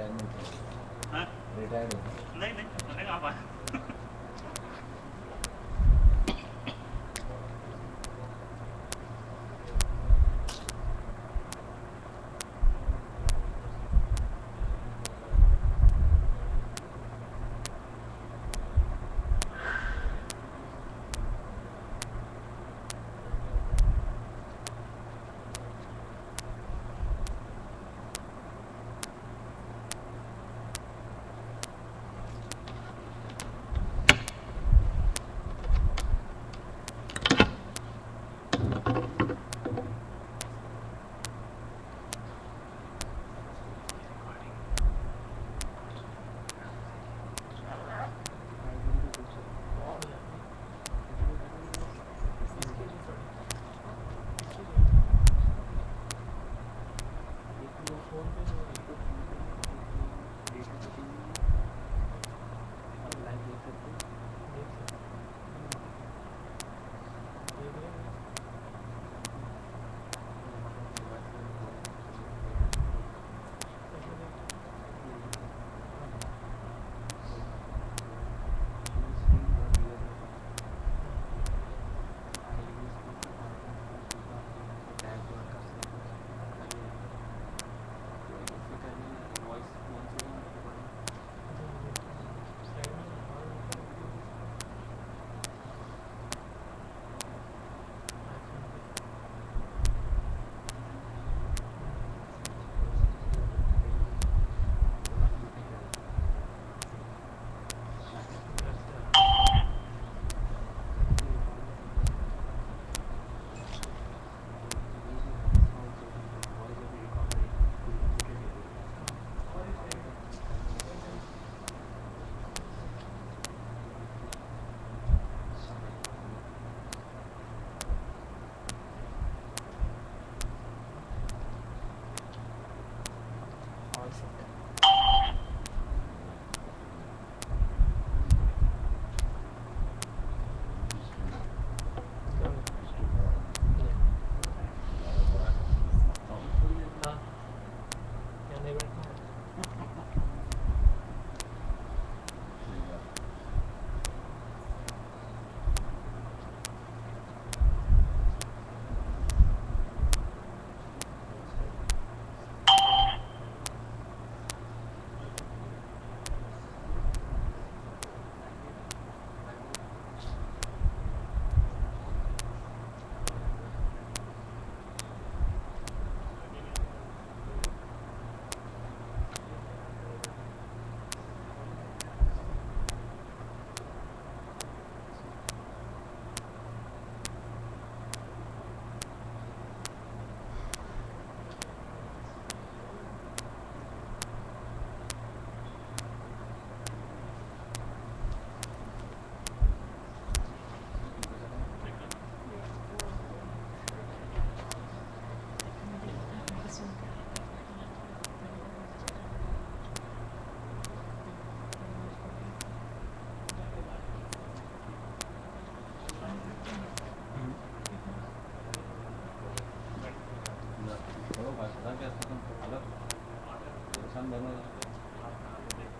Retired ہو نہیں نہیں آپ آئے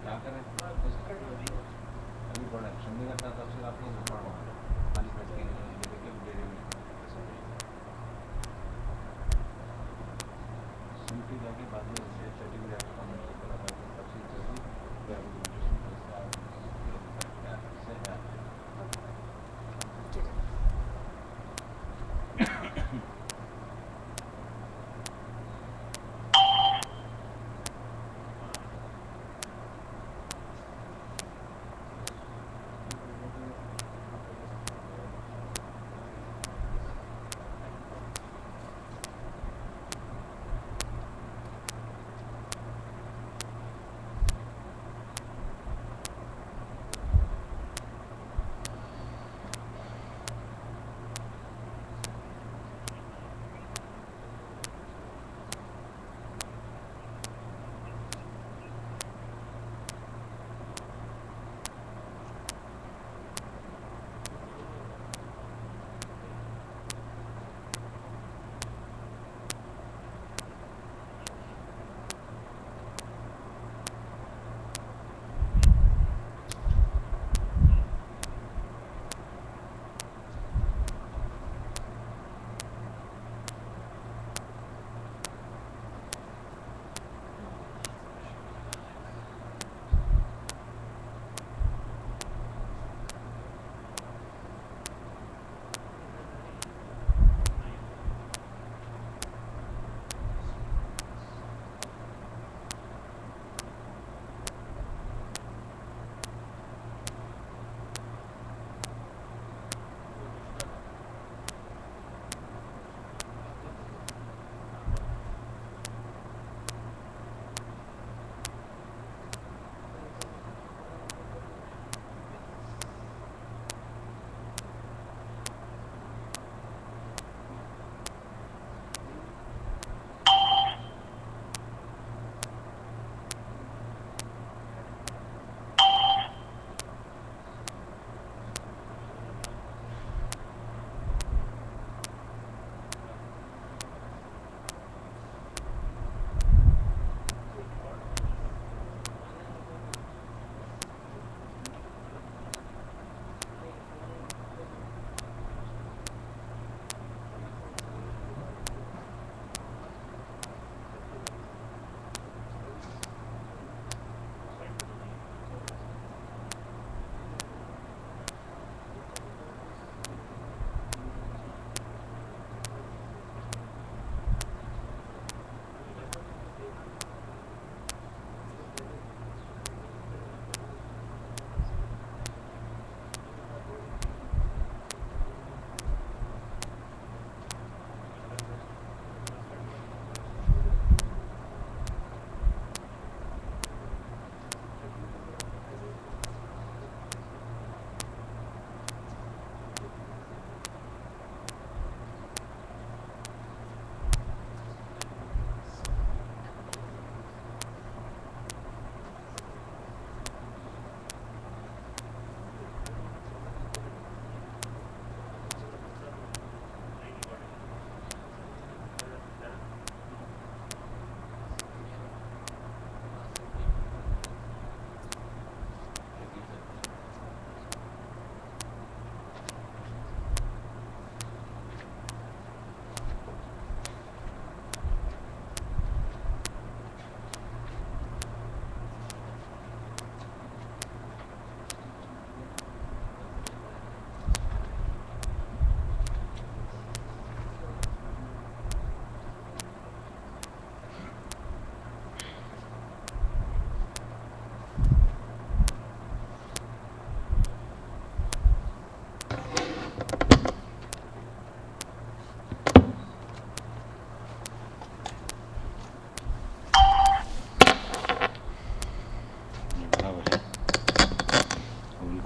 کیا کریں ابھی پروڈکشن نہیں کرتا تب سے آپ لوگ خالی بیٹھ کے ڈیری میں سن کے جا کے بعد میں سرٹیفکیٹ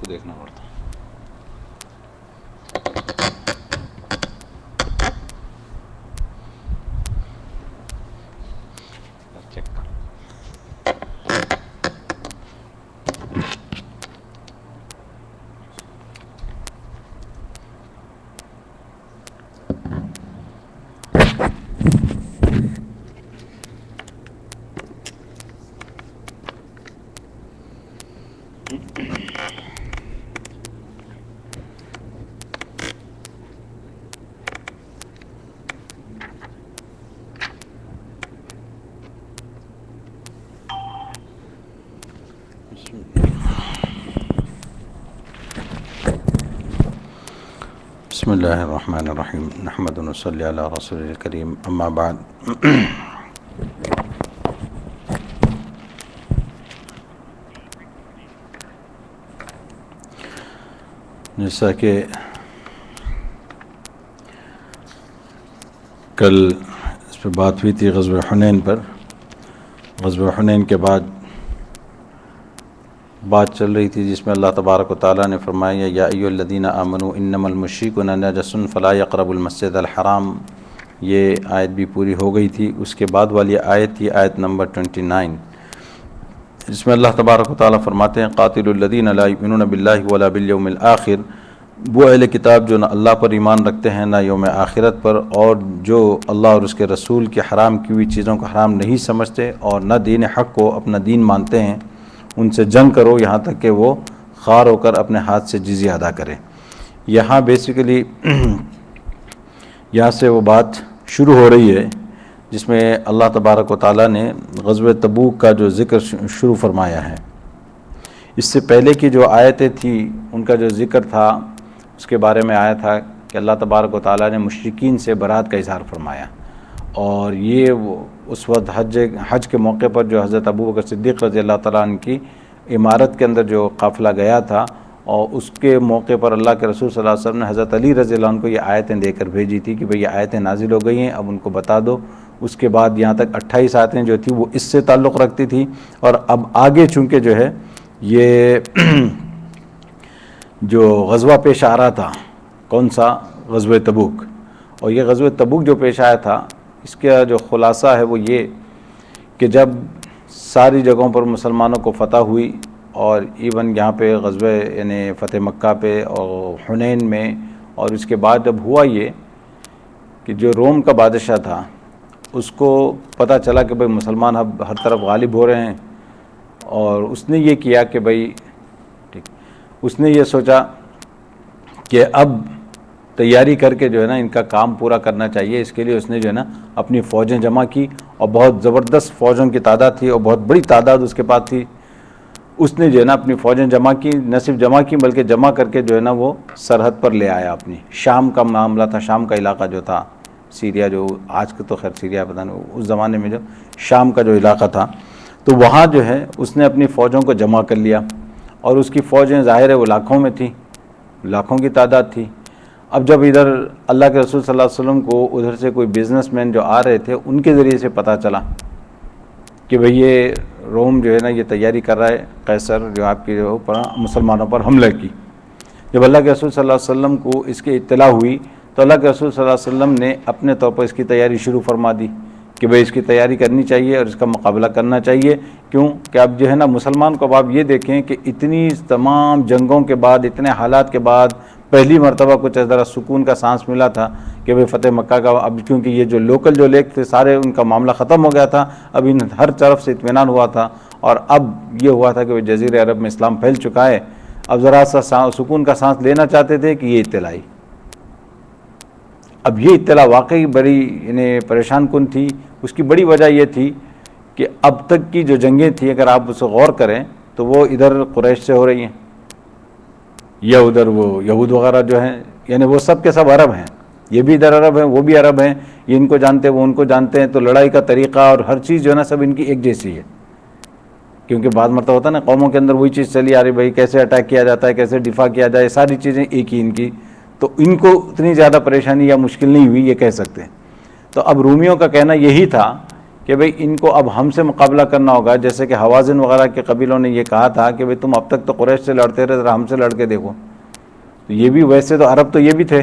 کو دیکھنا پڑتا. چیک کر. بسم اللہ الرحمن الرحیم نحمد و نصلی علی رسول الکریم اما بعد. جیسا کہ کل اس پہ بات ہوئی تھی غزوہ حنین پر. غزوہ حنین کے بعد بات چل رہی تھی جس میں اللہ تبارک و تعالیٰ نے فرمایا یا ایھا الذین آمنوا انما المشرکون نجس فلا یقربوا المسجد الحرام. یہ آیت بھی پوری ہو گئی تھی. اس کے بعد والی آیت تھی آیت نمبر 29 جس میں اللہ تبارک و تعالیٰ فرماتے ہیں قاتلوا الذین لا یؤمنون باللہ ولا بالیوم الآخر. وہ اہل کتاب جو نہ اللہ پر ایمان رکھتے ہیں نہ یوم آخرت پر، اور جو اللہ اور اس کے رسول کے حرام کی ہوئی چیزوں کو حرام نہیں سمجھتے اور نہ دین حق کو اپنا دین مانتے ہیں، ان سے جنگ کرو یہاں تک کہ وہ خوار ہو کر اپنے ہاتھ سے جزیہ ادا کریں. یہاں بیسیکلی یہاں سے وہ بات شروع ہو رہی ہے جس میں اللہ تبارک و تعالیٰ نے غزوہ تبوک کا جو ذکر شروع فرمایا ہے. اس سے پہلے کی جو آیتیں تھیں ان کا جو ذکر تھا اس کے بارے میں آیا تھا کہ اللہ تبارک و تعالیٰ نے مشرکین سے برات کا اظہار فرمایا. اور یہ اس وقت حج کے موقع پر جو حضرت ابوبکر صدیق رضی اللہ تعالیٰ عنہ کی امارت کے اندر جو قافلہ گیا تھا، اور اس کے موقع پر اللہ کے رسول صلی اللہ علیہ وسلم نے حضرت علی رضی اللہ عنہ کو یہ آیتیں دے کر بھیجی تھی کہ بھئی یہ آیتیں نازل ہو گئی ہیں، اب ان کو بتا دو. اس کے بعد یہاں تک 28 آیتیں جو تھی وہ اس سے تعلق رکھتی تھی. اور اب آگے چونکہ جو ہے یہ جو غزوہ پیش آ رہا تھا، کون سا؟ غزوہ تبوک. اور یہ غزوہ تبوک جو پیش آیا تھا اس کا جو خلاصہ ہے وہ یہ کہ جب ساری جگہوں پر مسلمانوں کو فتح ہوئی، اور ایون یہاں پہ غزوہ یعنی فتح مکہ پہ اور حنین میں، اور اس کے بعد جب ہوا یہ کہ جو روم کا بادشاہ تھا اس کو پتہ چلا کہ بھئی مسلمان اب ہر طرف غالب ہو رہے ہیں، اور اس نے یہ کیا کہ بھئی اس نے یہ سوچا کہ اب تیاری کر کے جو ہے نا ان کا کام پورا کرنا چاہیے. اس کے لیے اس نے جو ہے نا اپنی فوجیں جمع کی، اور بہت زبردست فوجوں کی تعداد تھی اور بہت بڑی تعداد اس کے پاس تھی. اس نے جو ہے نا اپنی فوجیں جمع کی، نہ صرف جمع کی بلکہ جمع کر کے جو ہے نا وہ سرحد پر لے آیا. اپنی شام کا معاملہ تھا، شام کا علاقہ جو تھا، سیریا جو آج کے تو خیر سیریا پتہ نہیں، اس زمانے میں جو شام کا جو علاقہ تھا تو وہاں جو ہے اس نے اپنی فوجوں کو جمع کر لیا. اور اس کی فوجیں ظاہر ہے وہ لاکھوں میں تھیں، لاکھوں کی تعداد تھی. اب جب ادھر اللہ کے رسول صلی اللہ علیہ وسلم کو ادھر سے کوئی بزنس مین جو آ رہے تھے ان کے ذریعے سے پتہ چلا کہ بھئی یہ روم جو ہے نا یہ تیاری کر رہا ہے، قیصر جو آپ کے جو مسلمانوں پر حملہ کی. جب اللہ کے رسول صلی اللہ علیہ وسلم کو اس کی اطلاع ہوئی تو اللہ کے رسول صلی اللہ علیہ وسلم نے اپنے طور پر اس کی تیاری شروع فرما دی کہ بھئی اس کی تیاری کرنی چاہیے اور اس کا مقابلہ کرنا چاہیے. کیوں کہ اب جو ہے نا مسلمان کو اب آپ یہ دیکھیں کہ اتنی تمام جنگوں کے بعد، اتنے حالات کے بعد پہلی مرتبہ کچھ ذرا سکون کا سانس ملا تھا کہ بھئی فتح مکہ کا، اب کیونکہ یہ جو لوکل جو لیک تھے سارے ان کا معاملہ ختم ہو گیا تھا، اب ان ہر طرف سے اطمینان ہوا تھا. اور اب یہ ہوا تھا کہ جزیرہ عرب میں اسلام پھیل چکا ہے. اب ذرا سا سکون کا سانس لینا چاہتے تھے کہ یہ اطلاع آئی. اب یہ اطلاع واقعی بڑی یعنی پریشان کن تھی. اس کی بڑی وجہ یہ تھی کہ اب تک کی جو جنگیں تھیں اگر آپ اسے غور کریں تو وہ ادھر قریش سے ہو رہی ہیں یا ادھر وہ یہود وغیرہ جو ہیں، یعنی وہ سب کے سب عرب ہیں. یہ بھی ادھر عرب ہیں، وہ بھی عرب ہیں، یہ ان کو جانتے ہیں وہ ان کو جانتے ہیں. تو لڑائی کا طریقہ اور ہر چیز جو ہے نا سب ان کی ایک جیسی ہے. کیونکہ بعض مرتبہ ہوتا ہے نا قوموں کے اندر وہی چیز چلی آ رہی، بھائی کیسے اٹیک کیا جاتا ہے، کیسے دفاع کیا جائے، ساری چیزیں ایک ہی ان کی. تو ان کو اتنی زیادہ پریشانی یا مشکل نہیں ہوئی یہ کہہ سکتے ہیں. تو اب رومیوں کا کہنا یہی تھا کہ بھئی ان کو اب ہم سے مقابلہ کرنا ہوگا، جیسے کہ حوازن وغیرہ کے قبیلوں نے یہ کہا تھا کہ بھئی تم اب تک تو قریش سے لڑتے رہے، ذرا ہم سے لڑ کے دیکھو. تو یہ بھی ویسے تو عرب تو یہ بھی تھے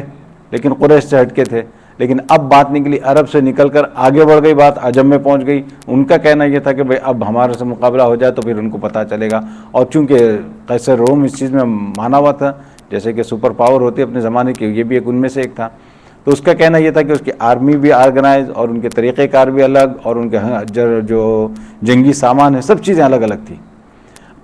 لیکن قریش سے ہٹ کے تھے، لیکن اب بات نکلی عرب سے نکل کر آگے بڑھ گئی، بات عجم میں پہنچ گئی. ان کا کہنا یہ تھا کہ بھئی اب ہمارے سے مقابلہ ہو جائے تو پھر ان کو پتہ چلے گا. اور چونکہ قیصر روم اس چیز میں مانا ہوا تھا، جیسے کہ سپر پاور ہوتی ہے اپنے زمانے کی، یہ بھی ایک ان میں سے ایک تھا. تو اس کا کہنا یہ تھا کہ اس کی آرمی بھی آرگنائز اور ان کے طریقہ کار بھی الگ اور ان کے جو جنگی سامان ہے سب چیزیں الگ الگ تھیں.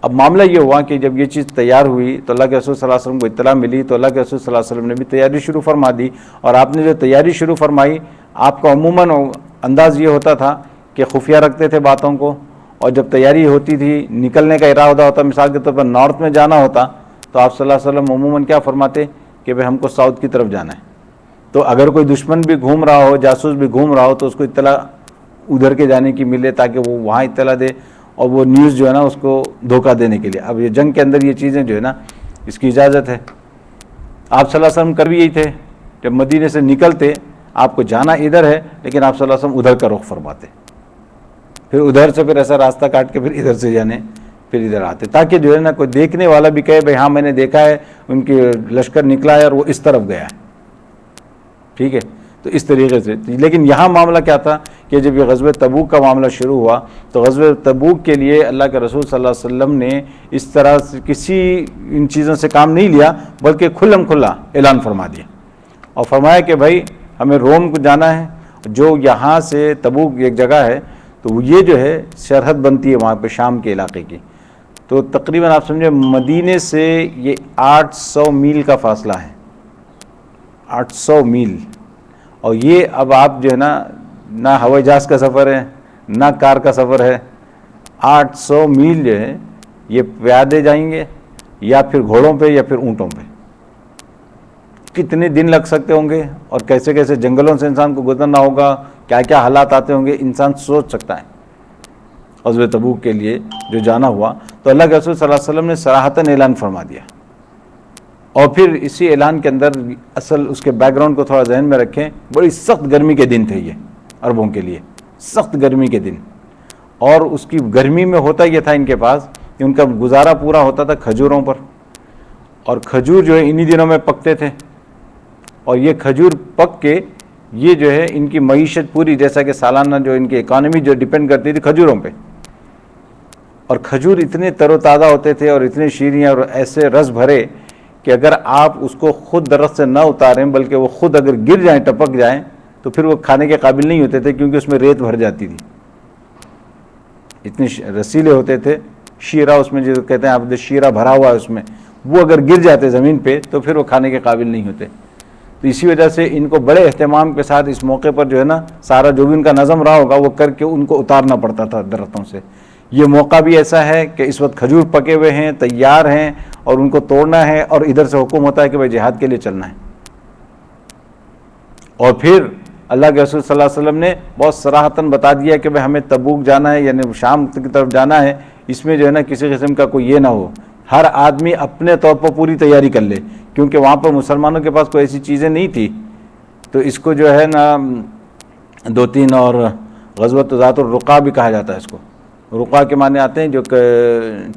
اب معاملہ یہ ہوا کہ جب یہ چیز تیار ہوئی تو اللہ کے رسول صلی اللہ علیہ وسلم کو اطلاع ملی، تو اللہ کے رسول صلی اللہ علیہ وسلم نے بھی تیاری شروع فرما دی. اور آپ نے جو تیاری شروع فرمائی، آپ کا عموماً انداز یہ ہوتا تھا کہ خفیہ رکھتے تھے باتوں کو، اور جب تیاری ہوتی تھی نکلنے کا ارادہ ہوتا، مثال کے طور پر نارتھ میں جانا ہوتا تو آپ صلی اللہ علیہ وسلم عموماً کیا فرماتے کہ بھئی ہم کو ساؤتھ کی طرف جانا ہے. تو اگر کوئی دشمن بھی گھوم رہا ہو، جاسوس بھی گھوم رہا ہو، تو اس کو اطلاع ادھر کے جانے کی ملے تاکہ وہ وہاں اطلاع دے اور وہ نیوز جو ہے نا اس کو دھوکہ دینے کے لیے. اب یہ جنگ کے اندر یہ چیزیں جو ہے نا اس کی اجازت ہے. آپ صلی اللہ علیہ وسلم کر بھی یہی تھے، جب مدینے سے نکلتے آپ کو جانا ادھر ہے لیکن آپ صلی اللہ علیہ وسلم ادھر کا رخ فرماتے، پھر ادھر سے پھر ایسا راستہ کاٹ کے پھر ادھر سے جانے پھر ادھر آتے، تاکہ جو ہے نا کوئی دیکھنے والا بھی کہے بھئی ہاں میں نے دیکھا ہے ان کی لشکر نکلا ہے اور وہ اس طرف گیا ہے. ٹھیک ہے، تو اس طریقے سے. لیکن یہاں معاملہ کیا تھا کہ جب یہ غزوہ تبوک کا معاملہ شروع ہوا تو غزوہ تبوک کے لیے اللہ کے رسول صلی اللہ علیہ وسلم نے اس طرح سے کسی ان چیزوں سے کام نہیں لیا، بلکہ کھلم کھلا اعلان فرما دیا اور فرمایا کہ بھائی ہمیں روم کو جانا ہے، جو یہاں سے تبوک ایک جگہ ہے تو یہ جو ہے سرحد بنتی ہے وہاں پہ شام کے علاقے کی. تو تقریباً آپ سمجھے مدینے سے یہ 800 میل کا فاصلہ ہے، 800 میل. اور یہ اب آپ جو ہے نا نہ ہوائی جہاز کا سفر ہے نہ کار کا سفر ہے، 800 میل جو ہے یہ پیادے جائیں گے یا پھر گھوڑوں پہ یا پھر اونٹوں پہ. کتنے دن لگ سکتے ہوں گے اور کیسے کیسے جنگلوں سے انسان کو گزرنا ہوگا، کیا کیا حالات آتے ہوں گے، انسان سوچ سکتا ہے. غزوہ تبوک کے لیے جو جانا ہوا تو اللہ کے رسول صلی اللہ علیہ وسلم نے صراحتاً اعلان فرما دیا. اور پھر اسی اعلان کے اندر اصل اس کے بیک گراؤنڈ کو تھوڑا ذہن میں رکھیں، بڑی سخت گرمی کے دن تھے یہ عربوں کے لیے، سخت گرمی کے دن. اور اس کی گرمی میں ہوتا یہ تھا ان کے پاس کہ ان کا گزارا پورا ہوتا تھا کھجوروں پر، اور کھجور جو ہے انہی دنوں میں پکتے تھے. اور یہ کھجور پک کے یہ جو ہے ان کی معیشت پوری، جیسا کہ سالانہ جو ان کی اکانومی جو ڈیپینڈ کرتی تھی کھجوروں پہ. اور کھجور اتنے تر و تازہ ہوتے تھے اور اتنے شیریں اور ایسے رس بھرے کہ اگر آپ اس کو خود درخت سے نہ اتاریں بلکہ وہ خود اگر گر جائیں ٹپک جائیں تو پھر وہ کھانے کے قابل نہیں ہوتے تھے، کیونکہ اس میں ریت بھر جاتی تھی، اتنے رسیلے ہوتے تھے. شیرہ اس میں جو کہتے ہیں آپ شیرہ بھرا ہوا ہے اس میں، وہ اگر گر جاتے زمین پہ تو پھر وہ کھانے کے قابل نہیں ہوتے. تو اسی وجہ سے ان کو بڑے اہتمام کے ساتھ اس موقع پر جو ہے نا سارا جو بھی ان کا نظم رہا ہوگا وہ کر کے ان کو اتارنا پڑتا تھا درختوں سے. یہ موقع بھی ایسا ہے کہ اس وقت کھجور پکے ہوئے ہیں، تیار ہیں اور ان کو توڑنا ہے، اور ادھر سے حکم ہوتا ہے کہ بھائی جہاد کے لیے چلنا ہے. اور پھر اللہ کے رسول صلی اللہ علیہ وسلم نے بہت صراحتاً بتا دیا کہ بھائی ہمیں تبوک جانا ہے، یعنی شام کی طرف جانا ہے. اس میں جو ہے نا کسی قسم کا کوئی یہ نہ ہو، ہر آدمی اپنے طور پر پوری تیاری کر لے، کیونکہ وہاں پر مسلمانوں کے پاس کوئی ایسی چیزیں نہیں تھی. تو اس کو جو ہے نا 2-3 اور غزوۃ ذات الرقاع بھی کہا جاتا ہے. اس کو رقاع کے معنی آتے ہیں جو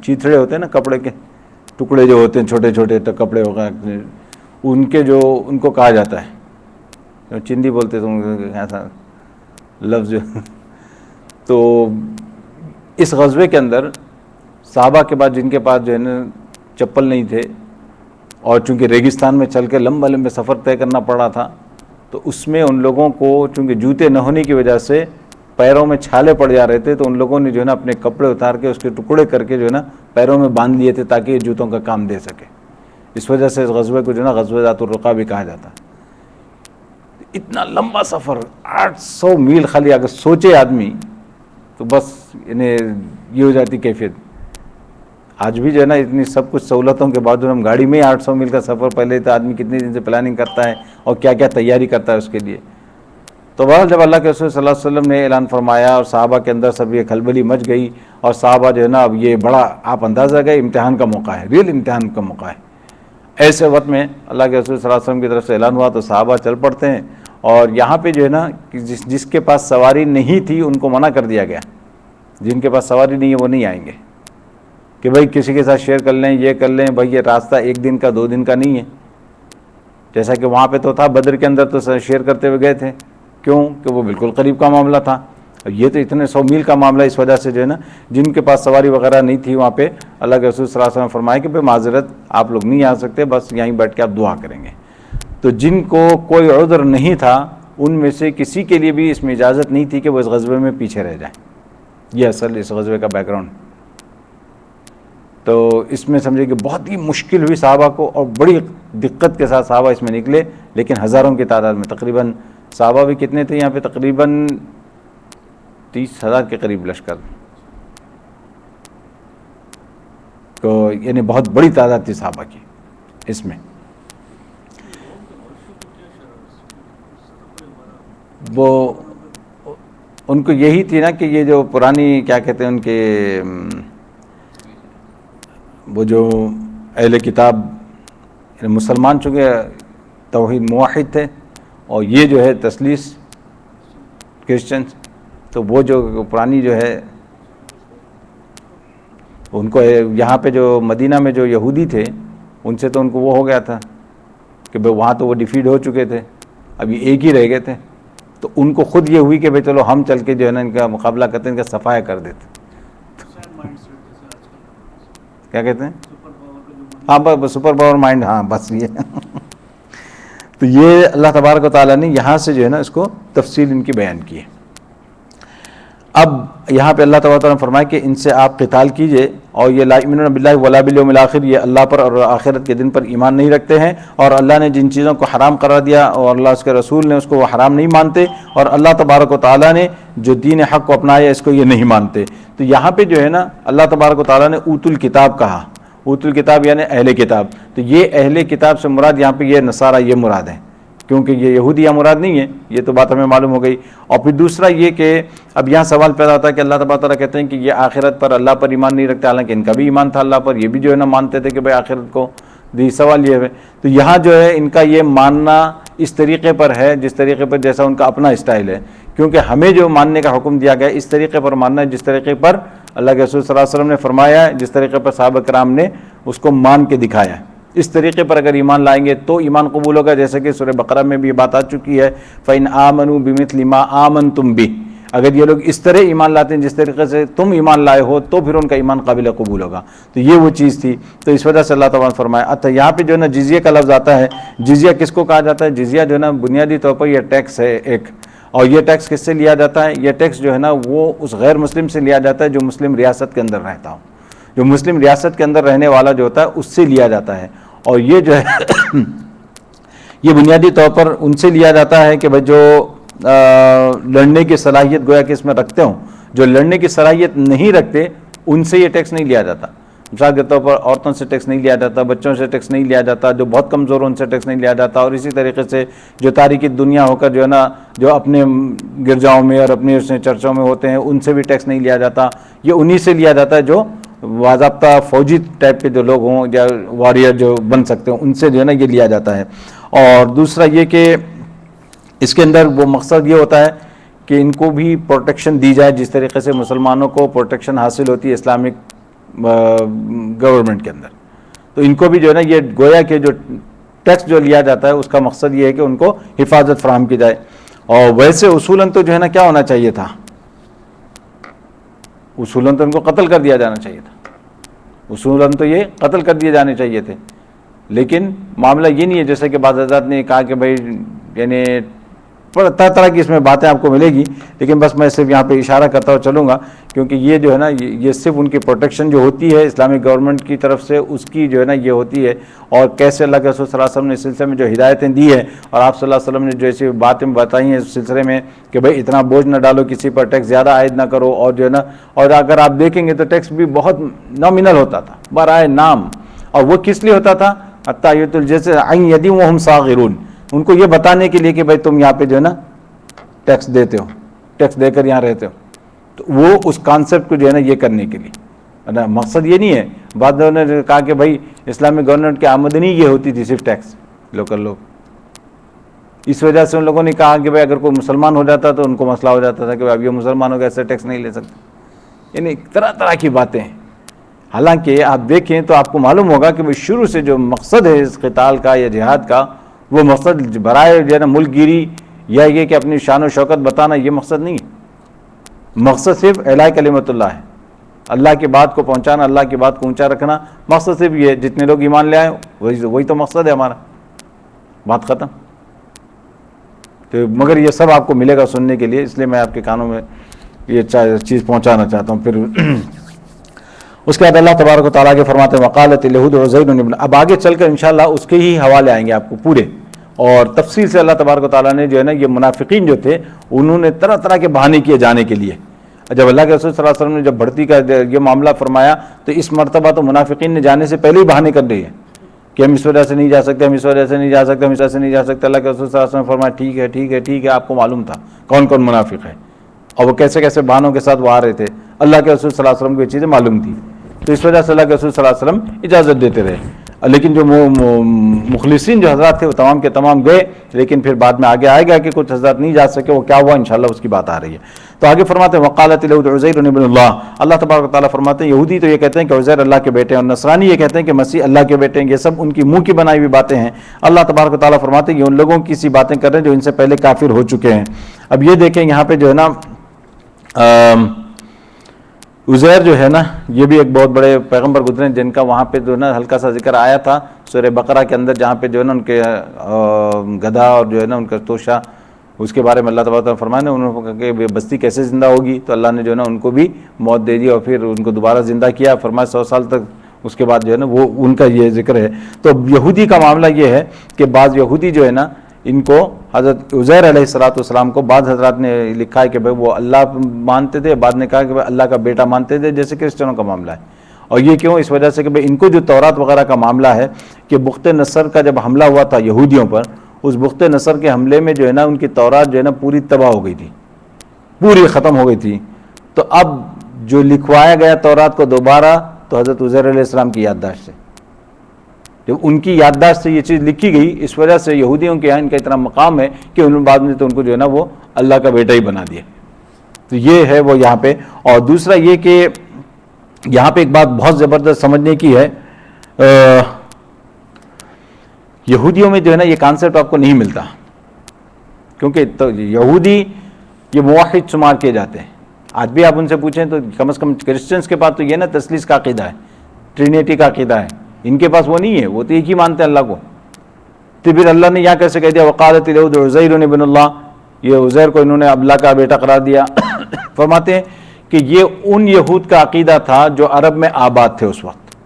چیتھڑے ہوتے ہیں نا، کپڑے کے ٹکڑے جو ہوتے ہیں چھوٹے چھوٹے کپڑے وغیرہ، ان کے جو ان کو کہا جاتا ہے، چندی بولتے تھے ایسا لفظ جو. تو اس غزوے کے اندر صحابہ کے بعد جن کے پاس جو ہے نا چپل نہیں تھے، اور چونکہ ریگستان میں چل کے لمبے سفر طے کرنا پڑا تھا، تو اس میں ان لوگوں کو چونکہ جوتے نہ ہونے کی وجہ سے پیروں میں چھالے پڑ جا رہے تھے، تو ان لوگوں نے جو ہے نا اپنے کپڑے اتار کے اس کے ٹکڑے کر کے جو ہے نا پیروں میں باندھ لیے تھے تاکہ یہ جوتوں کا کام دے سکے. اس وجہ سے اس غزوے کو جو ہے نا غزوہ ذات الرقاع بھی کہا جاتا ہے. اتنا لمبا سفر 800 میل، خالی اگر سوچے آدمی تو بس انہیں یہ ہو جاتی کیفیت. آج بھی جو ہے نا اتنی سب کچھ سہولتوں کے باوجود ہم گاڑی میں 800 میل کا سفر، پہلے تو آدمی کتنے دن سے پلاننگ کرتا ہے اور کیا کیا تیاری کرتا ہے اس کے لیے. تو بہرحال جب اللہ کے رسول صلی اللہ علیہ وسلم نے اعلان فرمایا اور صحابہ کے اندر سب یہ کھلبلی مچ گئی، اور صحابہ جو ہے نا اب یہ بڑا آپ اندازہ گئے امتحان کا موقع ہے، ریل امتحان کا موقع ہے. ایسے وقت میں اللہ کے رسول صلی اللہ علیہ وسلم کی طرف سے اعلان ہوا تو صحابہ چل پڑتے ہیں اور یہاں پہ جو ہے نا جس کے پاس سواری نہیں تھی ان کو منع کر دیا گیا، جن کے پاس سواری نہیں ہے وہ نہیں آئیں گے، کہ بھائی کسی کے ساتھ شیئر کر لیں، یہ کر لیں، بھائی یہ راستہ 1 دن کا 2 دن کا نہیں ہے، جیسا کہ وہاں پہ تو تھا بدر کے اندر تو شیئر کرتے ہوئے گئے تھے، کیوں کہ وہ بالکل قریب کا معاملہ تھا، اور یہ تو اتنے 100 میل کا معاملہ، اس وجہ سے جو ہے نا جن کے پاس سواری وغیرہ نہیں تھی وہاں پہ اللہ کے رسول صلی اللہ علیہ وسلم نے فرمایا کہ بھائی معذرت آپ لوگ نہیں آ سکتے، بس یہیں بیٹھ کے آپ دعا کریں گے۔ تو جن کو کوئی عذر نہیں تھا ان میں سے کسی کے لیے بھی اس میں اجازت نہیں تھی کہ وہ اس غزوے میں پیچھے رہ جائیں، یہ اصل اس غزوے کا بیک گراؤنڈ۔ تو اس میں سمجھے کہ بہت ہی مشکل ہوئی صحابہ کو، اور بڑی دقت کے ساتھ صحابہ اس میں نکلے، لیکن ہزاروں کی تعداد میں، تقریباً صحابہ بھی کتنے تھے یہاں پہ، تقریباً 30,000 کے قریب لشکر، تو یعنی بہت بڑی تعداد تھی صحابہ کی اس میں۔ وہ ان کو یہی تھی نا کہ یہ جو پرانی کیا کہتے ہیں ان کے وہ جو اہل کتاب یعنی مسلمان چونکہ توحید موحد تھے، اور یہ جو ہے تثلیث کرسچنز، تو وہ جو پرانی جو ہے ان کو یہاں پہ جو مدینہ میں جو یہودی تھے ان سے تو ان کو وہ ہو گیا تھا کہ بھئی وہاں تو وہ ڈیفیٹ ہو چکے تھے، اب یہ ایک ہی رہ گئے تھے، تو ان کو خود یہ ہوئی کہ بھئی چلو ہم چل کے جو ہے نا ان کا مقابلہ کرتے ہیں، ان کا صفایا کر دیتے۔ کیا کہتے ہیں؟ ہاں بس سپر پاور مائنڈ، ہاں بس یہ تو یہ اللہ تبارک و تعالیٰ نے یہاں سے جو ہے نا اس کو تفصیل ان کی بیان کی ہے۔ اب یہاں پہ اللہ تبارک و تعالیٰ نے فرمایا کہ ان سے آپ قتال کیجئے، اور یہ لا یؤمنون باللہ ولا بالیوم الاخر، یہ اللہ پر اور آخرت کے دن پر ایمان نہیں رکھتے ہیں، اور اللہ نے جن چیزوں کو حرام قرار دیا اور اللہ اس کے رسول نے اس کو وہ حرام نہیں مانتے، اور اللہ تبارک و تعالیٰ نے جو دین حق کو اپنایا اس کو یہ نہیں مانتے۔ تو یہاں پہ جو ہے نا اللہ تبارک و تعالیٰ نے اوت الکتاب کہا، اوت الکتاب یعنی اہل کتاب، تو یہ اہل کتاب سے مراد یہاں پہ یہ نصارہ یہ مراد ہے، کیونکہ یہ یہودی یا مراد نہیں ہے، یہ تو بات ہمیں معلوم ہو گئی۔ اور پھر دوسرا یہ کہ اب یہاں سوال پیدا ہوتا ہے کہ اللہ تبارک تعالیٰ کہتے ہیں کہ یہ آخرت پر اللہ پر ایمان نہیں رکھتے، حالانکہ ان کا بھی ایمان تھا اللہ پر، یہ بھی جو ہے نا مانتے تھے کہ بھائی آخرت کو دی۔ سوال یہ ہے تو یہاں جو ہے ان کا یہ ماننا اس طریقے پر ہے جس طریقے پر جیسا ان کا اپنا اسٹائل ہے، کیونکہ ہمیں جو ماننے کا حکم دیا گیا اس طریقے پر ماننا ہے جس طریقے پر اللہ کے رسول صلی اللہ علیہ وسلم نے فرمایا ہے، جس طریقے پر صحابہ کرام نے اس کو مان کے دکھایا ہے۔ اس طریقے پر اگر ایمان لائیں گے تو ایمان قبول ہوگا، جیسے کہ سورہ بقرہ میں بھی یہ بات آ چکی ہے، فَإِنْ آمَنُوا بِمِثْلِ مَا آمَنْتُمْ بِهِ، اگر یہ لوگ اس طرح ایمان لاتے ہیں جس طریقے سے تم ایمان لائے ہو تو پھر ان کا ایمان قابل قبول ہوگا۔ تو یہ وہ چیز تھی، تو اس وجہ سے اللہ تعالیٰ نے فرمایا۔ اچھا یہاں پہ جو ہے نا جزیہ کا لفظ آتا ہے، جزیہ کس کو کہا جاتا ہے؟ جزیہ جو ہے نا بنیادی طور پر یہ ٹیکس ہے ایک، اور یہ ٹیکس کس سے لیا جاتا ہے؟ یہ ٹیکس جو ہے نا وہ اس غیر مسلم سے لیا جاتا ہے جو مسلم ریاست کے اندر رہتا ہو، جو مسلم ریاست کے اندر رہنے والا جو ہوتا ہے اس سے لیا جاتا ہے، اور یہ جو ہے یہ بنیادی طور پر ان سے لیا جاتا ہے کہ بھائی جو لڑنے کی صلاحیت گویا کہ اس میں رکھتے ہوں، جو لڑنے کی صلاحیت نہیں رکھتے ان سے یہ ٹیکس نہیں لیا جاتا۔ مثال کے طور پر عورتوں سے ٹیکس نہیں لیا جاتا، بچوں سے ٹیکس نہیں لیا جاتا، جو بہت کمزور ان سے ٹیکس نہیں لیا جاتا، اور اسی طریقے سے جو تاریکی دنیا ہو کر جو ہے نا جو اپنے گرجاؤں میں اور اپنے چرچوں میں ہوتے ہیں ان سے بھی ٹیکس نہیں لیا جاتا، یہ انہی سے لیا جاتا ہے جو باضابطہ فوجی ٹائپ کے جو لوگ ہوں یا واریر جو بن سکتے ہوں ان سے جو ہے نا یہ لیا جاتا ہے۔ اور دوسرا یہ کہ اس کے اندر وہ مقصد یہ ہوتا ہے کہ ان کو بھی پروٹیکشن دی جائے جس طریقے سے مسلمانوں کو پروٹیکشن حاصل ہوتی ہے اسلامک گورنمنٹ کے اندر، تو ان کو بھی جو ہے نا یہ گویا کہ جو ٹیکس جو لیا جاتا ہے اس کا مقصد یہ ہے کہ ان کو حفاظت فراہم کی جائے۔ اور ویسے اصولاً تو جو ہے نا کیا ہونا چاہیے تھا؟ اصولاً تو ان کو قتل کر دیا جانا چاہیے تھا، اصولاً تو یہ قتل کر دیے جانے چاہیے تھے، لیکن معاملہ یہ نہیں ہے جیسے کہ بعض حضرات نے کہا کہ بھائی یعنی طرح طرح کی اس میں باتیں آپ کو ملے گی، لیکن بس میں صرف یہاں پہ اشارہ کرتا ہوں چلوں گا، کیونکہ یہ جو ہے نا یہ صرف ان کی پروٹیکشن جو ہوتی ہے اسلامک گورنمنٹ کی طرف سے اس کی جو ہے نا یہ ہوتی ہے، اور کیسے اللہ کے رسول صلی اللہ علیہ وسلم نے اس سلسلے میں جو ہدایتیں دی ہیں اور آپ صلی اللہ علیہ وسلم نے جو ایسی باتیں بتائی ہیں اس سلسلے میں کہ بھائی اتنا بوجھ نہ ڈالو کسی پر، ٹیکس زیادہ عائد نہ کرو، اور جو ہے نا اور اگر آپ دیکھیں گے تو ٹیکس بھی بہت نامنل ہوتا تھا برائے نام، اور وہ کس لیے ہوتا تھا؟ حتیۃ جیسے عین یدیم وہم صاغرون، ان کو یہ بتانے کے لیے کہ بھائی تم یہاں پہ جو ہے نا ٹیکس دیتے ہو، ٹیکس دے کر یہاں رہتے ہو، تو وہ اس کانسیپٹ کو جو ہے نا یہ کرنے کے لیے، مقصد یہ نہیں ہے۔ بعد لوگوں نے کہا کہ بھائی اسلامک گورنمنٹ کی آمدنی یہ ہوتی تھی صرف ٹیکس، لوکل لوگ اس وجہ سے ان لوگوں نے کہا کہ بھائی اگر کوئی مسلمان ہو جاتا تو ان کو مسئلہ ہو جاتا تھا کہ اب یہ مسلمان ہو گیا ایسے ٹیکس نہیں لے سکتے. یعنی طرح طرح کی باتیں ہیں. حالانکہ آپ دیکھیں تو آپ کو معلوم ہوگا کہ شروع سے جو مقصد ہے اس قتال کا یا جہاد کا، وہ مقصد برائے جو ہے نا ملک گیری یا یہ کہ اپنی شان و شوکت بتانا، یہ مقصد نہیں ہے. مقصد صرف اعلاء کلمت اللہ ہے، اللہ کی بات کو پہنچانا، اللہ کی بات کو اونچا رکھنا. مقصد صرف یہ، جتنے لوگ ایمان لے آئے وہی تو مقصد ہے ہمارا. بات ختم. تو مگر یہ سب آپ کو ملے گا سننے کے لیے، اس لیے میں آپ کے کانوں میں یہ چیز پہنچانا چاہتا ہوں. پھر اس کے بعد اللہ تبارک و تعالیٰ کے فرماتے ہیں وقالت الیہود عزیر ابن. اب آگے چل کر انشاءاللہ اس کے ہی حوالے آئیں گے آپ کو پورے اور تفصیل سے. اللہ تبارک و تعالیٰ نے جو ہے نا یہ منافقین جو تھے انہوں نے طرح طرح کے بہانے کیے جانے کے لیے. جب اللہ کے رسول صلی اللہ علیہ وسلم نے جب بھرتی کا یہ معاملہ فرمایا تو اس مرتبہ تو منافقین نے جانے سے پہلے ہی بہانے کر رہی ہے کہ ہم اس وجہ سے نہیں جا سکتے، ہم اس وجہ سے نہیں جا سکتے، ہم اس وجہ سے نہیں جا سکتے. اللہ کے رسول صلی اللہ علیہ وسلم نے فرمایا ٹھیک ہے ٹھیک ہے ٹھیک ہے، آپ کو معلوم تھا کون کون منافق ہے اور وہ کیسے کیسے بہانوں کے ساتھ وہ آ رہے تھے. اللہ کے رسول صلی اللہ علیہ وسلم کو یہ چیزیں معلوم تھی، تو اس وجہ سے اللہ کے رسول صلی اللہ علیہ وسلم اجازت دیتے رہے. لیکن جو مخلصین جو حضرات تھے وہ تمام کے تمام گئے، لیکن پھر بعد میں آگے آئے گا کہ کچھ حضرات نہیں جا سکے. وہ کیا ہوا انشاءاللہ اس کی بات آ رہی ہے. تو آگے فرماتے ہیں وقالت الیہود عزیر ابن اللہ. اللہ تبارک و تعالیٰ فرماتے ہیں یہودی تو یہ کہتے ہیں کہ عزیر اللہ کے بیٹے ہیں، اور نصرانی یہ کہتے ہیں کہ مسیح اللہ کے بیٹے ہیں. یہ سب ان کی منہ کی بنائی ہوئی باتیں ہیں. اللہ تبارک و تعالیٰ فرماتے ہیں یہ ان لوگوں کی سی باتیں کر رہے ہیں جو ان سے پہلے کافر ہو چکے ہیں. اب یہ دیکھیں یہاں پہ جو ہے نا عزیر جو ہے نا یہ بھی ایک بہت بڑے پیغمبر گزرے ہیں جن کا وہاں پہ جو ہے نا ہلکا سا ذکر آیا تھا سورہ بقرہ کے اندر، جہاں پہ جو ہے نا ان کے گدھا اور جو ہے نا ان کا توشہ، اس کے بارے میں اللہ تعالیٰ فرمایا نے انہوں نے کہا کہ بستی کیسے زندہ ہوگی، تو اللہ نے جو ہے نا ان کو بھی موت دے دی اور پھر ان کو دوبارہ زندہ کیا. فرمایا 100 سال تک اس کے بعد جو ہے نا وہ ان کا یہ ذکر ہے. تو یہودی کا معاملہ یہ ہے کہ بعض یہودی جو ہے نا ان کو حضرت عزیر علیہ السلام کو بعض حضرات نے لکھا ہے کہ بھائی وہ اللہ مانتے تھے، بعد نے کہا کہ اللہ کا بیٹا مانتے تھے، جیسے کرسچنوں کا معاملہ ہے. اور یہ کیوں؟ اس وجہ سے کہ بھائی ان کو جو تورات وغیرہ کا معاملہ ہے کہ بخت نصر کا جب حملہ ہوا تھا یہودیوں پر، اس بخت نصر کے حملے میں جو ہے نا ان کی تورات جو ہے نا پوری تباہ ہو گئی تھی، پوری ختم ہو گئی تھی. تو اب جو لکھوایا گیا تورات کو دوبارہ تو حضرت عزیر علیہ السلام کی یادداشت سے، جب ان کی یادداشت سے یہ چیز لکھی گئی، اس وجہ سے یہودیوں کے یہاں ان کا اتنا مقام ہے کہ ان بعد میں تو ان کو جو ہے نا وہ اللہ کا بیٹا ہی بنا دیا. تو یہ ہے وہ یہاں پہ. اور دوسرا یہ کہ یہاں پہ ایک بات بہت زبردست سمجھنے کی ہے، یہودیوں میں جو ہے نا یہ کانسیپٹ آپ کو نہیں ملتا، کیونکہ تو یہودی یہ موحد شمار کیے جاتے ہیں. آج بھی آپ ان سے پوچھیں تو کم از کم کرسچنس کے پاس تو یہ نا تثلیث کا عقیدہ ہے، ٹرینیٹی کا عقیدہ ہے. ان کے پاس وہ نہیں ہے، وہ تو ایک ہی مانتے ہیں اللہ کو. تو پھر اللہ نے یہاں کیسے کہہ دیا وقالت الیہود عزیر ابن اللہ، یہ عزیر کو انہوں نے اللہ کا بیٹا قرار دیا. فرماتے ہیں کہ یہ ان یہود کا عقیدہ تھا جو عرب میں آباد تھے اس وقت.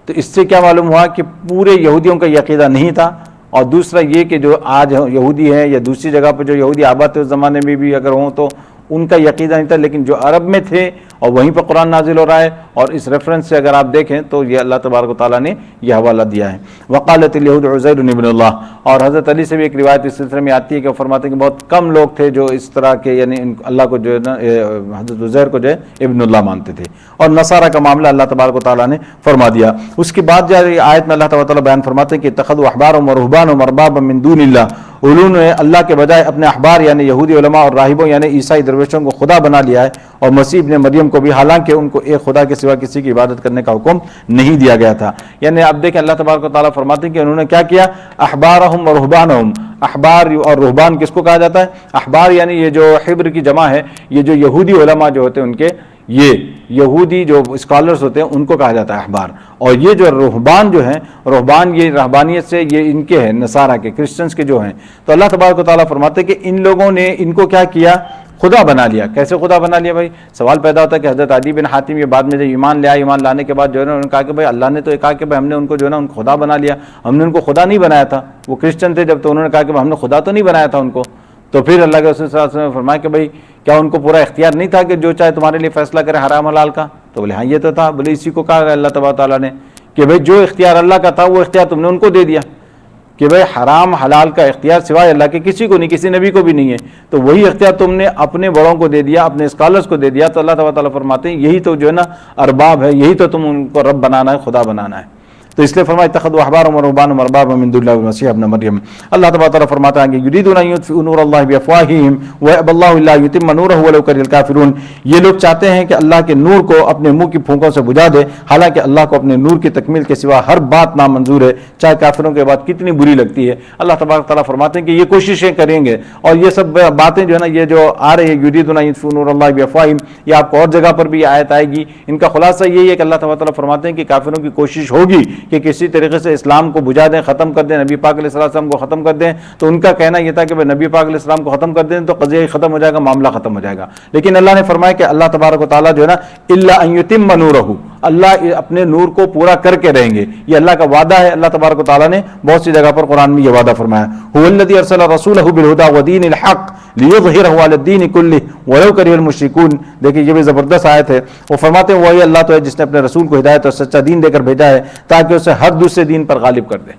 تو اس سے کیا معلوم ہوا کہ پورے یہودیوں کا یہ عقیدہ نہیں تھا. اور دوسرا یہ کہ جو آج یہودی ہیں یا دوسری جگہ پہ جو یہودی آباد تھے اس زمانے میں بھی اگر ہوں تو ان کا یہ عقیدہ نہیں تھا، لیکن جو عرب میں تھے اور وہیں پہ قرآن نازل ہو رہا ہے. اور اس ریفرنس سے اگر آپ دیکھیں تو یہ اللہ تبارک و تعالیٰ نے یہ حوالہ دیا ہے وقالت الیہود عزیر ابن اللہ. اور حضرت علی سے بھی ایک روایت اس سلسلے میں آتی ہے کہ وہ فرماتے ہیں کہ بہت کم لوگ تھے جو اس طرح کے یعنی اللہ کو جو ہے نا حضرت عزیر کو جو ہے ابن اللہ مانتے تھے. اور نصارہ کا معاملہ اللہ تبارک و تعالیٰ نے فرما دیا. اس کے بعد جو آیت میں اللہ تبارک و تعالیٰ بیان فرماتے ہیں کہ اتخذوا احبارهم ورهبانهم اربابا من دون اللہ، انہوں نے اللہ کے بجائے اپنے احبار یعنی یہودی علماء اور راہبوں یعنی عیسائی درویشوں کو خدا بنا لیا ہے، اور مسیح ابن مریم کو بھی، حالانکہ ان کو ایک خدا کے سوا کسی کی عبادت کرنے کا حکم نہیں دیا گیا تھا. یعنی اب دیکھیں اللہ تبارک و تعالیٰ فرماتے ہیں کہ انہوں نے کیا کیا، احبارہم ورہبانہم. احبار اور رہبان کس کو کہا جاتا ہے؟ احبار یعنی یہ جو حبر کی جمع ہے، یہ جو یہودی علماء جو ہوتے ہیں ان کے، یہ یہودی جو اسکالرز ہوتے ہیں ان کو کہا جاتا ہے احبار. اور یہ جو رہبان جو ہیں، رہبان یہ رہبانیت سے یہ ان کے ہیں نصارہ کے، کرسچنس کے جو ہیں. تو اللہ تبارک و تعالیٰ فرماتے ہیں کہ ان لوگوں نے ان کو کیا کیا، خدا بنا لیا. کیسے خدا بنا لیا بھائی؟ سوال پیدا ہوتا ہے کہ حضرت عدی بن حاتم یہ بعد میں جب ایمان لے آئے، ایمان لانے کے بعد جو ہے نا انہوں نے کہا کہ بھائی اللہ نے تو یہ کہا کہ بھائی ہم نے ان کو جو ہے نا ان کو خدا بنا لیا، ہم نے ان کو خدا نہیں بنایا تھا. وہ کرسچن تھے جب، تو انہوں نے کہا کہ ہم نے خدا تو نہیں بنایا تھا ان کو. تو پھر اللہ کے رسول صلی اللہ علیہ وسلم نے فرمایا کہ بھائی کیا ان کو پورا اختیار نہیں تھا کہ جو چاہے تمہارے لیے فیصلہ کرے حرام حلال کا؟ تو بولے ہاں یہ تو تھا. بولے اسی کو کہا اللہ تبارک تعالیٰ نے کہ بھائی جو اختیار اللہ کا تھا وہ اختیار تم نے ان کو دے دیا کہ بھائی حرام حلال کا اختیار سوائے اللہ کے کسی کو نہیں، کسی نبی کو بھی نہیں ہے. تو وہی اختیار تم نے اپنے بڑوں کو دے دیا، اپنے اسکالرز کو دے دیا. تو اللہ تعالیٰ فرماتے ہیں یہی تو جو ہے نا ارباب ہے، یہی تو تم ان کو رب بنانا ہے، خدا بنانا ہے. تو اس لیے فرمایا اتخذوا احبارهم ورهبانهم اربابا من دون الله والمسيح ابن مریم. اللہ تبارک تعالیٰ فرماتا ہے کہ یریدون ان یطفئوا نور اللہ بافواہہم ویأبی اللہ الا ان یتم نورہ ولو کرہ الکافرون. یہ لوگ چاہتے ہیں کہ اللہ کے نور کو اپنے منہ کی پھونکوں سے بجھا دے، حالانکہ اللہ کو اپنے نور کی تکمیل کے سوا ہر بات نامنظور ہے، چاہے کافروں کے بات کتنی بری لگتی ہے. اللہ تبارک تعالیٰ فرماتے ہیں کہ یہ کوششیں کریں گے، اور یہ سب باتیں جو ہے نا یہ جو آ رہی ہے یریدون ان یطفئوا نور اللہ بافواہہم، یہ آپ کو اور جگہ پر بھی آیت آئے گی. ان کا خلاصہ یہی ہے کہ اللہ تبارک تعالیٰ فرماتے ہیں کہ کافروں کی کوشش ہوگی کہ کسی طریقے سے اسلام کو بجھا دیں، ختم کر دیں، نبی پاک علیہ السلام کو ختم کر دیں. تو ان کا کہنا یہ تھا کہ نبی پاک علیہ السلام کو ختم کر دیں تو قضیہ ختم ہو جائے گا، معاملہ ختم ہو جائے گا. لیکن اللہ نے فرمایا کہ اللہ تبارک و تعالیٰ جو ہے نا الا ان یتم نورہ، اللہ اپنے نور کو پورا کر کے رہیں گے. یہ اللہ کا وعدہ ہے. اللہ تبارک و تعالیٰ نے بہت سی جگہ پر قرآن میں یہ وعدہ فرمایا. هو الذی ارسل رسولہ بالہدی ودین الحق لیظہرہ علی الدین کلہ ولو کرہ المشرکون. دیکھیں یہ بھی زبردست آیت ہے. وہ فرماتے ہیں وہی اللہ تو ہے جس نے اپنے رسول کو ہدایت اور سچا دین دے کر بھیجا ہے تاکہ اسے ہر دوسرے دین پر غالب کر دے.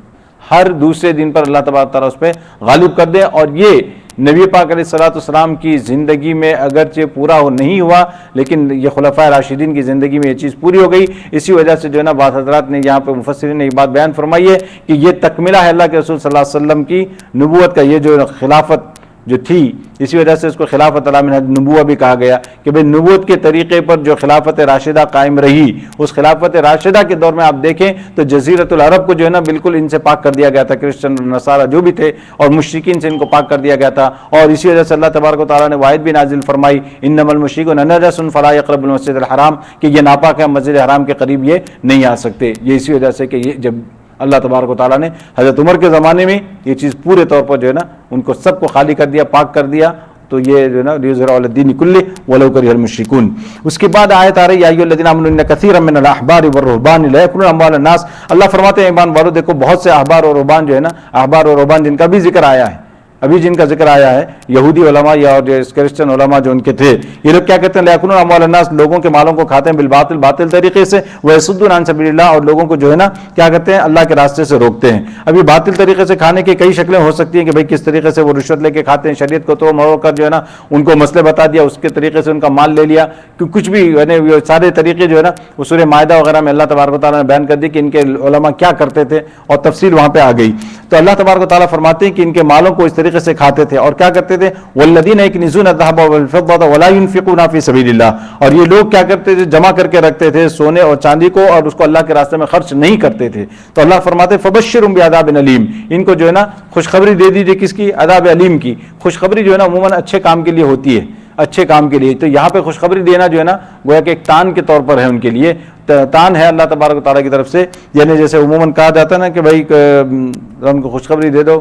ہر دوسرے دین پر اللہ تبارک تعالیٰ اس پہ غالب کر دے. اور یہ نبی پاک علیہ السلام کی زندگی میں اگرچہ پورا نہیں ہوا، لیکن یہ خلفائے راشدین کی زندگی میں یہ چیز پوری ہو گئی. اسی وجہ سے جو ہے نا بعض حضرات نے یہاں پہ مفسرین نے یہ بات بیان فرمائی ہے کہ یہ تکملہ ہے اللہ کے رسول صلی اللہ علیہ وسلم کی نبوت کا. یہ جو خلافت جو تھی اسی وجہ سے اس کو خلافت علی منہج نبوہ بھی کہا گیا کہ بھئی نبوت کے طریقے پر جو خلافت راشدہ قائم رہی، اس خلافت راشدہ کے دور میں آپ دیکھیں تو جزیرۃ العرب کو جو ہے نا بالکل ان سے پاک کر دیا گیا تھا، کرسچن نصارہ جو بھی تھے اور مشرکین سے ان کو پاک کر دیا گیا تھا. اور اسی وجہ سے اللہ تبارک و تعالیٰ نے واحد بھی نازل فرمائی انما المشرکون نجس فلا یقربوا المسجد الحرام، کہ یہ ناپاک ہے، مسجد حرام کے قریب یہ نہیں آ سکتے. یہ اسی وجہ سے کہ یہ جب اللہ تبارک و تعالیٰ نے حضرت عمر کے زمانے میں یہ چیز پورے طور پر جو ہے نا ان کو سب کو خالی کر دیا، پاک کر دیا. تو یہ جو ہے نا لیظہرہ علی الدین کلہ ولو کرہ المشرکون. اس کے بعد آیت آ رہی یا ایھا الذین آمنوا ان کثیرا من الاحبار والرہبان لا اموال الناس. اللہ فرماتے ہیں ایمان والو دیکھو بہت سے احبار اور رہبان جو ہے نا، احبار اور رہبان جن کا بھی ذکر آیا ہے، ابھی جن کا ذکر آیا ہے، یہودی علماء یا اور کرسچن علماء جو ان کے تھے، یہ لوگ کیا کہتے ہیں لیاکلون اموال الناس، لوگوں کے مالوں کو کھاتے ہیں بالباطل، باطل طریقے سے، ویصدون عن سبیل اللہ، اور لوگوں کو جو ہے نا کیا کہتے ہیں اللہ کے راستے سے روکتے ہیں. ابھی باطل طریقے سے کھانے کی کئی شکلیں ہو سکتی ہیں کہ بھئی کس طریقے سے وہ رشوت لے کے کھاتے ہیں، شریعت کو توڑ مروڑ کر جو ہے نا ان کو مسئلے بتا دیا، اس کے طریقے سے ان کا مال لے لیا، کہ کچھ بھی یعنی سارے طریقے جو ہے نا وہ سورہ مائدہ وغیرہ میں اللہ تبارک و تعالیٰ نے بیان کر دی کہ ان کے علماء کیا کرتے تھے اور تفصیل وہاں پہ آ گئی. تو اللہ تبارک و تعالیٰ فرماتے ہیں کہ ان کے مالوں کو اس طریقے سے کھاتے تھے اور کیا کرتے تھے والذین یکنزون الذهب والفضة ولا ينفقون في سبيل الله، اور یہ لوگ کیا کرتے تھے جمع کر کے رکھتے تھے سونے اور چاندی کو اور اس کو اللہ کے راستے میں خرچ نہیں کرتے تھے. تو اللہ فرماتے فبشرهم بعذاب الیم، ان کو جو ہے نا خوشخبری دے دیجیے. کس کی؟ عذاب علیم کی. خوشخبری جو ہے نا عموماً اچھے کام کے لیے ہوتی ہے، اچھے کام کے لیے. تو یہاں پہ خوشخبری دینا جو ہے نا گویا کہ ایک تان کے طور پر ہے ان کے لیے، تان ہے اللہ تبارک و تعالیٰ کی طرف سے. یعنی جیسے عموماً کہا جاتا ہے نا کہ بھائی ان کو خوشخبری دے دو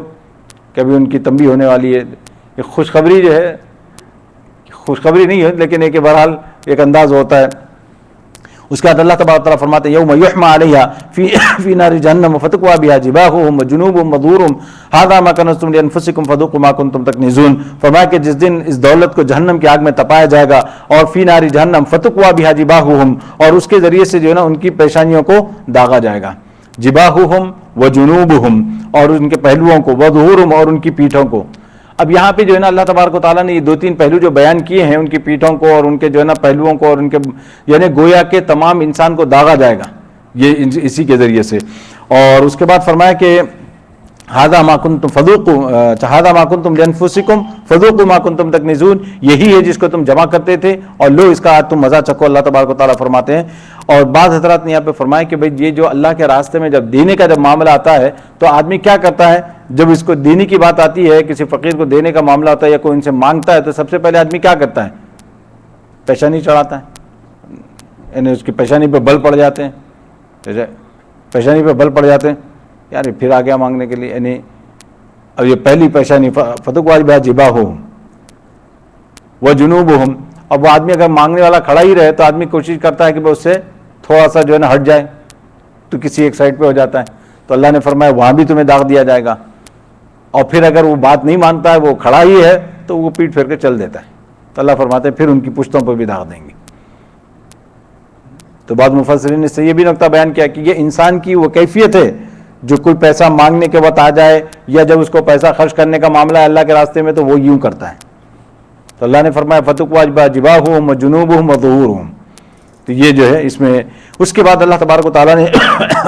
کہ ابھی ان کی تنبیہ ہونے والی ہے. یہ خوشخبری جو ہے خوشخبری نہیں ہے لیکن ایک بہرحال ایک انداز ہوتا ہے. اس کے بعد اللہ تبارک تعالیٰ فرماتے ہیں یوم یحمى علیہا فی نار جہنم فتکوی بہا جباہہم وجنوبہم وظہورہم ھذا ما کنزتم لانفسکم فذوقوا ما کنتم تکنزون. فرمایا کہ جس دن اس دولت کو جہنم کی آگ میں تپایا جائے گا اور فی نار جہنم فتکوی بہا جباہہم، اور اس کے ذریعے سے جو ہے نا ان کی پیشانیوں کو داغا جائے گا. جباہہم وجنوبہم، اور ان کے پہلوؤں کو، وظہورہم، اور ان کی پیٹھوں کو. اب یہاں پہ جو ہے نا اللہ تبارک و تعالیٰ نے یہ 2-3 پہلو جو بیان کیے ہیں، ان کی پیٹھوں کو اور ان کے جو ہے نا پہلوؤں کو اور ان کے یعنی گویا کہ تمام انسان کو داغا جائے گا یہ اسی کے ذریعے سے. اور اس کے بعد فرمایا کہ ھذا ما کنتم فذوقوا ھذا ما کنتم لانفسکم فذوقوا ما کنتم تکنزون، یہی ہے جس کو تم جمع کرتے تھے اور لو اس کا آج تم مزہ چکھو. اللہ تبارک و تعالیٰ فرماتے ہیں. اور بعض حضرات نے یہاں پہ فرمایا کہ بھئی یہ جو اللہ کے راستے میں جب دینے کا جب معاملہ آتا ہے تو آدمی کیا کرتا ہے، جب اس کو دینے کی بات آتی ہے، کسی فقیر کو دینے کا معاملہ ہوتا ہے یا کوئی ان سے مانگتا ہے، تو سب سے پہلے آدمی کیا کرتا ہے؟ پیشانی چڑھاتا ہے، یعنی اس کی پیشانی پہ بل پڑ جاتے ہیں، پیشانی پہ بل پڑ جاتے ہیں یار پھر آ گیا مانگنے کے لیے. یعنی اب یہ پہلی پیشانی فتکوی بہا جباہہم وجنوبہم. اب وہ آدمی اگر مانگنے والا کھڑا ہی رہے تو آدمی کوشش کرتا ہے کہ وہ اس سے تھوڑا سا جو ہے نا ہٹ جائے، تو کسی ایک سائڈ پہ ہو جاتا ہے. تو اللہ نے فرمایا وہاں بھی تمہیں داغ دیا جائے گا. اور پھر اگر وہ بات نہیں مانتا ہے، وہ کھڑا ہی ہے، تو وہ پیٹ پھیر کے چل دیتا ہے. تو اللہ فرماتے ہیں پھر ان کی پشتوں پر بھی داغ دیں گے. تو بعض مفسرین نے اس سے یہ بھی نقطہ بیان کیا کہ یہ انسان کی وہ کیفیت ہے جو کوئی پیسہ مانگنے کے وقت آ جائے یا جب اس کو پیسہ خرچ کرنے کا معاملہ ہے اللہ کے راستے میں تو وہ یوں کرتا ہے. تو اللہ نے فرمایا فتکوی بہا جباہہم وجنوبہم وظہورہم. تو یہ جو ہے اس میں. اس کے بعد اللہ تبارک و تعالیٰ نے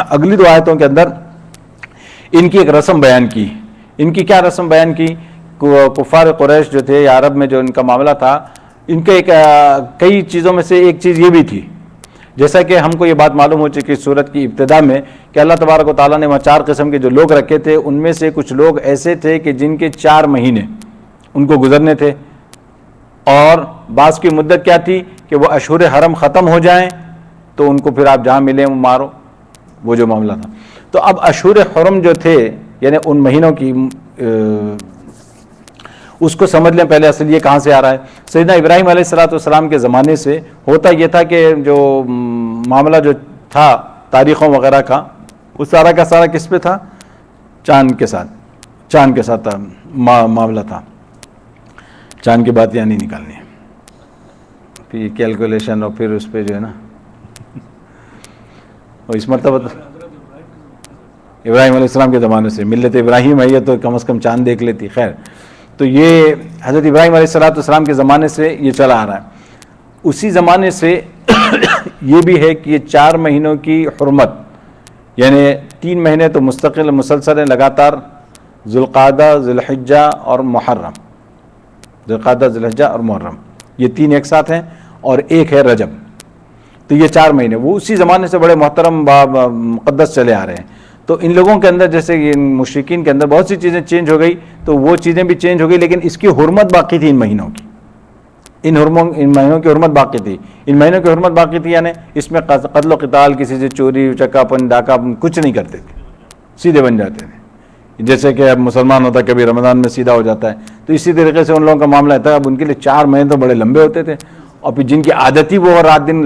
اگلی 2 آیتوں کے اندر ان کی ایک رسم بیان کی. ان کی کیا رسم بیان کی؟ کفار قریش جو تھے یا عرب میں جو ان کا معاملہ تھا، ان کے کئی چیزوں میں سے ایک چیز یہ بھی تھی، جیسا کہ ہم کو یہ بات معلوم ہو چکی سورت کی ابتدا میں کہ اللہ تبارک و تعالیٰ نے وہاں 4 قسم کے جو لوگ رکھے تھے، ان میں سے کچھ لوگ ایسے تھے کہ جن کے 4 مہینے ان کو گزرنے تھے، اور بعض کی مدت کیا تھی کہ وہ اشہر حرم ختم ہو جائیں تو ان کو پھر آپ جہاں ملیں وہ مارو، وہ جو معاملہ تھا. تو اب اشہر حرم جو تھے یعنی ان مہینوں کی اس کو سمجھ لیں پہلے اصل یہ کہاں سے آ رہا ہے. سیدنا ابراہیم علیہ السلام کے زمانے سے ہوتا یہ تھا کہ جو معاملہ جو تھا تاریخوں وغیرہ کا، وہ سارا کا سارا کس پہ تھا؟ چاند کے ساتھ معاملہ تھا. چاند کی بات یہاں نہیں نکالنی ہے، پھر کیلکولیشن اور پھر اس پہ جو ہے نا اس مرتبہ ابراہیم علیہ السلام کے زمانے سے ملت ابراہیم ہے یہ تو کم از کم چاند دیکھ لیتی. خیر، تو یہ حضرت ابراہیم علیہ السلام کے زمانے سے یہ چلا آ رہا ہے. اسی زمانے سے یہ بھی ہے کہ یہ 4 مہینوں کی حرمت، یعنی 3 مہینے تو مستقل مسلسل ہیں لگاتار، ذوالقعدہ، ذوالحجہ اور محرم. ذوالقعدہ، ذوالحجہ اور محرم یہ 3 ایک ساتھ ہیں، اور ایک ہے رجب. تو یہ 4 مہینے وہ اسی زمانے سے بڑے محترم مقدس چلے آ رہے ہیں. تو ان لوگوں کے اندر جیسے ان مشرکین کے اندر بہت سی چیزیں چینج ہو گئی، تو وہ چیزیں بھی چینج ہو گئی، لیکن اس کی حرمت باقی تھی. ان مہینوں کی ان مہینوں کی حرمت باقی تھی. ان مہینوں کی حرمت باقی تھی، یعنی اس میں قتل و قتال، کسی سے چوری چکا پن ڈاکہ کچھ نہیں کرتے تھے، سیدھے بن جاتے تھے. جیسے کہ اب مسلمان ہوتا ہے کبھی رمضان میں سیدھا ہو جاتا ہے، تو اسی طریقے سے ان لوگوں کا معاملہ ہوتا ہے. اب ان کے لیے 4 مہینے تو بڑے لمبے ہوتے تھے، اور پھر جن کی عادت ہی وہ رات دن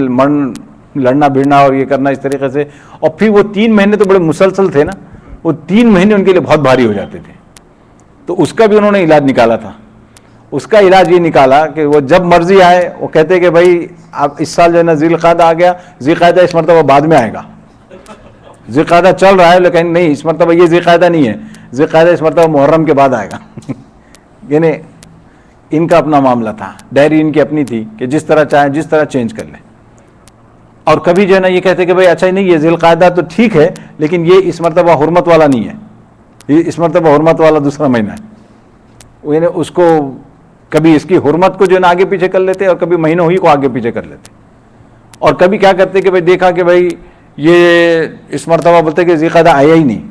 لڑنا بھیڑنا اور یہ کرنا اس طریقے سے، اور پھر وہ 3 مہینے تو بڑے مسلسل تھے نا، وہ 3 مہینے ان کے لیے بہت بھاری ہو جاتے تھے. تو اس کا بھی انہوں نے علاج نکالا تھا. اس کا علاج یہ نکالا کہ وہ جب مرضی آئے، وہ کہتے کہ بھائی اب اس سال جو ہے نا ذی القعدہ آ گیا، ذی القعدہ اس مرتبہ بعد میں آئے گا. ذی القعدہ چل رہا ہے لیکن نہیں، اس مرتبہ یہ ذی القعدہ نہیں ہے، ذی القعدہ اس مرتبہ محرم کے بعد آئے گا. یعنی ان کا اپنا معاملہ تھا، ڈائری ان کی اپنی تھی کہ جس طرح چاہیں جس طرح چینج کر لیں. اور کبھی جو ہے نا یہ کہتے کہ بھائی اچھا نہیں، یہ ذی القعدہ تو ٹھیک ہے لیکن یہ اس مرتبہ حرمت والا نہیں ہے، یہ اس مرتبہ حرمت والا دوسرا مہینہ ہے. یعنی اس کو کبھی اس کی حرمت کو جو ہے نا آگے پیچھے کر لیتے، اور کبھی مہینوں ہی کو آگے پیچھے کر لیتے. اور کبھی کیا کرتے کہ بھائی دیکھا کہ بھائی یہ اس مرتبہ بولتے کہ ذی القعدہ آیا ہی نہیں،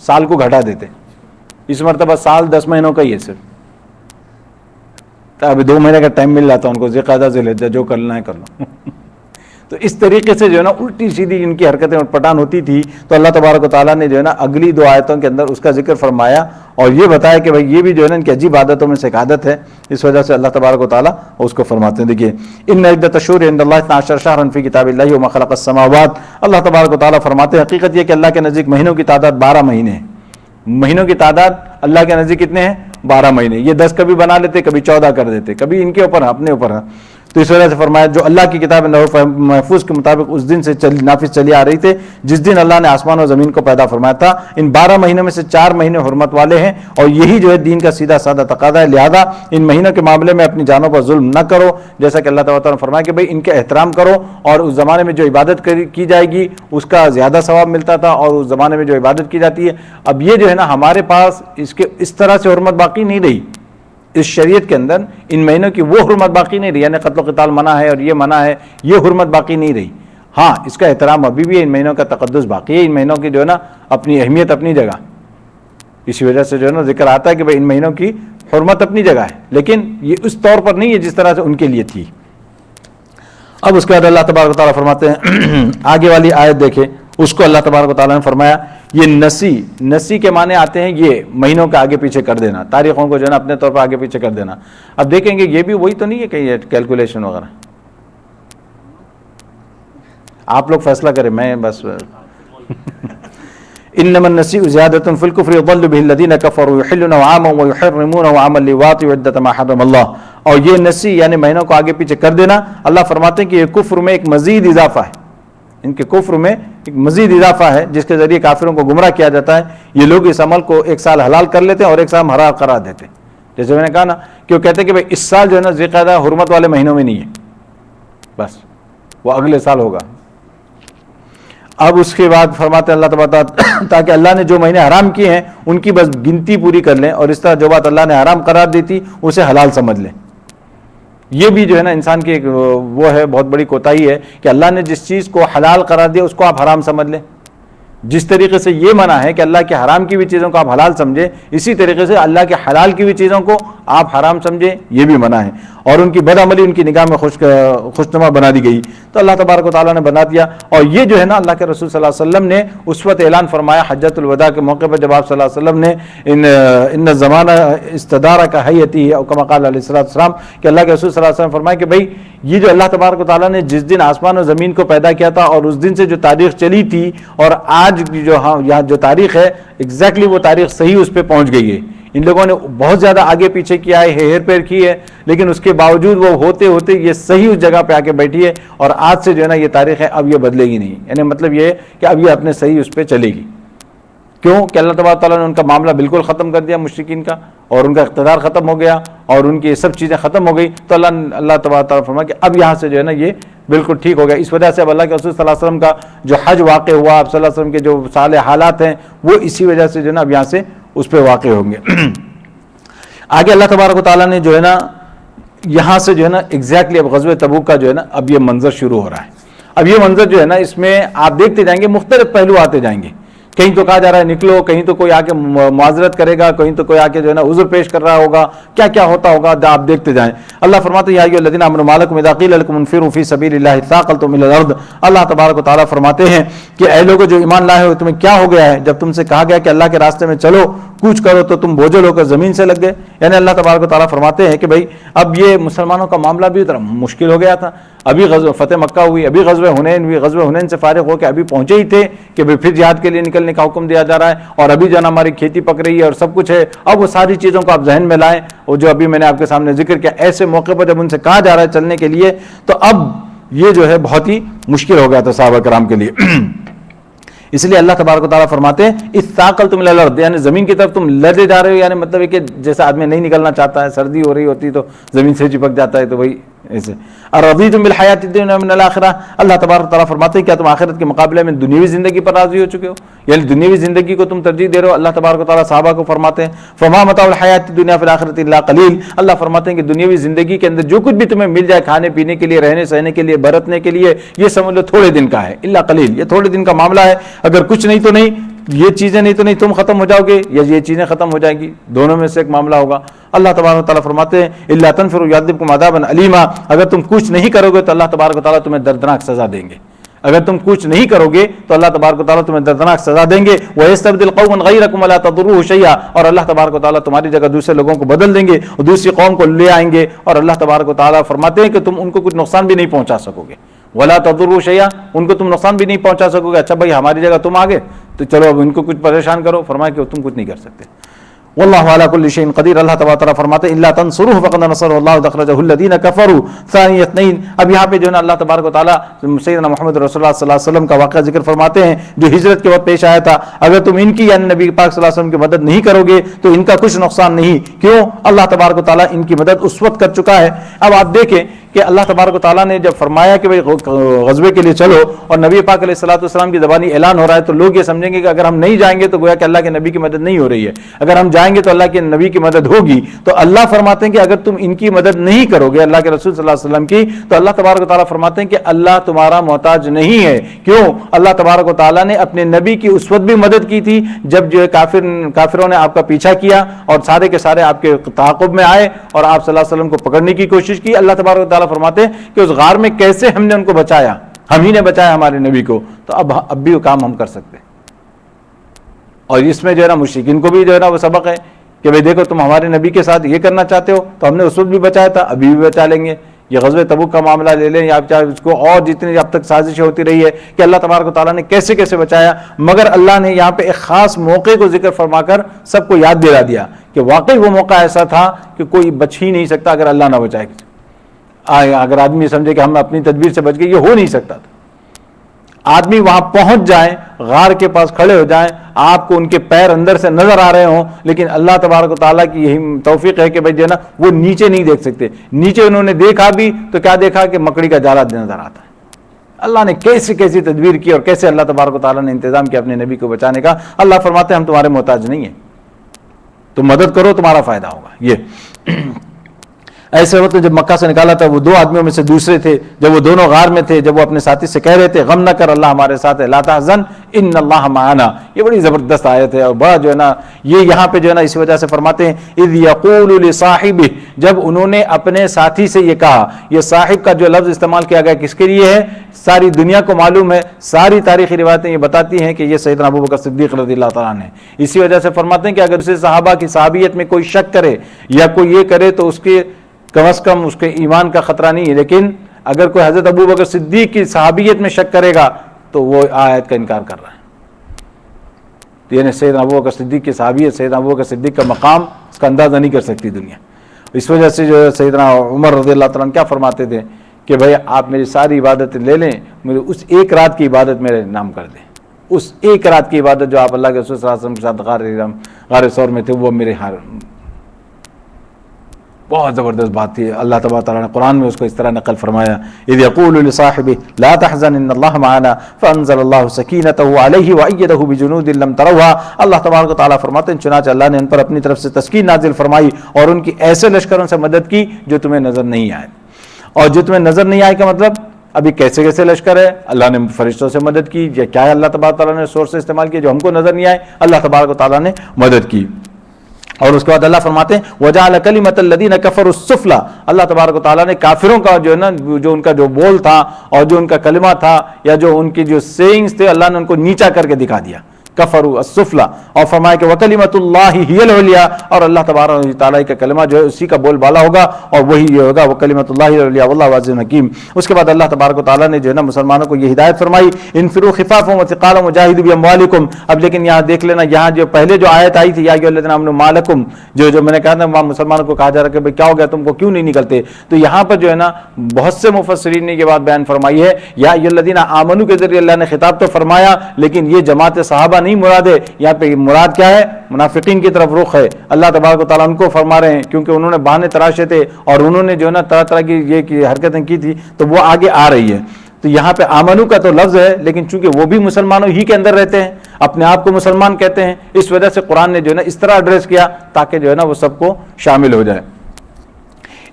سال کو گھٹا دیتے، اس مرتبہ سال 10 مہینوں کا ہی ہے صرف. تو ابھی 2 مہینے کا ٹائم مل جاتا ان کو، ذی القعدہ ذی الحجہ جو کرنا ہے کر لو. تو اس طریقے سے جو ہے نا الٹی سیدھی ان کی حرکتیں پٹان ہوتی تھی. تو اللہ تبارک و تعالیٰ نے جو ہے نا اگلی 2 آیتوں کے اندر اس کا ذکر فرمایا، اور یہ بتایا کہ بھائی یہ بھی جو ہے نا ان کی عجیب عادتوں میں سے ایک عادت ہے، اس وجہ سے اللہ تبارک و تعالیٰ اس کو فرماتے ہیں. دیکھیے ان عدۃ الشہور عند اللہ 12 شہرا فی کتاب اللہ وما خلق السماوات. اللہ تبارک و تعالیٰ فرماتے ہیں حقیقت یہ کہ اللہ کے نزدیک مہینوں کی تعداد 12 مہینے ہیں. مہینوں کی تعداد اللہ کے نزدیک کتنے ہیں؟ 12 مہینے. یہ 10 کبھی بنا لیتے، کبھی 14 کر دیتے، کبھی ان کے اوپر اپنے اوپر ہے. تو اس وجہ سے فرمایا جو اللہ کی کتاب لوح محفوظ کے مطابق اس دن سے نافذ چلی آ رہی تھے جس دن اللہ نے آسمان و زمین کو پیدا فرمایا تھا. ان 12 مہینوں میں سے 4 مہینے حرمت والے ہیں، اور یہی جو ہے دین کا سیدھا سادہ تقاضا ہے. لہذا ان مہینوں کے معاملے میں اپنی جانوں پر ظلم نہ کرو، جیسا کہ اللہ تعالیٰ نے فرمایا کہ بھئی ان کا احترام کرو. اور اس زمانے میں جو عبادت کی جائے گی اس کا زیادہ ثواب ملتا تھا، اور اس زمانے میں جو عبادت کی جاتی ہے اب یہ جو ہے نا ہمارے پاس اس طرح سے حرمت باقی نہیں رہی. اس شریعت کے اندر ان مہینوں کی وہ حرمت باقی نہیں رہی، یعنی قتل و قتال منع ہے اور یہ منع ہے، یہ حرمت باقی نہیں رہی. ہاں اس کا احترام ابھی بھی ہے، ان مہینوں کا تقدس باقی ہے، ان مہینوں کی جو ہے نا اپنی اہمیت اپنی جگہ. اسی وجہ سے جو ہے نا ذکر آتا ہے کہ بھئی ان مہینوں کی حرمت اپنی جگہ ہے، لیکن یہ اس طور پر نہیں ہے جس طرح سے ان کے لیے تھی. اب اس کے بعد اللہ تبارک و تعالیٰ فرماتے ہیں آگے والی آیت دیکھیں، اس کو اللہ تبارک و تعالیٰ نے فرمایا یہ نسی کے معنی آتے ہیں یہ مہینوں کا آگے پیچھے کر دینا، تاریخوں کو جو ہے نا اپنے طور پر آگے پیچھے کر دینا. اب دیکھیں گے یہ بھی وہی تو نہیں ہے کہ یہ کیلکولیشن وغیرہ، آپ لوگ فیصلہ کریں، میں بس انما النسیء زیادۃ فی الکفر یضل به الذین کفروا یحلونہ عاما ویحرمونہ عاما اللواط وعدۃ ما حرم اللہ. اور یہ نسی یعنی مہینوں کو آگے پیچھے کر دینا، اللہ فرماتے ہیں کہ یہ کفر میں ایک مزید اضافہ ہے، ان کے کفر میں ایک مزید اضافہ ہے جس کے ذریعے کافروں کو گمراہ کیا جاتا ہے. یہ لوگ اس عمل کو 1 سال حلال کر لیتے ہیں اور 1 سال حرام قرار دیتے ہیں. جیسے میں نے کہا نا کہ وہ کہتے ہیں کہ بھئی اس سال جو ہے نا ذی القعدہ حرمت والے مہینوں میں نہیں ہے، بس وہ اگلے سال ہوگا۔ اب اس کے بعد فرماتے ہیں اللہ تبارک تاکہ اللہ نے جو مہینے حرام کیے ہیں ان کی بس گنتی پوری کر لیں، اور اس طرح جو بات اللہ نے حرام قرار دی تھی اسے حلال سمجھ لیں۔ یہ بھی جو ہے نا انسان کی ایک وہ ہے، بہت بڑی کوتاہی ہے کہ اللہ نے جس چیز کو حلال قرار دیا اس کو آپ حرام سمجھ لیں۔ جس طریقے سے یہ منع ہے کہ اللہ کے حرام کی بھی چیزوں کو آپ حلال سمجھیں، اسی طریقے سے اللہ کے حلال کی بھی چیزوں کو آپ حرام سمجھیں، یہ بھی منع ہے، اور ان کی بدعملی ان کی نگاہ میں خوشنما بنا دی گئی۔ تو اللہ تبارک و تعالیٰ نے بنا دیا، اور یہ جو ہے نا اللہ کے رسول صلی اللہ علیہ وسلم نے اس وقت اعلان فرمایا حجۃ الوداع کے موقع پر، جب آپ صلی اللہ علیہ وسلم نے ان زمانہ استدارہ کا حیتی ہے، اور کما قال علیہ الصلوۃ والسلام، کہ اللہ کے رسول صلی اللہ علیہ وسلم فرمایا کہ بھائی یہ جو اللہ تبارک و تعالیٰ نے جس دن آسمان اور زمین کو پیدا کیا تھا، اور اس دن سے جو تاریخ چلی تھی اور آج جو یہاں جو تاریخ ہے ایگزیکٹلی وہ تاریخ صحیح اس پہ پہنچ گئی ہے۔ ان لوگوں نے بہت زیادہ آگے پیچھے کیا ہے، ہیر پیر کی ہے، لیکن اس کے باوجود وہ ہوتے ہوتے یہ صحیح اس جگہ پہ آ کے بیٹھی ہے، اور آج سے جو ہے نا یہ تاریخ ہے اب یہ بدلے گی نہیں، یعنی مطلب یہ ہے کہ اب یہ اپنے صحیح اس پہ چلے گی۔ کیوں کہ اللہ تبارک تعالیٰ نے ان کا معاملہ بالکل ختم کر دیا مشرکین کا، اور ان کا اقتدار ختم ہو گیا، اور ان کی سب چیزیں ختم ہو گئی، تو اللہ تبارک تعالیٰ فرمایا کہ اب یہاں سے جو ہے نا یہ بالکل ٹھیک ہو گیا۔ اس وجہ سے اب اللہ کے رسول صلی اللہ علیہ وسلم کا جو حج واقع ہوا، آپ صلی اللہ علیہ وسلم کے جو صالح حالات ہیں وہ اسی وجہ سے جو ہے نا اب یہاں سے اس پہ واقع ہوں گے۔ آگے اللہ تبارک و تعالیٰ نے جو ہے نا یہاں سے جو ہے نا ایگزیکٹلی اب غزوہ تبوک کا جو ہے نا اب یہ منظر شروع ہو رہا ہے۔ اب یہ منظر جو ہے نا اس میں آپ دیکھتے جائیں گے مختلف پہلو آتے جائیں گے، کہیں تو کہا جا رہا ہے نکلو، کہیں تو کوئی آ کے معذرت کرے گا، کہیں تو کوئی آ کے جو ہے نا عذر پیش کر رہا ہوگا، کیا کیا ہوتا ہوگا آپ دیکھتے جائیں۔ اللہ فرماتے ہیں یا ایھا الذین آمنوا ما لکم اذا قیل لکم انفروا فی سبیل اللہ اثاقلتم الی الارض۔ اللہ تبارک و تعالیٰ فرماتے ہیں کہ اے لوگوں جو ایمان لائے ہو، تمہیں کیا ہو گیا ہے جب تم سے کہا گیا کہ اللہ کے راستے میں چلو، کوچ کرو، تو تم بوجھل ہو کر زمین سے لگ گئے۔ یعنی اللہ تبارک و تعالیٰ فرماتے ہیں کہ بھائی اب یہ مسلمانوں کا معاملہ بھی ذرا مشکل ہو گیا تھا، ابھی فتح مکہ ہوئی، ابھی غزوہ حنین ہوئی، غزوہ حنین سے فارغ ہو کے ابھی پہنچے ہی تھے کہ پھر جہاد کے لیے نکلنے کا حکم دیا جا رہا ہے، اور ابھی جو ہے نا ہماری کھیتی پک رہی ہے اور سب کچھ ہے۔ اب وہ ساری چیزوں کو آپ ذہن میں لائیں، اور جو ابھی میں نے آپ کے سامنے ذکر کیا، ایسے موقع پر جب ان سے کہا جا رہا ہے چلنے کے لیے، تو اب یہ جو ہے بہت ہی مشکل ہو گیا تھا صحابہ کرام کے لیے۔ اس لیے اللہ تبارک و تعالیٰ فرماتے ہیں اثاقلتم الی الارض، یعنی زمین کی طرف تم لدے جا رہے ہو، یعنی مطلب ہے کہ جیسا آدمی نہیں نکلنا چاہتا ہے، سردی ہو رہی ہوتی تو زمین سے چپک جاتا ہے، تو وہی ایسے۔ ارضیتم بالحیات الدنیا من الآخرہ، اللہ تبارک و تعالیٰ فرماتے ہیں کیا تم آخرت کے مقابلے میں دنیاوی زندگی پر راضی ہو چکے ہو، یعنی دنیاوی زندگی کو تم ترجیح دے رہے ہو۔ اللہ تبارک و تعالیٰ صحابہ کو فرماتے ہیں فما متاع الحیات الدنیا فی الآخرۃ الا قلیل، اللہ فرماتے ہیں کہ دنیاوی زندگی کے اندر جو کچھ بھی تمہیں مل جائے کھانے پینے کے لیے، رہنے سہنے کے لیے، برتنے کے لیے، یہ سمجھ لو تھوڑے دن کا ہے، الا قلیل، یہ تھوڑے دن کا معاملہ ہے، اگر کچھ نہیں تو نہیں، یہ چیزیں نہیں تو نہیں، تم ختم ہو جاؤ گے یا یہ چیزیں ختم ہو جائیں گی، دونوں میں سے ایک معاملہ ہوگا۔ اللہ تبارک و تعالیٰ فرماتے ہیں الا تنفروا یعذبکم عذابا الیما، اگر تم کچھ نہیں کرو گے تو اللہ تبارک و تعالیٰ تمہیں دردناک سزا دیں گے، اگر تم کچھ نہیں کرو گے تو اللہ تبارک و تعالیٰ تمہیں دردناک سزا دیں گے۔ وَيَسْتَبْدِلْ قَوْمًا غَيْرَكُمْ وَلَا تَضُرُّوهُ شَيْئًا، اور اللہ تبارک و تعالیٰ تمہاری جگہ دوسرے لوگوں کو بدل دیں گے اور دوسری قوم کو لے آئیں گے، اور اللہ تبارک و تعالیٰ فرماتے ہیں کہ تم ان کو کچھ نقصان بھی نہیں پہنچا سکو گے۔ وَلَا تَضُرُّوهُ شَيْئًا، ان کو تم نقصان بھی نہیں پہنچا سکو گے۔ اچھا بھائی ہماری جگہ تم آگے تو چلو اب ان کو کچھ پریشان کرو، فرمایا کہ تم کچھ نہیں کر سکتے۔ واللہ علی کل شیء قدیر، اللہ تبارک تعالیٰ فرماتے ہیں الا تنصروه فقد نصره اللہ اذ اخرجه الذین کفروا ثانی اثنین۔ اب یہاں پہ جو ہے نا اللہ تبارک و تعالیٰ سیدنا محمد رسول اللہ صلی اللہ علیہ وسلم کا واقعہ ذکر فرماتے ہیں جو ہجرت کے وقت پیش آیا تھا، اگر تم ان کی یعنی نبی پاک صلی اللہ علیہ وسلم کی مدد نہیں کرو گے تو ان کا کچھ نقصان نہیں، کیوں؟ اللہ تبارک و تعالیٰ ان کی مدد اس وقت کر چکا ہے۔ اب آپ دیکھیں کہ اللہ تبارک و تعالیٰ نے جب فرمایا کہ بھئی غزوے کے لیے چلو، اور نبی پاک علیہ الصلوۃ والسلام کی زبانی اعلان ہو رہا ہے، تو لوگ یہ سمجھیں گے کہ اگر ہم نہیں جائیں گے تو گویا کہ اللہ کے نبی کی مدد نہیں ہو رہی ہے، اگر ہم جائیں گے تو اللہ کے نبی کی مدد ہوگی۔ تو اللہ فرماتے ہیں کہ اگر تم ان کی مدد نہیں کرو گے، اللہ کے رسول صلی اللہ علیہ وسلم کی، تو اللہ تبارک و تعالیٰ فرماتے ہیں کہ اللہ تمہارا محتاج نہیں ہے۔ کیوں؟ اللہ تبارک و تعالیٰ نے اپنے نبی کی اس وقت بھی مدد کی تھی جب جو ہے کافروں نے آپ کا پیچھا کیا اور سارے کے سارے آپ کے تعاقب میں آئے اور آپ صلی اللہ علیہ وسلم کو پکڑنے کی کوشش کی۔ اللہ تبارک و تعالیٰ فرماتے ہیں کہ اس غار میں کیسے ہم نے ان کو بچایا، ہم ہی نے بچایا ہمارے نبی کو، تو اب بھی وہ کام ہم کر سکتے ہیں۔ اور اس میں جو ہے نا مشرکین کو بھی جو ہے نا وہ سبق ہے کہ بھئی دیکھو تم ہمارے نبی کے ساتھ یہ کرنا چاہتے ہو تو ہم نے اس وقت بھی بچایا تھا، ابھی بھی بچا لیں گے۔ یہ غزوہ تبوک کا معاملہ لے لیں یا آپ چاہے اس کو، اور جتنی اب تک سازشیں ہوتی رہی ہے کہ اللہ تبارک و تعالیٰ نے کیسے کیسے بچایا، مگر اللہ نے یہاں پہ ایک خاص موقع کو ذکر فرما کر سب کو یاد دلا دیا کہ واقعی وہ موقع ایسا تھا کہ کوئی بچ ہی نہیں سکتا اگر اللہ نہ بچائے۔ اگر آدمی سمجھے کہ ہم اپنی تدبیر سے بچ گئے، یہ ہو نہیں سکتا تھا۔ آدمی وہاں پہنچ جائیں، غار کے پاس کھڑے ہو جائیں، آپ کو ان کے پیر اندر سے نظر آ رہے ہوں، لیکن اللہ تبارک و تعالیٰ کی یہی توفیق ہے کہ بھائی جو ہے نا وہ نیچے نہیں دیکھ سکتے۔ نیچے انہوں نے دیکھا بھی تو کیا دیکھا کہ مکڑی کا جالا نظر آتا ہے، اللہ نے کیسی کیسی تدبیر کی اور کیسے اللہ تبارک و تعالیٰ نے انتظام کیا اپنے نبی کو بچانے کا. اللہ فرماتے ہیں ہم تمہارے محتاج نہیں ہیں, تم مدد کرو تمہارا فائدہ ہوگا. یہ ایسے وقت جب مکہ سے نکالا تھا, وہ دو آدمیوں میں سے دوسرے تھے, جب وہ دونوں غار میں تھے, جب وہ اپنے ساتھی سے کہہ رہے تھے غم نہ کر اللہ ہمارے ساتھ ہے, لا تحزن ان اللہ معنا. یہ بڑی زبردست آیت ہے اور بڑا جو ہے نا یہ یہاں پہ جو ہے نا اس وجہ سے فرماتے ہیں اذ یقول لصاحبہ, جب انہوں نے اپنے ساتھی سے یہ کہا. یہ صاحب کا جو لفظ استعمال کیا گیا کس کے لیے ہے؟ ساری دنیا کو معلوم ہے, ساری تاریخی روایتیں یہ بتاتی ہیں کہ یہ سیدنا ابوبکر صدیق رضی اللہ تعالیٰ نے. اسی وجہ سے فرماتے ہیں کہ اگر اسے صحابہ کی صحابیت میں کوئی شک کرے یا کوئی یہ کرے تو اس کے کم از کم اس کے ایمان کا خطرہ نہیں ہے, لیکن اگر کوئی حضرت ابوبکر صدیق کی صحابیت میں شک کرے گا تو وہ آیت کا انکار کر رہا ہے. یعنی سیدنا ابوبکر صدیق کی صحابیت, سیدنا ابوبکر صدیق کا مقام, اس کا اندازہ نہیں کر سکتی دنیا. اس وجہ سے جو سیدنا عمر رضی اللہ تعالیٰ عنہ کیا فرماتے تھے کہ بھائی آپ میری ساری عبادتیں لے لیں, مجھے اس ایک رات کی عبادت میرے نام کر دیں. اس ایک رات کی عبادت جو آپ اللہ کے رسول صلی اللہ علیہ وسلم کے ساتھ غار ثور میں تھے, وہ میرے بہت زبردست بات تھی. اللہ تبارک تعالیٰ نے قرآن میں اس کو اس طرح نقل فرمایا اذ یقول لصاحبہ لا تحزن ان اللہ معنا فانزل اللہ سکینتہ علیہ وایدہ بجنود لم تروها. اللہ تبارک تعالیٰ فرماتے ہیں چنانچہ اللہ نے ان پر اپنی طرف سے تسکین نازل فرمائی اور ان کی ایسے لشکروں سے مدد کی جو تمہیں نظر نہیں آئے. اور جو تمہیں نظر نہیں آئے کا مطلب ابھی کیسے کیسے لشکر ہے؟ اللہ نے فرشتوں سے مدد کی, یا کیا ہے اللہ تبارک تعالیٰ نے سورس استعمال کیے جو ہم کو نظر نہیں آئے, اللہ تبارک تعالیٰ نے مدد کی. اور اس کے بعد اللہ فرماتے ہیں وَجَعَلَ كَلِمَةَ الَّذِينَ كَفَرُوا السُّفْلَى. اللہ تبارک و تعالیٰ نے کافروں کا جو ہے نا جو ان کا جو بول تھا اور جو ان کا کلمہ تھا یا جو ان کی جو سینگز تھے, اللہ نے ان کو نیچا کر کے دکھا دیا, کفروا السفلى. اور فرمایا کہ وکلمۃ اللہ ہی العلیٰ, اور اللہ تبارک و تعالیٰ کا کلمہ جو ہے اسی کا بول بالا ہوگا اور وہی یہ ہوگا وکلمۃ اللہ العلیٰ واللہ عزیز حکیم. اس کے بعد اللہ تبارک و تعالیٰ نے جو ہے نا مسلمانوں کو یہ ہدایت فرمائی انفروا خفافا وثقالا وجاہدوا باموالکم. اب لیکن یہاں دیکھ لینا, یہاں جو پہلے جو آیت آئی تھی یا ایھا الذین آمنوا ما لکم, جو میں نے کہا تھا مسلمانوں کو کہا جا رہا کہ بھئی کیا ہو گیا تم کو کیوں نہیں نکلتے, تو یہاں پر جو ہے نا بہت سے مفسرین نے یہ بات بیان فرمائی ہے یا ایھا الذین آمنوا کے ذریعے اللہ نے خطاب تو فرمایا لیکن یہ جماعت صحابہ نہیں مراد ہے. یہاں پہ مراد کیا ہے؟ منافقین کی طرف رخ ہے. اللہ تبارک و تعالیٰ ان کو فرما رہے ہیں کیونکہ انہوں نے بہانے تراشے تھے اور انہوں نے جو ہے نا طرح طرح کی یہ حرکتیں کی تھی, تو وہ آگے آ رہی ہے. تو یہاں پہ آمنو کا تو لفظ ہے لیکن چونکہ وہ بھی مسلمانوں ہی کے اندر رہتے ہیں, اپنے آپ کو مسلمان کہتے ہیں, اس وجہ سے قرآن نے جو ہے نا اس طرح ایڈریس کیا تاکہ جو ہے نا وہ سب کو شامل ہو جائے.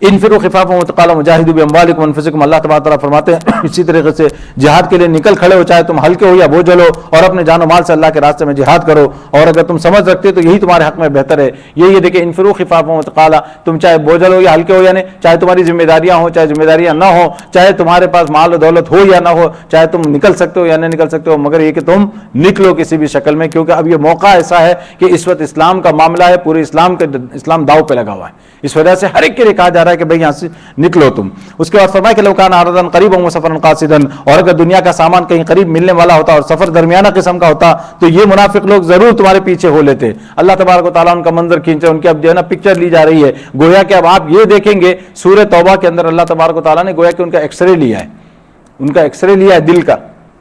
انفروا خفافا وثقالا وجاہدوا باموالکم وانفسکم. اللہ تبارک تعالیٰ فرماتے ہیں اسی طریقے سے جہاد کے لیے نکل کھڑے ہو, چاہے تم ہلکے ہو یا بوجھل ہو, اور اپنے جان و مال سے اللہ کے راستے میں جہاد کرو. اور اگر تم سمجھ رکھتے تو یہی تمہارے حق میں بہتر ہے. یہ دیکھیں انفروا خفافا وثقالا, تم چاہے بوجھل ہو یا ہلکے ہو, یعنی چاہے تمہاری ذمہ داریاں ہوں چاہے ذمہ داریاں نہ ہو, چاہے تمہارے پاس مال و دولت ہو یا نہ ہو, چاہے تم نکل سکتے ہو یا نہیں نکل سکتے ہو, مگر یہ کہ تم نکلو کسی بھی شکل میں, کیونکہ اب یہ موقع ایسا ہے کہ اس وقت اسلام کا معاملہ ہے, پورے اسلام داؤ پہ لگا ہوا ہے. اس وجہ سے ہر ایک کے لیے کہا جا رہا ہے کہ بھئی یہاں سے نکلو تم. اس کے بعد فرمایا کہ لو کان عرضا قریبا وسفرا قاصدا, اور اگر دنیا کا سامان کہیں قریب ملنے والا ہوتا اور سفر درمیانہ قسم کا ہوتا تو یہ منافق لوگ ضرور تمہارے پیچھے ہو لیتے. اللہ تبارک و تعالیٰ ان کا منظر کھینچ رہے, ان کی اب جو ہے نا پکچر لی جا رہی ہے, گویا کہ اب آپ یہ دیکھیں گے سورہ توبہ کے اندر اللہ تبارک و تعالیٰ نے گویا کہ ان کا ایکس رے لیا ہے, ان کا ایکس رے لیا ہے دل کا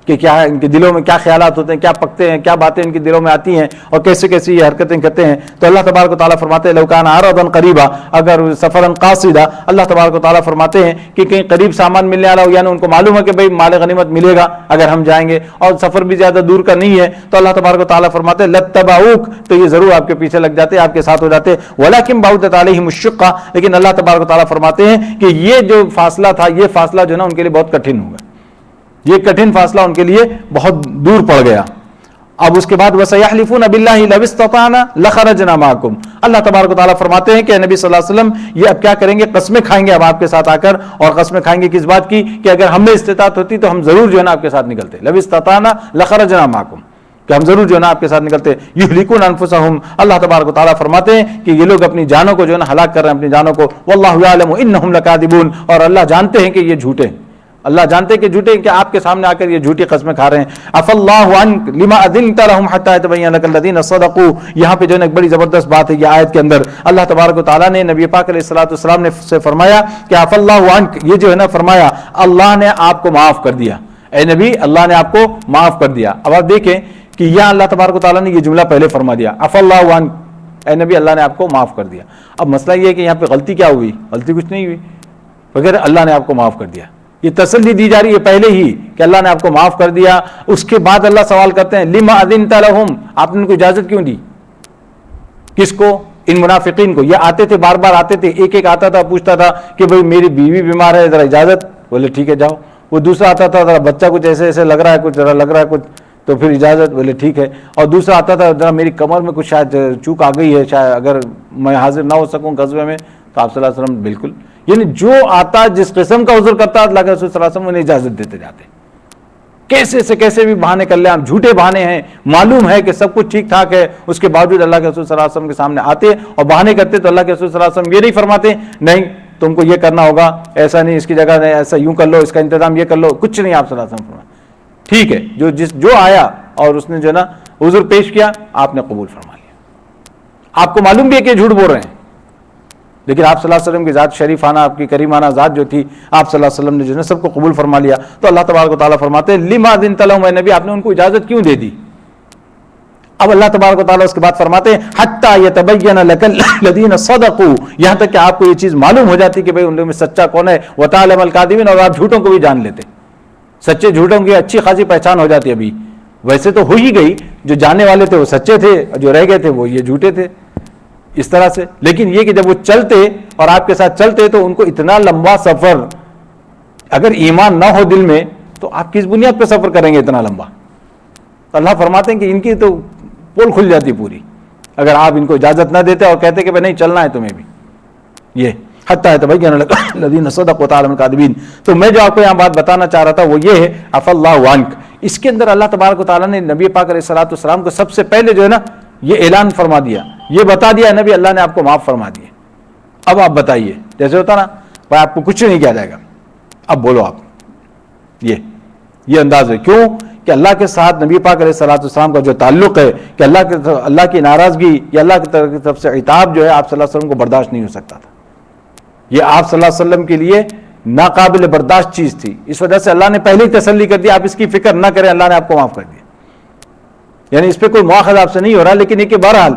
کہ کیا ہے ان کے دلوں میں کیا خیالات ہوتے ہیں, کیا پکتے ہیں, کیا باتیں ان کے دلوں میں آتی ہیں اور کیسے کیسی یہ حرکتیں کرتے ہیں. تو اللہ تبارک و تعالیٰ فرماتے ہیں لو کان عرضا قریبا, اگر سفرا قاصدا, اللہ تبارک و تعالیٰ فرماتے ہیں کہ کہیں قریب سامان ملنے والا ہو, یعنی ان کو معلوم ہے کہ بھئی مال غنیمت ملے گا اگر ہم جائیں گے اور سفر بھی زیادہ دور کا نہیں ہے, تو اللہ تبارک و تعالیٰ فرماتے ہیں لتبعوک, تو یہ ضرور آپ کے پیچھے لگ جاتے, آپ کے ساتھ ہو جاتے. ولکن بعدت علیہم الشقہ, لیکن اللہ تبارک و تعالیٰ فرماتے ہیں کہ یہ جو فاصلہ تھا یہ فاصلہ جو ہے نا ان کے لیے بہت کٹھن ہوگا, یہ کٹھن فاصلہ ان کے لیے بہت دور پڑ گیا. اب اس کے بعد وَسَيَحْلِفُونَ بِاللَّهِ لَوِ اسْتَطَعْنَا لَخَرَجْنَا مَعَكُمْ. اللہ تبارک و تعالیٰ فرماتے ہیں کہ نبی صلی اللہ علیہ وسلم یہ اب کیا کریں گے, قسمیں کھائیں گے اب آپ کے ساتھ آ کر, اور قسمیں کھائیں گے کس بات کی کہ اگر ہم میں استطاعت ہوتی تو ہم ضرور جو ہے نا آپ کے ساتھ نکلتے. لَوِ اسْتَطَعْنَا لَخَرَجْنَا مَعَكُمْ, کہ ہم ضرور جو ہے نا آپ کے ساتھ نکلتے. یہلکون انفسہم, اللہ تبارک و تعالیٰ فرماتے ہیں کہ یہ لوگ اپنی جانوں کو جو ہے نا ہلاک کر رہے ہیں, اپنی جانوں کو. واللہ یعلم انہم لکاذبون, اور اللہ جانتے ہیں کہ یہ جھوٹے ہیں, اللہ جانتے ہیں کہ جھوٹے ہیں کہ آپ کے سامنے آ کر یہ جھوٹی قسمیں کھا رہے ہیں. عفا اللہ عنک لما اذنت لهم حتى يتبين لك الذين صدقوا. یہاں پہ جو ہے ایک بڑی زبردست بات ہے یہ آیت کے اندر, اللہ تبارک و تعالیٰ نے نبی پاک علیہ الصلوۃ والسلام نے سے فرمایا کہ عفا اللہ عنک, یہ جو ہے نا فرمایا اللہ نے آپ کو معاف کر دیا, اے نبی اللہ نے آپ کو معاف کر دیا. اب آپ دیکھیں کہ یہاں اللہ تبارک و تعالیٰ نے یہ جملہ پہلے فرما دیا, عفا اللہ عنک, اے نبی اللہ نے آپ کو معاف کر دیا. اب مسئلہ یہ ہے کہ یہاں پہ غلطی کیا ہوئی, غلطی کچھ نہیں ہوئی, بغیر اللہ نے آپ کو معاف کر دیا. یہ تسلی دی جا رہی ہے پہلے ہی کہ اللہ نے آپ کو معاف کر دیا. اس کے بعد اللہ سوال کرتے ہیں لما اذنت لهم, آپ نے ان کو اجازت کیوں دی؟ کس کو؟ ان منافقین کو. یہ آتے تھے، بار بار آتے تھے، ایک ایک آتا تھا پوچھتا تھا کہ بھئی میری بیوی بیمار ہے، ذرا اجازت. بولے ٹھیک ہے جاؤ. وہ دوسرا آتا تھا ذرا بچہ کچھ ایسے ایسے لگ رہا ہے، کچھ ذرا لگ رہا ہے کچھ، تو پھر اجازت. بولے ٹھیک ہے. اور دوسرا آتا تھا ذرا میری کمر میں کچھ شاید چوک آ گئی ہے، شاید اگر میں حاضر نہ ہو سکوں غزوے میں، تو آپ صلی اللہ علیہ وسلم بالکل، یعنی جو آتا جس قسم کا عذر کرتا اللہ کے رسول صلی اللہ علیہ وسلم انہیں اجازت دیتے جاتے. کیسے سے کیسے بھی بہانے کر لیں آپ، جھوٹے بہانے ہیں، معلوم ہے کہ سب کچھ ٹھیک ٹھاک ہے، اس کے باوجود اللہ کے رسول صلی اللہ علیہ وسلم کے سامنے آتے اور بہانے کرتے. تو اللہ کے رسول صلی اللہ علیہ وسلم یہ نہیں فرماتے نہیں تم کو یہ کرنا ہوگا، ایسا نہیں، اس کی جگہ نہیں، ایسا یوں کر لو، اس کا انتظام یہ کر لو، کچھ نہیں. آپ صلی اللہ علیہ وسلم فرماتے ٹھیک ہے، جو آیا اور اس نے جو ہے نا عذر پیش کیا، آپ نے قبول فرما لیا. آپ کو معلوم بھی ہے کہ جھوٹ بول رہے ہیں، لیکن آپ صلی اللہ علیہ وسلم کی ذات شریفانہ، آپ کی کریمانہ ذات جو تھی، آپ صلی اللہ علیہ وسلم نے جو ہے سب کو قبول فرما لیا. تو اللہ تبارک و تعالیٰ فرماتے ہیں لما اذنت لهم، اے نبی آپ نے ان کو اجازت کیوں دے دی؟ اب اللہ تبارک و تعالیٰ اس کے بعد فرماتے ہیں حتی یتبین لک الذین صدقوا، یہاں تک کہ آپ کو یہ چیز معلوم ہو جاتی کہ بھئی ان لوگوں میں سچا کون ہے، وتعلم الکاذبین، اور آپ جھوٹوں کو بھی جان لیتے. سچے جھوٹوں کی اچھی خاصی پہچان ہو جاتی. ابھی ویسے تو ہو ہی گئی، جو جاننے والے تھے وہ سچے تھے، جو رہ گئے تھے وہ یہ جھوٹے تھے، اس طرح سے. لیکن یہ کہ جب وہ چلتے اور آپ کے ساتھ چلتے تو ان کو اتنا لمبا سفر، اگر ایمان نہ ہو دل میں تو آپ کس بنیاد پہ سفر کریں گے اتنا لمبا؟ تو اللہ فرماتے ہیں کہ ان کی تو پول کھل جاتی پوری اگر آپ ان کو اجازت نہ دیتے اور کہتے کہ بھائی نہیں چلنا ہے تمہیں بھی. یہ حتی یتبین لک الذین صدقوا وتعلم الکاذبین. تو میں جو آپ کو یہاں بات بتانا چاہ رہا تھا وہ یہ ہے عفا اللہ عنک. اس کے اندر اللہ تبارک و تعالیٰ نے نبی پاک علیہ الصلوۃ والسلام کو سب سے پہلے جو ہے نا یہ اعلان فرما دیا، یہ بتا دیا نبی اللہ نے آپ کو معاف فرما دیا. اب آپ بتائیے، جیسے ہوتا نا بھائی آپ کو کچھ نہیں کیا جائے گا، اب بولو آپ. یہ انداز ہے. کیوں کہ اللہ کے ساتھ نبی پاک علیہ الصلوۃ والسلام کا جو تعلق ہے کہ اللہ کی ناراضگی یا اللہ کی طرف سے عتاب جو ہے آپ صلی اللہ علیہ وسلم کو برداشت نہیں ہو سکتا تھا. یہ آپ صلی اللہ علیہ وسلم کے لیے ناقابل برداشت چیز تھی. اس وجہ سے اللہ نے پہلے ہی تسلی کر دیا آپ اس کی فکر نہ کریں، اللہ نے آپ کو معاف کر دیا. یعنی اس پہ کوئی مواخذہ آپ سے نہیں ہو رہا، لیکن یہ کہ بہرحال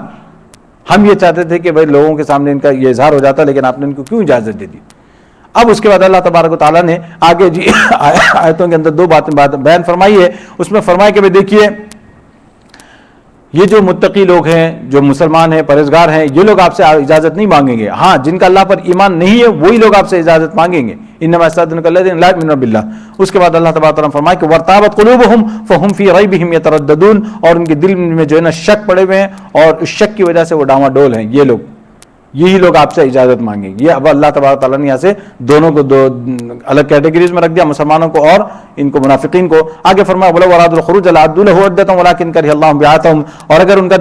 ہم یہ چاہتے تھے کہ بھائی لوگوں کے سامنے ان کا یہ اظہار ہو جاتا، لیکن آپ نے ان کو کیوں اجازت دے دی؟ اب اس کے بعد اللہ تبارک و تعالیٰ نے آگے جی آیتوں کے اندر دو باتیں بیان فرمائی ہے. اس میں فرمایا کہ بھائی دیکھیے یہ جو متقی لوگ ہیں، جو مسلمان ہیں، پرہیزگار ہیں، یہ لوگ آپ سے اجازت نہیں مانگیں گے. ہاں جن کا اللہ پر ایمان نہیں ہے وہی لوگ آپ سے اجازت مانگیں گے. انما یستأذنک الذین لا یؤمنون باللہ. اس کے بعد اللہ تبارک و تعالیٰ نے فرمایا کہ وارتابت قلوبہم فہم فی ریبہم یترددون، اور ان کے دل میں جو ہے نا شک پڑے ہوئے ہیں اور اس شک کی وجہ سے وہ ڈاواڈول ہیں. یہ لوگ، یہی لوگ آپ سے اجازت مانگیں گے. یہ اب اللہ تبارک تعالیٰ نے یہاں سے دونوں کو دو الگ کیٹیگریز میں رکھ دیا، مسلمانوں کو اور ان کو منافقین کو. آگے فرمایا وَلَوْ أَرَادُوا الْخُرُوجَ لَأَعَدُّوا لَهُ عُدَّةً وَلَكِنْ كَرِهَ اللَّهُ بِعَاثَهُمْ. اور اگر ان کا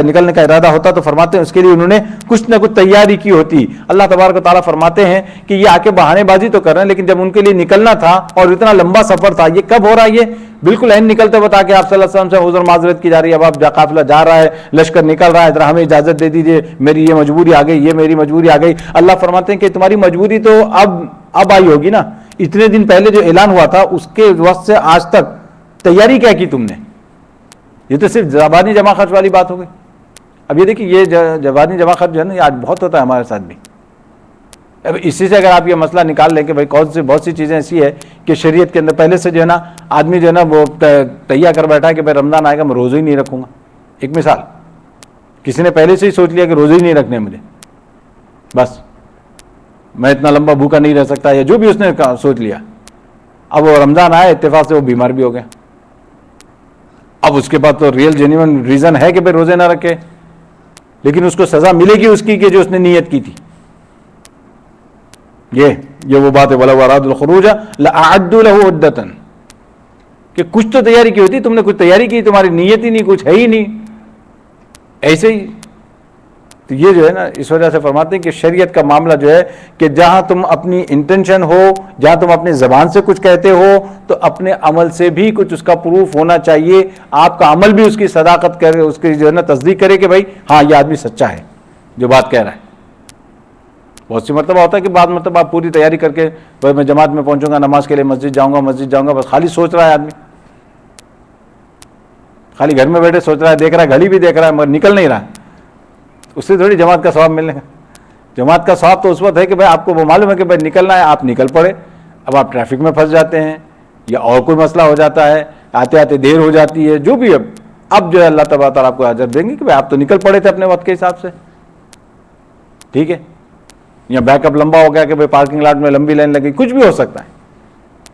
نکلنے کا ارادہ ہوتا تو فرماتے ہیں اس کے لیے انہوں نے کچھ نہ کچھ تیاری کی ہوتی. اللہ تبارک و تعالیٰ فرماتے ہیں کہ یہ آ کے بہانے بازی تو کر رہے ہیں، لیکن جب ان کے لیے نکلنا تھا اور اتنا لمبا سفر تھا، یہ کب ہو رہا ہے؟ یہ بالکل این نکلتے بتا کہ آپ صلی اللہ علیہ وسلم سے عذر معذرت کی جا رہی ہے، اب آپ قافلہ جا رہا ہے، لشکر نکل رہا ہے، ذرا ہمیں اجازت دے دیجیے، میری یہ مجبوری آ گئی، یہ میری مجبوری آ گئی. اللہ فرماتے ہیں کہ تمہاری مجبوری تو اب آئی ہوگی نا. اتنے دن پہلے جو اعلان ہوا تھا اس کے وقت سے آج تک تیاری کیا کی تم نے؟ یہ تو صرف زبانی جمع خرچ والی بات ہو گئی. اب یہ دیکھیے یہ زبانی جمع خرچ جو ہے نا یہ آج بہت ہوتا ہے ہمارے ساتھ بھی. اب اسی سے اگر آپ یہ مسئلہ نکال لیں کہ بھائی کون سی بہت سی چیزیں ایسی ہے کہ شریعت کے اندر پہلے سے جو ہے نا آدمی جو ہے نا وہ تیار کر بیٹھا ہے کہ بھائی رمضان آئے گا میں روزہ ہی نہیں رکھوں گا. ایک مثال، کسی نے پہلے سے ہی سوچ لیا کہ روزے ہی نہیں رکھنے مجھے، بس میں اتنا لمبا بھوکا نہیں رہ سکتا، یا جو بھی اس نے سوچ لیا. اب وہ رمضان آیا، اتفاق سے وہ بیمار بھی ہو گیا. اب اس کے بعد تو ریئل جینیون ریزن ہے کہ بھائی روزے نہ رکھے، لیکن اس کو سزا ملے گی اس کی کہ جو اس نے نیت کی تھی. یہ وہ بات ہے وَلَوْ أَرَادُوا الْخُرُوجَ لَأَعَدُّوا لَهُ عُدَّةً، کہ کچھ تو تیاری کی ہوتی، تم نے کچھ تیاری کی، تمہاری نیت ہی نہیں، کچھ ہے ہی نہیں، ایسے ہی. تو یہ جو ہے نا اس وجہ سے فرماتے ہیں کہ شریعت کا معاملہ جو ہے کہ جہاں تم اپنی انٹینشن ہو، جہاں تم اپنی زبان سے کچھ کہتے ہو تو اپنے عمل سے بھی کچھ اس کا پروف ہونا چاہیے. آپ کا عمل بھی اس کی صداقت کرے، اس کی جو ہے نا تصدیق کرے کہ بھائی ہاں یہ آدمی سچا ہے جو بات کہہ رہا ہے. بہت سی مرتبہ ہوتا ہے کہ بعض مرتبہ آپ پوری تیاری کر کے بھائی میں جماعت میں پہنچوں گا، نماز کے لیے مسجد جاؤں گا، بس خالی سوچ رہا ہے آدمی، خالی گھر میں بیٹھے سوچ رہا ہے، دیکھ رہا ہے، گھڑی بھی دیکھ رہا ہے، مگر نکل نہیں رہا ہے. اس سے تھوڑی جماعت کا ثواب ملنے کا. جماعت کا ثواب تو اس وقت ہے کہ بھائی آپ کو وہ معلوم ہے کہ بھائی نکلنا ہے، آپ نکل پڑے. اب آپ ٹریفک میں پھنس جاتے ہیں یا اور کوئی مسئلہ ہو جاتا ہے، آتے آتے دیر ہو جاتی ہے، جو بھی اب جو ہے اللہ تبارک تعالیٰ آپ کو اجر دیں گے کہ بھائی آپ تو نکل پڑے تھے اپنے وقت کے حساب سے. ٹھیک ہے، یا بیک اپ لمبا ہو گیا کہ بھائی پارکنگ لاٹ میں لمبی لائن لگی، کچھ بھی ہو سکتا ہے،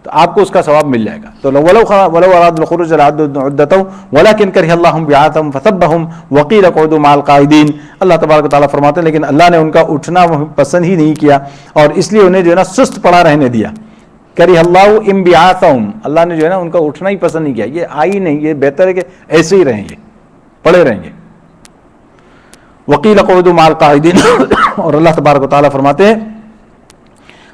تو آپ کو اس کا ثواب مل جائے گا. تو ولو اراد الخروج لعدوا عدتهم ولكن كره الله بعاثهم فثبهم وقيل اقعدوا مع القاعدين. اللہ تبارک و تعالیٰ فرماتے ہیں لیکن اللہ نے ان کا اٹھنا پسند ہی نہیں کیا اور اس لیے انہیں جو ہے نا سست پڑا رہنے دیا. کرہ اللہ انبعاثهم، اللہ نے جو ہے نا ان کا اٹھنا ہی پسند نہیں کیا. یہ آئی نہیں، یہ بہتر ہے کہ ایسے ہی رہیں گے، پڑے رہیں گے. وقیل اقعدوا مع القاعدین. اور اللہ تبارک و تعالیٰ فرماتے ہیں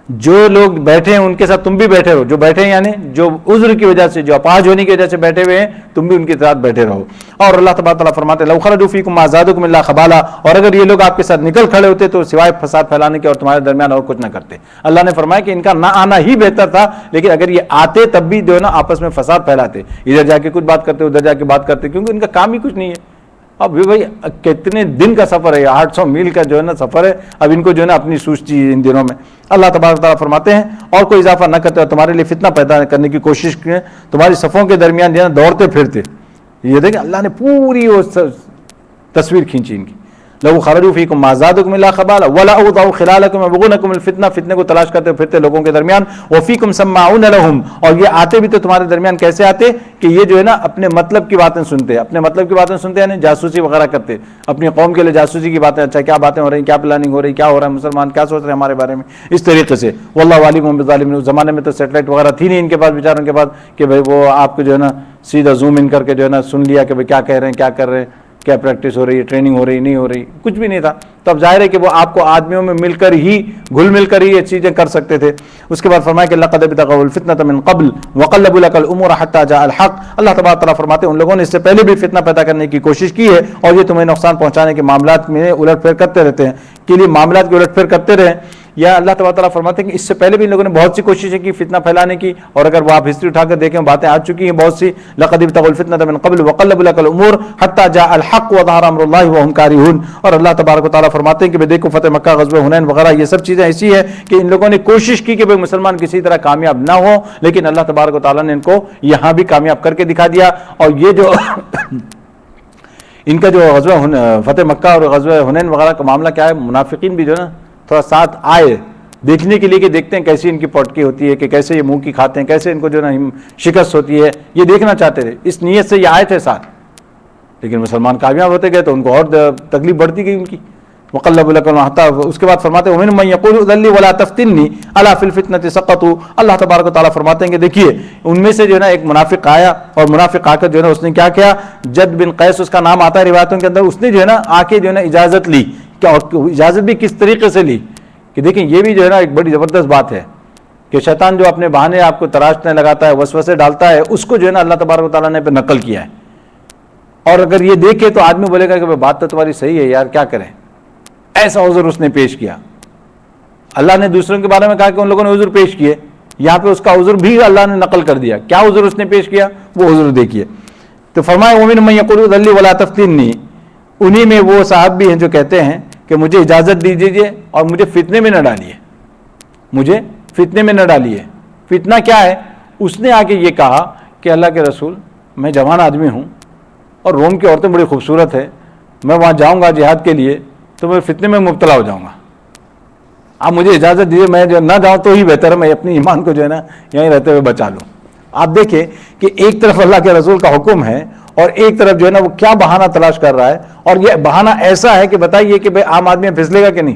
جو لوگ بیٹھے ہیں ان کے ساتھ تم بھی بیٹھے رہو. جو بیٹھے ہیں یعنی جو عذر کی وجہ سے، جو اپاہج ہونے کی وجہ سے بیٹھے ہوئے ہیں، تم بھی ان کے ساتھ بیٹھے رہو. اور اللہ تبارک تعالیٰ فرماتے ہیں لو خرجوا فیکم ما زادوکم الا خبالا، اور اگر یہ لوگ آپ کے ساتھ نکل کھڑے ہوتے تو سوائے فساد پھیلانے کے اور تمہارے درمیان اور کچھ نہ کرتے. اللہ نے فرمایا کہ ان کا نہ آنا ہی بہتر تھا، لیکن اگر یہ آتے تب بھی جو ہے نا آپس میں فساد پھیلاتے، ادھر جا کے کچھ بات کرتے ادھر جا کے بات کرتے، کیونکہ ان کا کام ہی کچھ نہیں ہے. اب بھائی کتنے دن کا سفر ہے، 800 میل کا جو ہے نا سفر ہے. اب ان کو جو ہے نا اپنی سوچتی ہے ان دنوں میں. اللہ تبارک تعالیٰ فرماتے ہیں اور کوئی اضافہ نہ کرتے اور تمہارے لیے فتنہ پیدا کرنے کی کوشش کی، تمہاری صفوں کے درمیان جو ہے نا دوڑتے پھرتے. یہ دیکھیں اللہ نے پوری وہ تصویر کھینچی ان کی. لو خرجوا فیکم ما زادوکم الا خبالا ولا اوضعوا خلالکم یبغونکم الفتنہ، فتنے کو تلاش کرتے پھرتے لوگوں کے درمیان. وفیکم سماعون لهم، اور یہ آتے بھی تو تمہارے درمیان کیسے آتے کہ یہ جو ہے نا اپنے مطلب کی باتیں سنتے، اپنے مطلب کی باتیں سنتے یعنی جاسوسی وغیرہ کرتے اپنی قوم کے لیے، جاسوسی کی باتیں، اچھا کیا باتیں ہو رہی ہیں، کیا پلاننگ ہو رہی ہے، کیا ہو رہا ہے، مسلمان کیا سوچ رہے ہیں ہمارے بارے میں، اس طریقے سے. واللہ علیم بالظالمین. اس زمانے میں تو سیٹلائٹ وغیرہ تھی نہیں ان کے پاس بیچاروں کے پاس کہ بھائی وہ آپ کو جو ہے نا سیدھا زوم ان کر کے جو ہے نا سن لیا کہ بھائی کیا کہہ رہے ہیں، کیا کر رہے ہیں، کیا پریکٹس ہو رہی ہے، ٹریننگ ہو رہی نہیں ہو رہی، کچھ بھی نہیں تھا. تو اب ظاہر ہے کہ وہ آپ کو آدمیوں میں مل کر ہی گھل مل کر ہی یہ چیزیں کر سکتے تھے. اس کے بعد فرمایا کہ لقد ابتغوا الفتنة من قبل وقلبوا لك الامور حتى جاء الحق. اللہ تبارک تعالیٰ فرماتے ہیں ان لوگوں نے اس سے پہلے بھی فتنہ پیدا کرنے کی کوشش کی ہے اور یہ تمہیں نقصان پہنچانے کے معاملات میں الٹ پھیر کرتے رہتے ہیں، کے لیے معاملات کی الٹ پھیر کرتے رہے. یا اللہ تبارک تعالیٰ فرماتے ہیں کہ اس سے پہلے بھی ان لوگوں نے بہت سی کوششیں کی فتنہ پھیلانے کی، اور اگر وہ آپ ہسٹری اٹھا کر دیکھیں باتیں آ چکی ہیں بہت سی. لقد ابتغوا الفتنة من قبل وقلبوا لك الامور حتى جاء الحق وظهر امر الله وهم كارهون. اور اللہ تبارک و تعالیٰ فرماتے ہیں کہ دیکھو فتح مکہ، غزوہ حنین وغیرہ یہ سب چیزیں ایسی ہے کہ ان لوگوں نے کوشش کی کہ بھئی مسلمان کسی طرح کامیاب نہ ہو، لیکن اللہ تبارک و تعالیٰ نے ان کو یہاں بھی کامیاب کر کے دکھا دیا. اور یہ جو ان کا جو غزوہ فتح مکہ اور غزوہ حنین وغیرہ کا معاملہ کیا ہے، منافقین بھی جو ہے نا تھوڑا ساتھ آئے دیکھنے کے لیے کہ دیکھتے ہیں کیسی ان کی پوٹکی ہوتی ہے، کہ کیسے یہ منہ کی کھاتے ہیں، کیسے ان کو جو ہے نا شکست ہوتی ہے، یہ دیکھنا چاہتے تھے. اس نیت سے یہ آئے تھے ساتھ، لیکن مسلمان کامیاب ہوتے گئے تو ان کو اور تکلیف بڑھتی گئی ان کی. وقلبوا لك الامور. اس کے بعد فرماتے ہیں ومن من يقول ذلی ولا تفتنی الا فی الفتنة سقطوا. اللہ تبارک و تعالیٰ فرماتے ہیں کہ دیکھیے ان میں سے جو ہے نا ایک منافق آیا، اور منافق آ کر جو ہے نا اس نے کیا کیا، جد بن قیس اس کا نام آتا ہے روایتوں کے اندر. اس نے جو ہے نا آ کے جو ہے نا اجازت لی، کیا اور اجازت بھی کس طریقے سے لی کہ دیکھیں یہ بھی جو ہے نا ایک بڑی زبردست بات ہے کہ شیطان جو اپنے بہانے آپ کو تراشنے لگاتا ہے، وسوسے ڈالتا ہے، اس کو جو ہے نا اللہ تبارک و تعالیٰ نے پہ نقل کیا ہے. اور اگر یہ دیکھے تو آدمی بولے گا کہ بات تو تمہاری صحیح ہے یار، کیا کریں، ایسا عذر اس نے پیش کیا. اللہ نے دوسروں کے بارے میں کہا کہ ان لوگوں نے عذر پیش کیے، یہاں پہ اس کا عذر بھی اللہ نے نقل کر دیا. کیا عذر اس نے پیش کیا، وہ عذر دیکھیے. تو فرمایا ومن من یقول ذلی ولا تفتنی. انہی میں وہ صاحب بھی ہیں جو کہتے ہیں کہ مجھے اجازت دیجیے اور مجھے فتنے میں نہ ڈالیے، مجھے فتنے میں نہ ڈالیے. فتنہ کیا ہے، اس نے آ کے یہ کہا کہ اللہ کے رسول میں جوان آدمی ہوں اور روم کی عورتیں بڑی خوبصورت ہے، میں وہاں جاؤں گا جہاد کے لیے تو میں فتنے میں مبتلا ہو جاؤں گا، آپ مجھے اجازت دیجیے، میں جو نہ جاؤں تو ہی بہتر ہے، میں اپنی ایمان کو جو ہے نا یہیں رہتے ہوئے بچا لوں. آپ دیکھیں کہ ایک طرف اللہ کے رسول کا حکم ہے اور ایک طرف جو ہے نا وہ کیا بہانہ تلاش کر رہا ہے. اور یہ بہانہ ایسا ہے کہ بتائیے کہ بھائی عام آدمی پھسلے گا کہ نہیں،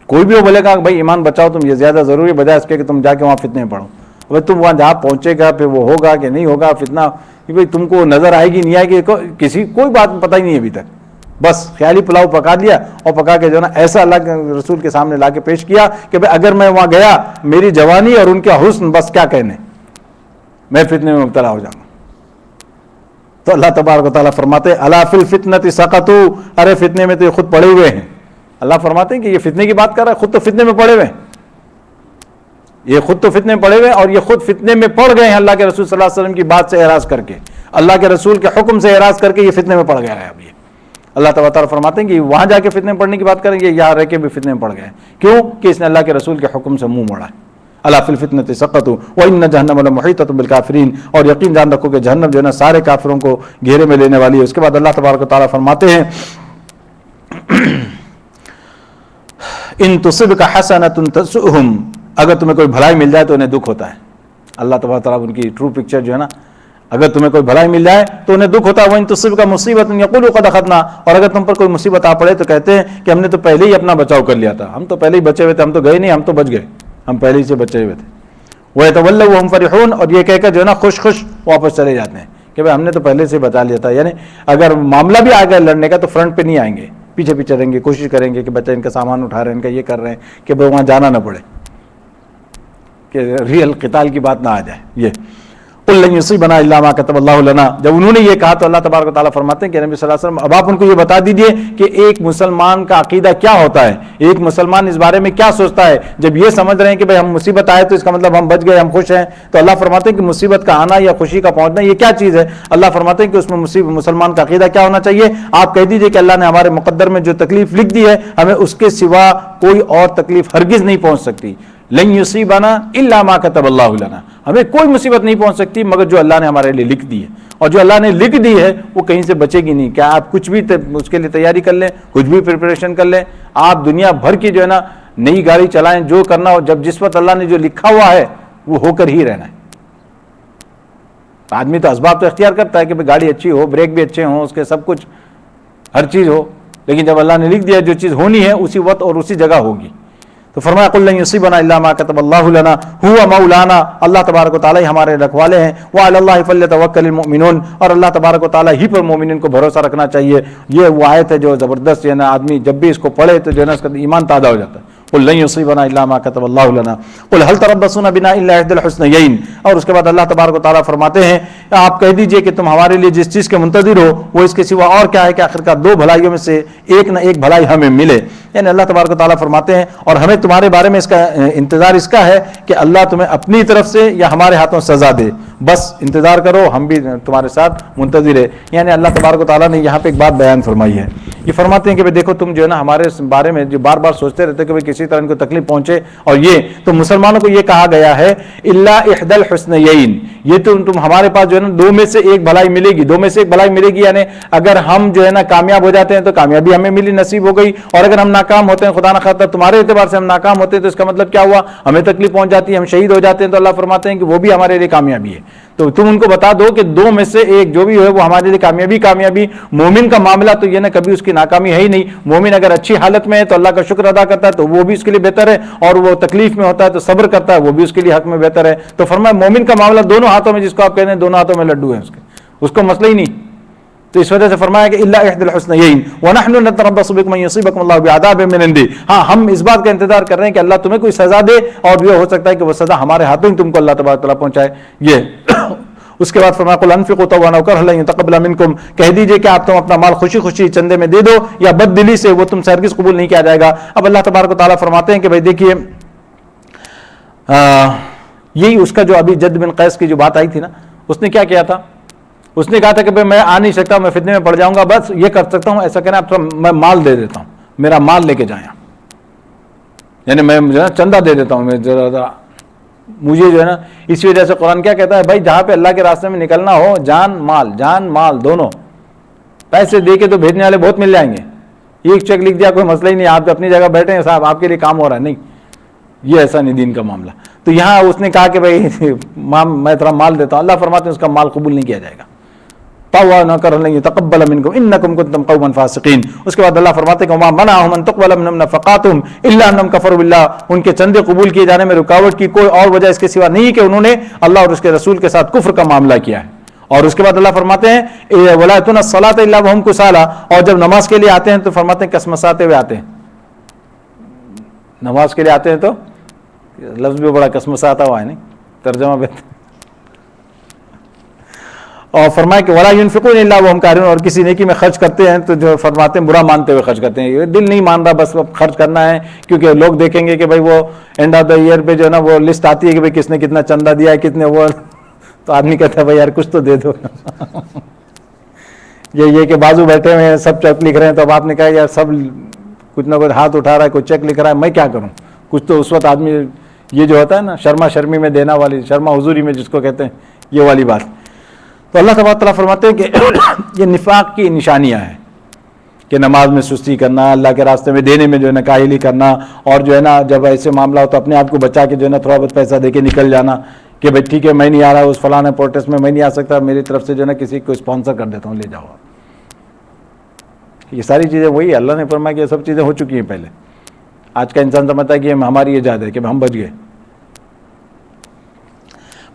کوئی بھی وہ بولے گا کہ بھائی ایمان بچاؤ تم، یہ زیادہ ضروری بجائے اس کے کہ تم جا کے وہاں فتنے میں پڑھو. بھائی تم وہاں جہاں پہنچے گا پھر وہ ہوگا کہ نہیں ہوگا فتنہ، کہ بھائی تم کو نظر آئے گی نہیں آئے گی، کسی کوئی بات پتہ ہی نہیں ابھی تک، بس خیالی پلاؤ پکا دیا اور پکا کے جو ہے نا ایسا اللہ کے رسول کے سامنے لا کے پیش کیا کہ بھائی اگر میں وہاں گیا میری جوانی اور ان کا حسن بس کیا کہنے، میں فتنے میں مبتلا ہو جاؤں گا. تو اللہ تبارک و تعالیٰ فرماتے الا فی الفتنة سقطوا. ارے فتنے میں تو یہ خود پڑے ہوئے ہیں. اللہ فرماتے ہیں کہ یہ فتنے کی بات کر رہا ہے، خود تو فتنے میں پڑے ہوئے ہیں، یہ خود تو فتنے میں پڑے ہوئے اور یہ خود فتنے میں پڑ گئے ہیں اللہ کے رسول صلی اللہ علیہ وسلم کی بات سے اعراض کر کے، اللہ کے رسول کے حکم سے اعراض کر کے یہ فتنے میں پڑ گیا ہے. اب یہ اللہ تعالیٰ فرماتے ہیں کہ وہاں جا کے فتنے پڑھنے کی بات کریں گے، یہاں رہ کے بھی فتنے پڑ گئے. کیوں؟ کہ اس نے اللہ کے رسول کے حکم سے منہ موڑا ہے. الا فی الفتنۃ سقطوا وان جہنم لمحیطۃ بالکافرین، اور یقین جان رکھو کہ جہنم جو ہے نا سارے کافروں کو گھیرے میں لینے والی ہے. اس کے بعد اللہ تبارک و تعالیٰ فرماتے ہیں ان تصبک حسنۃ تسؤہم، اگر تمہیں کوئی بھلائی مل جائے تو انہیں دکھ ہوتا ہے. اللہ تبارک و تعالیٰ ان کی ٹرو پکچر جو ہے نا، اگر تمہیں کوئی بھلائی مل جائے تو انہیں دکھ ہوتا ہے. وَإِن تُصِبْكَ مُصِيبَةٌ يَقُولُوا قَدْ أَخَذْنَا، اور اگر تم پر کوئی مصیبت آ پڑے تو کہتے ہیں کہ ہم نے تو پہلے ہی اپنا بچاؤ کر لیا تھا، ہم تو پہلے ہی بچے ہوئے تھے، ہم تو گئے نہیں، ہم تو بچ گئے، ہم پہلے ہی سے بچے ہوئے تھے. وَيَتَوَلَّوْا وَهُمْ فَرِحُونَ، اور یہ کہہ کر جو ہے نا خوش خوش واپس چلے جاتے ہیں کہ بھائی ہم نے تو پہلے سے بچا لیا تھا. یعنی اگر معاملہ بھی آ گیا لڑنے کا تو فرنٹ پہ نہیں آئیں گے، پیچھے پیچھے رہیں گے، کوشش کریں گے کہ بچہ ان کا سامان اٹھا رہے ہیں، ان کا یہ کر رہے ہیں کہ بھائی وہاں جانا نہ پڑے، کہ ریئل قتال کی بات نہ آ جائے. یہ قل لن یصیبنا الا ما كتب اللہ لنا، جب انہوں نے یہ کہا تو اللہ تبارک و تعالیٰ فرماتے ہیں کہ نبی صلی اللہ علیہ وسلم اب آپ ان کو یہ بتا دیجئے کہ ایک مسلمان کا عقیدہ کیا ہوتا ہے، ایک مسلمان اس بارے میں کیا سوچتا ہے. جب یہ سمجھ رہے ہیں کہ بھائی ہم مصیبت آئے تو اس کا مطلب ہم بچ گئے، ہم خوش ہیں، تو اللہ فرماتے ہیں کہ مصیبت کا آنا یا خوشی کا پہنچنا یہ کیا چیز ہے. اللہ فرماتے ہیں کہ اس میں مسلمان کا عقیدہ کیا ہونا چاہیے. آپ کہہ دیجئے کہ اللہ نے ہمارے مقدر میں جو تکلیف لکھ دی ہے ہمیں اس کے سوا کوئی اور تکلیف ہرگز نہیں پہنچ سکتی. لن یصیبنا الا ما كتب اللہ لنا، ہمیں کوئی مصیبت نہیں پہنچ سکتی مگر جو اللہ نے ہمارے لیے لکھ دی ہے، اور جو اللہ نے لکھ دی ہے وہ کہیں سے بچے گی نہیں. کیا آپ کچھ بھی اس کے لیے تیاری کر لیں، کچھ بھی پریپریشن کر لیں، آپ دنیا بھر کی جو ہے نا نئی گاڑی چلائیں، جو کرنا ہو، جب جس وقت اللہ نے جو لکھا ہوا ہے وہ ہو کر ہی رہنا ہے. آدمی تو اسباب تو اختیار کرتا ہے کہ گاڑی اچھی ہو، بریک بھی اچھے ہوں، اس کے سب کچھ ہر چیز ہو، لیکن جب اللہ نے لکھ دیا جو چیز ہونی ہے اسی وقت اور اسی جگہ ہوگی. تو فرمایا قل لن یصیبنا الا ما كتب اللہ لنا هو مولانا، اللہ تبارک و تعالیٰ ہی ہمارے رکھوالے ہیں. وعلی اللہ فلیتوکل المؤمنون، اور اللہ تبارک و تعالیٰ ہی پر مومنین کو بھروسہ رکھنا چاہیے. یہ وہ آیت ہے جو زبردست ہے نا، آدمی جب بھی اس کو پڑھے تو جو ہے نا اس کا ایمان تازہ ہو جاتا ہے. قل لن یصیبنا الا ما كتب اللہ لنا قل هل تربصون بنا الا احدى الحسنيين. اور اس کے بعد اللہ تبارک و تعالیٰ فرماتے ہیں آپ کہہ دیجئے کہ تم ہمارے لیے جس چیز کے منتظر ہو وہ اس کے سوا اور کیا ہے کہ آخرکار دو بھلائیوں میں سے ایک نہ ایک بھلائی ہمیں ملے. یعنی اللہ تبارک و تعالیٰ فرماتے ہیں اور ہمیں تمہارے بارے میں اس کا انتظار اس کا ہے کہ اللہ تمہیں اپنی طرف سے یا ہمارے ہاتھوں سزا دے، بس انتظار کرو، ہم بھی تمہارے ساتھ منتظر ہے. یعنی اللہ تبارک و تعالیٰ نے یہاں پہ ایک بات بیان فرمائی ہے. یہ فرماتے ہیں کہ دیکھو تم جو ہے نا ہمارے بارے میں جو بار بار سوچتے رہتے کہ کسی طرح ان کو تکلیف پہنچے، اور یہ تو مسلمانوں کو یہ کہا گیا ہے الا احدى الحسنيين، یہ تم ہمارے پاس جو ہے نا دو میں سے ایک بھلائی ملے گی، دو میں سے ایک بھلائی ملے گی. یعنی اگر ہم جو ہے نا کامیاب ہو جاتے ہیں تو کامیابی ہمیں ملی، نصیب ہو گئی، اور اگر ہم ناکام ہوتے ہیں، خدا نہ خواستہ تمہارے اعتبار سے ہم ناکام ہوتے ہیں تو اس کا مطلب کیا ہوا، ہمیں تکلیف پہنچ جاتی ہے، ہم شہید ہو جاتے ہیں، تو اللہ فرماتے ہیں کہ وہ بھی ہمارے لیے کامیابی ہے. تو تم ان کو بتا دو کہ دو میں سے ایک جو بھی ہے وہ ہمارے لیے کامیابی. مومن کا معاملہ تو یہ نہ کبھی اس کی ناکامی ہے ہی نہیں. مومن اگر اچھی حالت میں ہے تو اللہ کا شکر ادا کرتا ہے تو وہ بھی اس کے لیے بہتر ہے، اور وہ تکلیف میں ہوتا ہے تو صبر کرتا ہے وہ بھی اس کے لیے حق میں بہتر ہے. تو فرمایا مومن کا معاملہ دونوں ہاتھوں میں، جس کو آپ کہتے ہیں دونوں ہاتھوں میں لڈو ہیں اس کو مسئلہ ہی نہیں. تو اس وجہ سے فرمایا کہ الا احدى الحسنيين ونحن نتربص بكم ان يصيبكم الله بعذاب من عنده. ہاں ہم اس بات کا انتظار کر رہے ہیں کہ اللہ تمہیں کوئی سزا دے، اور یہ ہو سکتا ہے کہ وہ سزا ہمارے ہاتھوں ہی تم کو اللہ تبارک تعالیٰ پہنچائے. یہ اس کے بعد فرمایا قل انفقوا طوعا وكرها لن يتقبل منكم، کہہ دیجئے کہ آپ تم اپنا مال خوشی خوشی چندے میں دے دو یا بد دلی سے، وہ تم سے ہرگز قبول نہیں کیا جائے گا. اب اللہ تبارک و تعالیٰ فرماتے ہیں کہ بھائی دیکھیے یہی اس کا جو ابھی جد بن قیس کی جو بات آئی تھی نا، اس نے کیا کیا تھا، اس نے کہا تھا کہ بھائی میں آ نہیں سکتا، میں فتنے میں پڑ جاؤں گا، بس یہ کر سکتا ہوں ایسا کہنا اب میں مال دے دیتا ہوں، میرا مال لے کے جائیں، یعنی میں جو ہے چندہ دے دیتا ہوں، میں مجھے جو ہے نا. اسی وجہ سے قرآن کیا کہتا ہے، بھائی جہاں پہ اللہ کے راستے میں نکلنا ہو جان مال دونوں، پیسے دے کے تو بھیجنے والے بہت مل جائیں گے. ایک چیک لکھ دیا کوئی مسئلہ ہی نہیں، آپ اپنی جگہ بیٹھے ہیں صاحب آپ کے لیے کام ہو رہا ہے، نہیں، یہ ایسا نہیں دین کا معاملہ. تو یہاں اس نے کہا کہ بھائی میں تھوڑا مال دیتا ہوں، اللہ فرماتے ہیں اس کا مال قبول نہیں کیا جائے گا. طوعا وكرها لن يتقبل منكم انكم كنتم قوما فاسقين. اس کے بعد اللہ فرماتے ہیں کہ وما منعهم ان تقبل منهم نفقاتهم الا انهم كفروا بالله، ان کے چندے قبول کیے جانے میں رکاوٹ کی کوئی اور وجہ اس کے سوا نہیں کہ انہوں نے اللہ اور اس کے رسول کے ساتھ کفر کا معاملہ کیا ہے. اور اس کے بعد اللہ فرماتے ہیں ولا يأتون الصلاة الا وهم كسالى، اور جب نماز کے لیے آتے ہیں تو فرماتے ہیں کسمساتے ہوئے آتے ہیں. نماز کے لیے آتے ہیں تو لفظ بھی بڑا کسمساتا ہوا ہے، نہیں ترجمہ بہتر. اور فرمایا کہ ولا ينفقون الا وهم كارهون، اور کسی نیکی میں خرچ کرتے ہیں تو جو فرماتے ہیں برا مانتے ہوئے خرچ کرتے ہیں، یہ دل نہیں مان رہا بس خرچ کرنا ہے، کیونکہ لوگ دیکھیں گے کہ بھائی وہ اینڈ آف دا ایئر پہ جو ہے نا وہ لسٹ آتی ہے کہ بھائی کس نے کتنا چندہ دیا ہے، کتنے وہ، تو آدمی کہتا ہے بھائی یار کچھ تو دے دو. یہ کہ بازو بیٹھے ہوئے ہیں سب چیک لکھ رہے ہیں، تو اب آپ نے کہا یار سب کچھ نہ کچھ ہاتھ اٹھا رہا ہے، کوئی چیک لکھ رہا ہے، میں کیا کروں؟ کچھ تو اس وقت آدمی یہ جو ہوتا ہے نا شرما شرمی میں دینا والی، شرما حضوری میں جس کو کہتے ہیں، یہ والی بات. تو اللہ تبارک تعالیٰ فرماتے ہیں کہ یہ نفاق کی نشانیاں ہیں کہ نماز میں سستی کرنا، اللہ کے راستے میں دینے میں جو ہے نا کاہلی کرنا، اور جو ہے نا جب ایسے معاملہ ہو تو اپنے آپ کو بچا کے جو ہے نا تھوڑا بہت پیسہ دے کے نکل جانا کہ بھائی ٹھیک ہے میں نہیں آ رہا اس فلاں پروٹیسٹ میں نہیں آ سکتا، میری طرف سے جو ہے نا کسی کو اسپانسر کر دیتا ہوں، لے جاؤ. یہ ساری چیزیں وہی اللہ نے فرمایا کہ یہ سب چیزیں ہو چکی ہیں پہلے. آج کا انسان سمجھتا ہے کہ ہماری ایجاد ہے کہ ہم بچ گئے.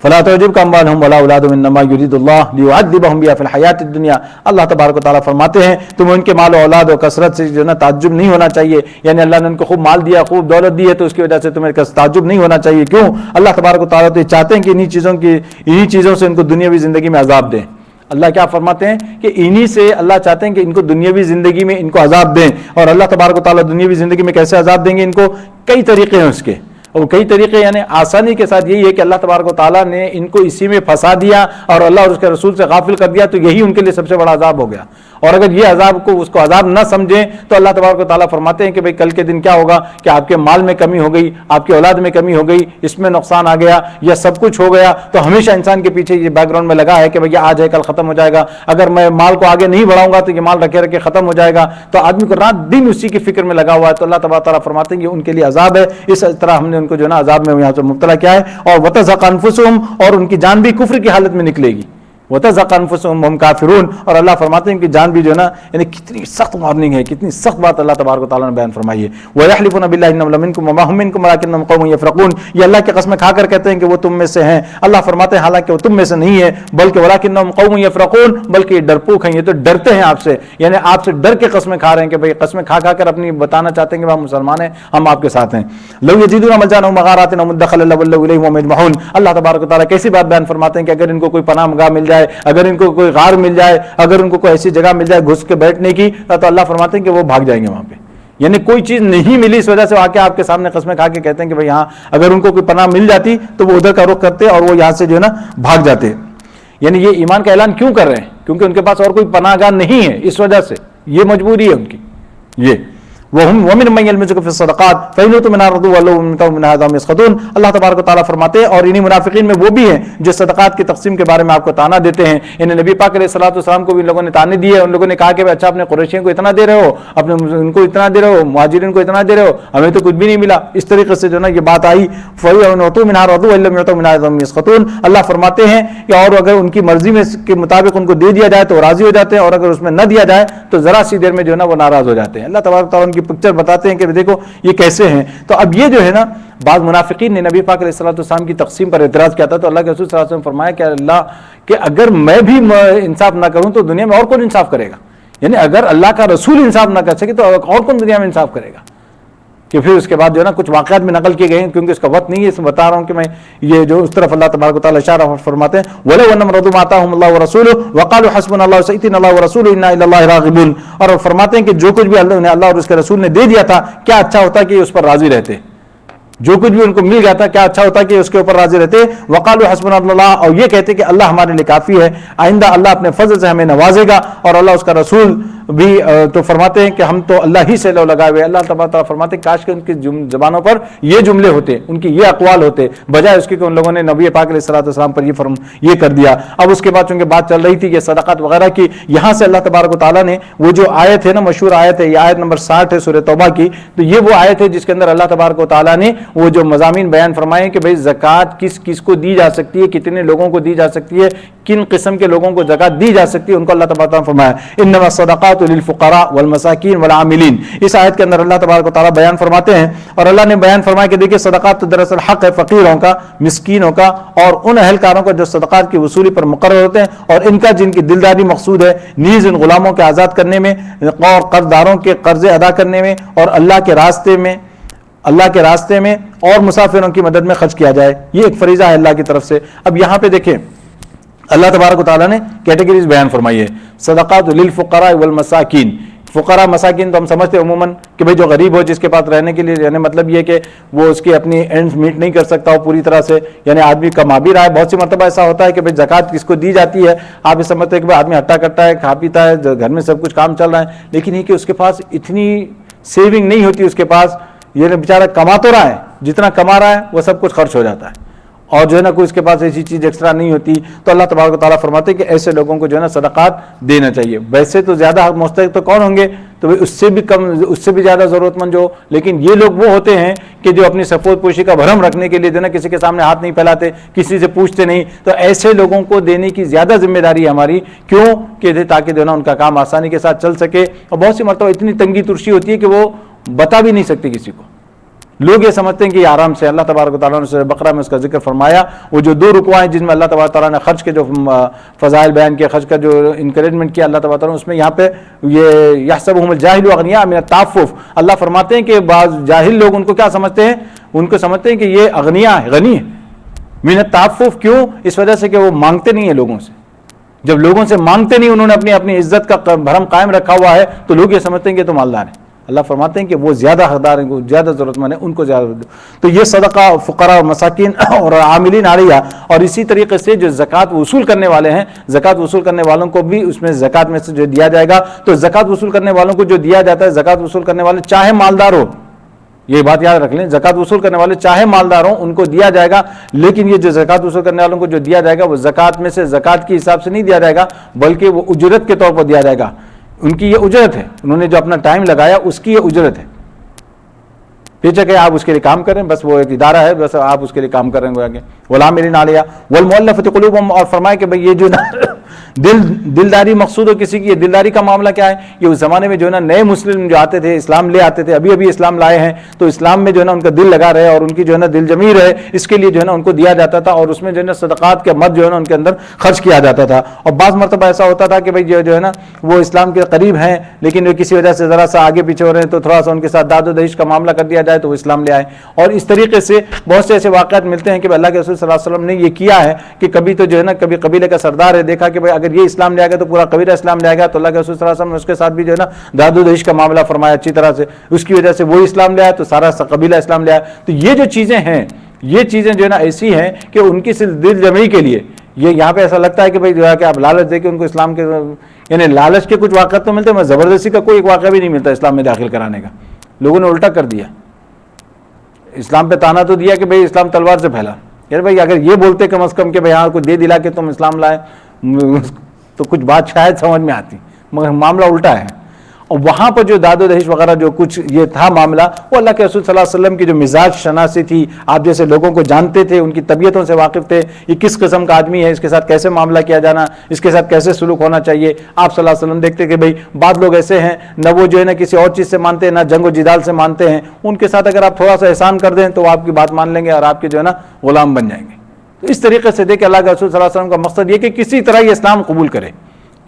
فلا تعجبک اموالهم ولا اولادهم انما يريد الله ليعذبهم بها في الحیاۃ الدنیا. اللہ تبارک و تعالیٰ فرماتے ہیں تمہیں ان کے مال و اولاد و کثرت سے جو ہے نا تعجب نہیں ہونا چاہیے، یعنی اللہ نے ان کو خوب مال دیا، خوب دولت دی ہے، تو اس کی وجہ سے تمہیں تعجب نہیں ہونا چاہیے. کیوں؟ اللہ تبارک و تعالیٰ تو یہ چاہتے ہیں کہ انہی چیزوں سے ان کو دنیاوی زندگی میں عذاب دیں. اللہ کیا فرماتے ہیں کہ انہی سے اللہ چاہتے ہیں کہ ان کو دنیاوی زندگی میں ان کو عذاب دیں. اور اللہ تبارک و تعالیٰ دنیاوی زندگی میں کیسے عذاب دیں گے ان کو؟ کئی طریقے ہیں اس کے، اور کئی طریقے یعنی آسانی کے ساتھ یہی ہے کہ اللہ تبارک و تعالیٰ نے ان کو اسی میں پھنسا دیا اور اللہ اور اس کے رسول سے غافل کر دیا، تو یہی ان کے لیے سب سے بڑا عذاب ہو گیا. اور اگر یہ عذاب کو اس کو عذاب نہ سمجھیں تو اللہ تبارک و تعالیٰ فرماتے ہیں کہ بھئی کل کے دن کیا ہوگا کہ آپ کے مال میں کمی ہو گئی، آپ کی اولاد میں کمی ہو گئی، اس میں نقصان آ گیا یا سب کچھ ہو گیا. تو ہمیشہ انسان کے پیچھے یہ بیک گراؤنڈ میں لگا ہے کہ بھئی آج ہے کل ختم ہو جائے گا، اگر میں مال کو آگے نہیں بڑھاؤں گا تو یہ مال رکھے رکھے ختم ہو جائے گا. تو آدمی کو رات دن اسی کی فکر میں لگا ہوا ہے. تو اللہ تبارک و تعالیٰ فرماتے ہیں کہ ان کے لیے عذاب ہے. اس طرح ہم نے ان کو جو ہے نا عذاب میں یہاں سے مبتلا کیا ہے. اور وتزهق انفسهم، اور ان کی جان بھی کفر کی حالت میں نکلے گی. وتزهق انفسهم وهم کافرون. اور اللہ فرماتے ہیں کہ جان بھی جو ہے نا یعنی کتنی سخت وارننگ ہے، کتنی سخت بات اللہ تبارک و تعالیٰ نے بیان فرمائی ہے. ويحلفون بالله انهم لمنكم وما هم منكم ولكنهم قوم يفرقون. یہ اللہ کی قسمیں کھا کر کہتے ہیں کہ وہ تم میں سے ہیں. اللہ فرماتے ہیں حالانکہ وہ تم میں سے نہیں ہے، بلکہ ولكنهم قوم يفرقون، بلکہ یہ ڈرپوک ہیں، یہ تو ڈرتے ہیں آپ سے، یعنی آپ سے ڈر کے قسمیں کھا رہے ہیں کہ بھئی قسمیں کھا کھا کر اپنی بتانا چاہتے ہیں کہ ہم مسلمان ہیں، ہم آپ کے ساتھ ہیں. لو يجدون ملجأ ومغارات ومدخلا لولوا اليه وهم يجمعون. اللہ تبارک و تعالیٰ کیسی بات بیان فرماتے ہیں کہ اگر ان کو کوئی پناہ گاہ مل جائے، اگر ان کو کوئی غار مل جائے، اگر ان کو کوئی ایسی جگہ مل جائے گھس کے بیٹھنے کی، تو اللہ فرماتے ہیں کہ وہ بھاگ جائیں گے وہاں پہ. یعنی کوئی چیز نہیں ملی اس وجہ سے آ کے آپ کے سامنے قسمیں کھا کے کہتے ہیں کہ بھئی ہاں اگر ان کو کوئی پناہ مل جاتی تو وہ ادھر کا رخ کرتے اور وہ یہاں سے جو ہے نا بھاگ جاتے. یعنی یہ ایمان کا اعلان کیوں کر رہے ہیں؟ کیونکہ ان کے پاس اور کوئی پناہ گاہ نہیں ہے، اس وجہ سے یہ مجبوری ہے ان کی. یہ ومن من يلمزك في الصدقات فإن أوتوا منها رضوا ولو من هذا هم يسخطون. اللہ تبارک و تعالیٰ فرماتے ہیں اور انہی منافقین میں وہ بھی ہیں جو صدقات کی تقسیم کے بارے میں آپ کو تانا دیتے ہیں. انہیں نبی پاک علیہ الصلوۃ والسلام کو بھی ان لوگوں نے تانے دیے. ان لوگوں نے کہا کہ اچھا اپنے قریشیوں کو اتنا دے رہے ہو، اپنے ان کو اتنا دے رہے ہو، مہاجرین کو اتنا دے رہے ہو، ہمیں تو کچھ بھی نہیں ملا. اس طریقے سے جو نا یہ بات آئی. فإن أوتوا منها رضوا ولو يؤتوا منها هم يسخطون. اللہ فرماتے ہیں کہ اور اگر ان کی مرضی میں کے مطابق ان کو دے دیا جائے تو راضی ہو جاتے ہیں، اور اگر اس میں نہ دیا جائے تو ذرا سی دیر میں جو ہے نا وہ ناراض ہو جاتے ہیں. اللہ تبارک تعالیٰ ان کی پکچر بتاتے ہیں کہ دیکھو یہ کیسے ہیں. تو اب یہ جو ہے نا بعض منافقین نے نبی پاک علیہ الصلوۃ والسلام کی تقسیم پر اعتراض کیا تھا. تو اللہ کے رسول صلی اللہ علیہ وسلم فرمایا کہ اللہ کہ اگر میں بھی انصاف نہ کروں تو دنیا میں اور کون انصاف کرے گا؟ یعنی اگر اللہ کا رسول انصاف نہ کر سکے تو اور کون دنیا میں انصاف کرے گا؟ کہ پھر اس کے بعد جو ہے نا کچھ واقعات میں نقل کیے گئے ہیں، کیونکہ اس کا وقت نہیں ہے، اس میں بتا رہا ہوں کہ میں یہ جو اس طرف اللہ تبارک و تعالیٰ اشارہ فرماتے ہیں وَلَوْ أَنَّهُمْ رَضُوا مَا آتَاهُمُ اللَّهُ وَرَسُولُهُ وَقَالُوا حَسْبُنَا اللَّهُ وَسَيُؤْتِينَا اللَّهُ وَرَسُولُهُ إِنَّا إِلَى اللَّهِ رَاغِبُونَ. اور فرماتے ہیں کہ جو کچھ بھی اللہ اور اس کے رسول نے دے دیا تھا کیا اچھا ہوتا کہ اس پر راضی رہتے، جو کچھ بھی ان کو مل گیا تھا کیا اچھا ہوتا کہ اس کے اوپر راضی رہتے. وقالوا حسبنا اللہ، اور یہ کہتے کہ اللہ ہمارے لیے کافی ہے، آئندہ اللہ اپنے فضل سے ہمیں نوازے گا. اور اللہ اس کا رسول بھی تو فرماتے ہیں کہ ہم تو اللہ ہی سے لو لگائے ہوئے. اللہ تعالیٰ فرماتے ہیں کاش کہ ان کی زبانوں پر یہ جملے ہوتے، ان کی یہ اقوال ہوتے، بجائے اس کے کہ ان لوگوں نے نبی پاک علیہ الصلوۃ والسلام پر یہ کر دیا. اب اس کے بعد چونکہ بات چل رہی تھی کہ صدقات وغیرہ کی، یہاں سے اللہ تبارک و تعالیٰ نے وہ جو آیت ہے نا مشہور آیت ہے، یہ آیت نمبر 60 ہے سورہ توبہ کی. تو یہ وہ آیت ہے جس کے اندر اللہ تبارک و تعالیٰ نے وہ جو مضامین بیان فرمائے کہ بھئی زکوٰۃ کس کس کو دی جا سکتی ہے، کتنے لوگوں کو دی جا سکتی ہے، کن قسم کے لوگوں کو زکوٰۃ دی جا سکتی ہے، ان کو اللہ تبارک و تعالیٰ نے فرمایا انما الصدقات للفقراء والمساکین والعاملین. اس آیت کے اندر اللہ تبارک و تعالیٰ بیان فرماتے ہیں اور اللہ نے بیان فرمایا کہ دیکھیے صدقات تو دراصل حق ہے فقیروں کا، مسکینوں کا اور ان اہلکاروں کا جو صدقات کی وصولی پر مقرر ہوتے ہیں، اور ان کا جن کی دلداری مقصود ہے، نیز ان غلاموں کے آزاد کرنے میں اور قرضداروں کے قرضے ادا کرنے میں اور اللہ کے راستے میں اور مسافروں کی مدد میں خرچ کیا جائے. یہ ایک فریضہ ہے اللہ کی طرف سے. اب یہاں پہ دیکھیں اللہ تبارک و تعالیٰ نے کیٹیگریز بیان فرمائی ہے. صدقات للفقراء والمساکین، فقراء مساکین تو ہم سمجھتے ہیں عموماً کہ بھئی جو غریب ہو جس کے پاس رہنے کے لیے، یعنی مطلب یہ کہ وہ اس کی اپنی اینڈ میٹ نہیں کر سکتا ہو پوری طرح سے، یعنی آدمی کما بھی رہا ہے. بہت سی مرتبہ ایسا ہوتا ہے کہ بھئی زکوٰۃ کس کو دی جاتی ہے، آپ یہ سمجھتے ہیں کہ بھئی آدمی ہٹا کٹا ہے، کھا پیتا ہے، گھر میں سب کچھ کام چل رہا ہے، لیکن یہ کہ اس کے پاس اتنی سیونگ نہیں ہوتی اس کے پاس، یہ بیچارہ کما تو رہا ہے، جتنا کما رہا ہے وہ سب کچھ خرچ ہو جاتا ہے، اور جو ہے نا کوئی اس کے پاس ایسی چیز ایکسٹرا نہیں ہوتی. تو اللہ تبارک و تعالیٰ فرماتے ہیں کہ ایسے لوگوں کو جو ہے نا صدقات دینا چاہیے. ویسے تو زیادہ حق مستحق تو کون ہوں گے، تو اس سے بھی کم، اس سے بھی زیادہ ضرورت مند جو، لیکن یہ لوگ وہ ہوتے ہیں کہ جو اپنی سفید پوشی کا بھرم رکھنے کے لیے جو ہے نا کسی کے سامنے ہاتھ نہیں پھیلاتے، کسی سے پوچھتے نہیں. تو ایسے لوگوں کو دینے کی زیادہ ذمہ داری ہے ہماری. کیوں کہ تاکہ جو ہے نا ان کا کام آسانی کے ساتھ چل سکے. اور بہت سی مرتبہ اتنی تنگی ترشی ہوتی ہے کہ وہ بتا بھی نہیں سکتے کسی کو. لوگ یہ سمجھتے ہیں کہ یہ آرام سے، اللہ تبارک و تعالیٰ نے سورہ بقرہ میں اس کا ذکر فرمایا، وہ جو 2 رکوع ہیں جن میں اللہ تبارک و تعالیٰ نے خرچ کے جو فضائل بیان کیا، خرچ کا جو انکریجمنٹ کیا اللہ تبارک و تعالیٰ نے، اس میں یہاں پہ یہ یحسبهم الجاہل اغنیاء من التعفف، اللہ فرماتے ہیں کہ بعض جاہل لوگ ان کو کیا سمجھتے ہیں، ان کو سمجھتے ہیں کہ یہ اغنیاء ہے، غنی ہے، من التعفف. کیوں؟ اس وجہ سے کہ وہ مانگتے نہیں ہیں لوگوں سے. جب لوگوں سے مانگتے نہیں، انہوں نے اپنی عزت کا بھرم قائم رکھا ہوا ہے، تو لوگ یہ سمجھتے ہیں کہ تو مالدار ہیں. اللہ فرماتے ہیں کہ وہ زیادہ حقدار ہیں، زیادہ ضرورت مند ہیں، ان کو زیادہ دو. تو یہ صدقہ فقراء اور مساکین اور عاملین علیہ. اور اسی طریقے سے جو زکوٰۃ وصول کرنے والے ہیں، زکوٰۃ وصول کرنے والوں کو بھی اس میں زکوٰۃ میں سے جو دیا جائے گا. تو زکوٰۃ وصول کرنے والوں کو جو دیا جاتا ہے، زکوٰۃ وصول کرنے والے چاہے مالدار ہو، یہ بات یاد رکھ لیں، زکوٰۃ وصول کرنے والے چاہے مالدار ہوں ان کو دیا جائے گا. لیکن یہ جو زکوٰۃ وصول کرنے والوں کو جو دیا جائے گا وہ زکوٰۃ میں سے زکوٰۃ کے حساب سے نہیں دیا جائے گا، بلکہ وہ اجرت کے طور پر دیا جائے گا. ان کی یہ اجرت ہے، انہوں نے جو اپنا ٹائم لگایا اس کی یہ اجرت ہے. پیچھے کہ آپ اس کے لیے کام کریں، بس وہ ایک ادارہ ہے، بس آپ اس کے لیے کام کریں گے. والعاملین علیہ والمؤلفۃ قلوبہم، اور فرمائے کہ بھئی یہ جو دلداری مقصود ہو کسی کی، یہ دلداری کا معاملہ کیا ہے. یہ اس زمانے میں جو ہے نا نئے مسلم جو آتے تھے، اسلام لے آتے تھے، ابھی اسلام لائے ہیں، تو اسلام میں جو ہے نا ان کا دل لگا رہے اور ان کی جو ہے نا دل جمی رہے، اس کے لیے جو ہے نا ان کو دیا جاتا تھا. اور اس میں جو ہے نا صدقات کا مد جو ہے نا ان کے اندر خرچ کیا جاتا تھا. اور بعض مرتبہ ایسا ہوتا تھا کہ بھئی جو ہے نا وہ اسلام کے قریب ہیں، لیکن کسی وجہ سے ذرا سا آگے پیچھے ہو رہے ہیں، تو تھوڑا سا ان کے ساتھ داد و دہیش کا معاملہ کر دیا جائے تو وہ اسلام لے آئے. اور اس طریقے سے بہت سے ایسے واقعات ملتے ہیں کہ اللہ کے رسول صلی اللہ علیہ وسلم نے یہ کیا ہے کہ کبھی تو جو ہے نا کبھی قبیلے کا سردار ہے، دیکھا کہ بھئی اگر یہ اسلام لے آئے گا تو پورا قبیلہ اسلام لے آئے گا، تو اللہ کے رسول صلی اللہ علیہ وسلم نے اس کے ساتھ بھی جو ہے نا داد و دہیش کا معاملہ فرمایا اچھی طرح سے. اس کی وجہ سے وہ اسلام لے آیا تو سارا قبیلہ اسلام لے آیا. تو یہ جو چیزیں ہیں، یہ چیزیں جو ہے نا ایسی ہیں کہ ان کی صرف دل جمعی کے لیے، یہ یہاں پہ ایسا لگتا ہے کہ بھئی جو ہے کہ آپ لالچ دے کے ان کو اسلام کے، یعنی لالچ کے کچھ واقعات تو ملتے ہیں، زبردستی کا کوئی ایک واقعہ بھی نہیں ملتا اسلام میں داخل کرانے کا. لوگوں نے الٹا کر دیا، اسلام پہ تانا تو دیا کہ بھئی اسلام تلوار سے پھیلا. یار بھئی اگر یہ بولتے کم از کم کہ بھئی ہاں کو دے دلا کے تم اسلام لائے تو کچھ بات شاید سمجھ میں آتی، مگر معاملہ الٹا ہے. اور وہاں پر جو داد و دہیش وغیرہ جو کچھ یہ تھا معاملہ، وہ اللہ کے رسول صلی اللہ علیہ وسلم کی جو مزاج شناسی تھی، آپ جیسے لوگوں کو جانتے تھے، ان کی طبیعتوں سے واقف تھے، یہ کس قسم کا آدمی ہے، اس کے ساتھ کیسے معاملہ کیا جانا، اس کے ساتھ کیسے سلوک ہونا چاہیے. آپ صلی اللہ علیہ وسلم دیکھتے کہ بھئی بعض لوگ ایسے ہیں، نہ وہ جو ہے نا کسی اور چیز سے مانتے ہیں، نہ جنگ و جدال سے مانتے ہیں، ان کے ساتھ اگر آپ تھوڑا سا احسان کر دیں تو وہ آپ کی بات مان لیں گے اور آپ کے جو ہے نا غلام بن جائیں گے. تو اس طریقے سے دیکھ اللہ کے رسول صلی اللہ علیہ وسلم کا مقصد یہ کہ کسی طرح یہ اسلام قبول کرے،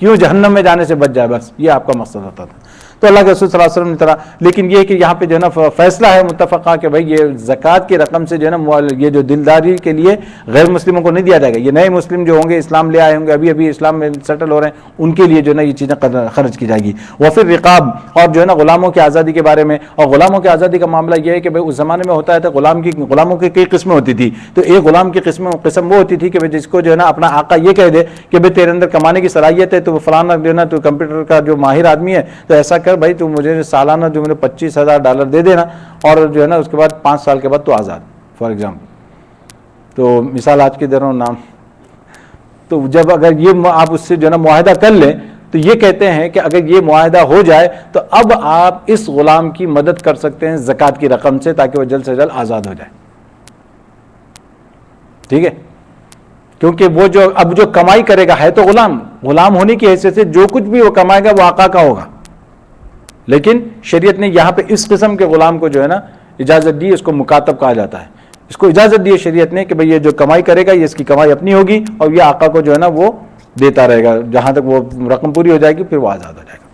کیوں جہنم میں جانے سے بچ جائے، بس یہ آپ کا مقصد ہوتا تھا. تو اللہ کے رسول صلی اللہ علیہ وسلم نے طرح، لیکن یہ کہ یہاں پہ جو ہے نا فیصلہ ہے متفقہ کہ بھئی یہ زکوٰۃ کی رقم سے جو ہے نا یہ جو دلداری کے لیے غیر مسلموں کو نہیں دیا جائے گا. یہ نئے مسلم جو ہوں گے، اسلام لے آئے ہوں گے، ابھی اسلام میں سیٹل ہو رہے ہیں، ان کے لیے جو ہے نا یہ چیزیں خرچ کی جائے گی. وفر رقاب، اور جو ہے نا غلاموں کی آزادی کے بارے میں. اور غلاموں کی آزادی کا معاملہ یہ ہے کہ بھئی اس زمانے میں ہوتا ہے غلاموں کی کئی قسمیں ہوتی تھی. تو ایک غلام کی قسم وہ ہوتی تھی کہ جس کو جو ہے نا اپنا آقا یہ کہہ دے کہ بھئی تیرے اندر کمانے کی صلاحیت ہے، تو فلانا جو ہے نا تو کمپیوٹر کا جو ماہر آدمی ہے، تو ایسا کر بھائی تو مجھے سالانہ جو مجھے $25,000 دے دینا، اور جو ہے نا اس کے بعد 5 سال کے بعد تو آزاد، فار ایگزامپل. تو مثال آج کے دنوں نام، تو جب اگر یہ آپ اس سے جو ہے نا معاہدہ کر لیں تو یہ کہتے ہیں کہ اگر یہ معاہدہ ہو جائے تو اب آپ اس غلام کی مدد کر سکتے ہیں زکوٰۃ کی رقم سے، تاکہ وہ جلد سے جلد آزاد ہو جائے. ٹھیک ہے، کیونکہ وہ جو اب جو کمائی کرے گا ہے تو غلام ہونے کی حیثیت سے جو کچھ بھی وہ کمائے گا وہ آقا کا ہوگا. لیکن شریعت نے یہاں پہ اس قسم کے غلام کو جو ہے نا اجازت دی، اس کو مکاتب کہا جاتا ہے. اس کو اجازت دی شریعت نے کہ بھئی یہ جو کمائی کرے گا یہ اس کی کمائی اپنی ہوگی، اور یہ آقا کو جو ہے نا وہ دیتا رہے گا جہاں تک وہ رقم پوری ہو جائے گی، پھر وہ آزاد ہو جائے گا.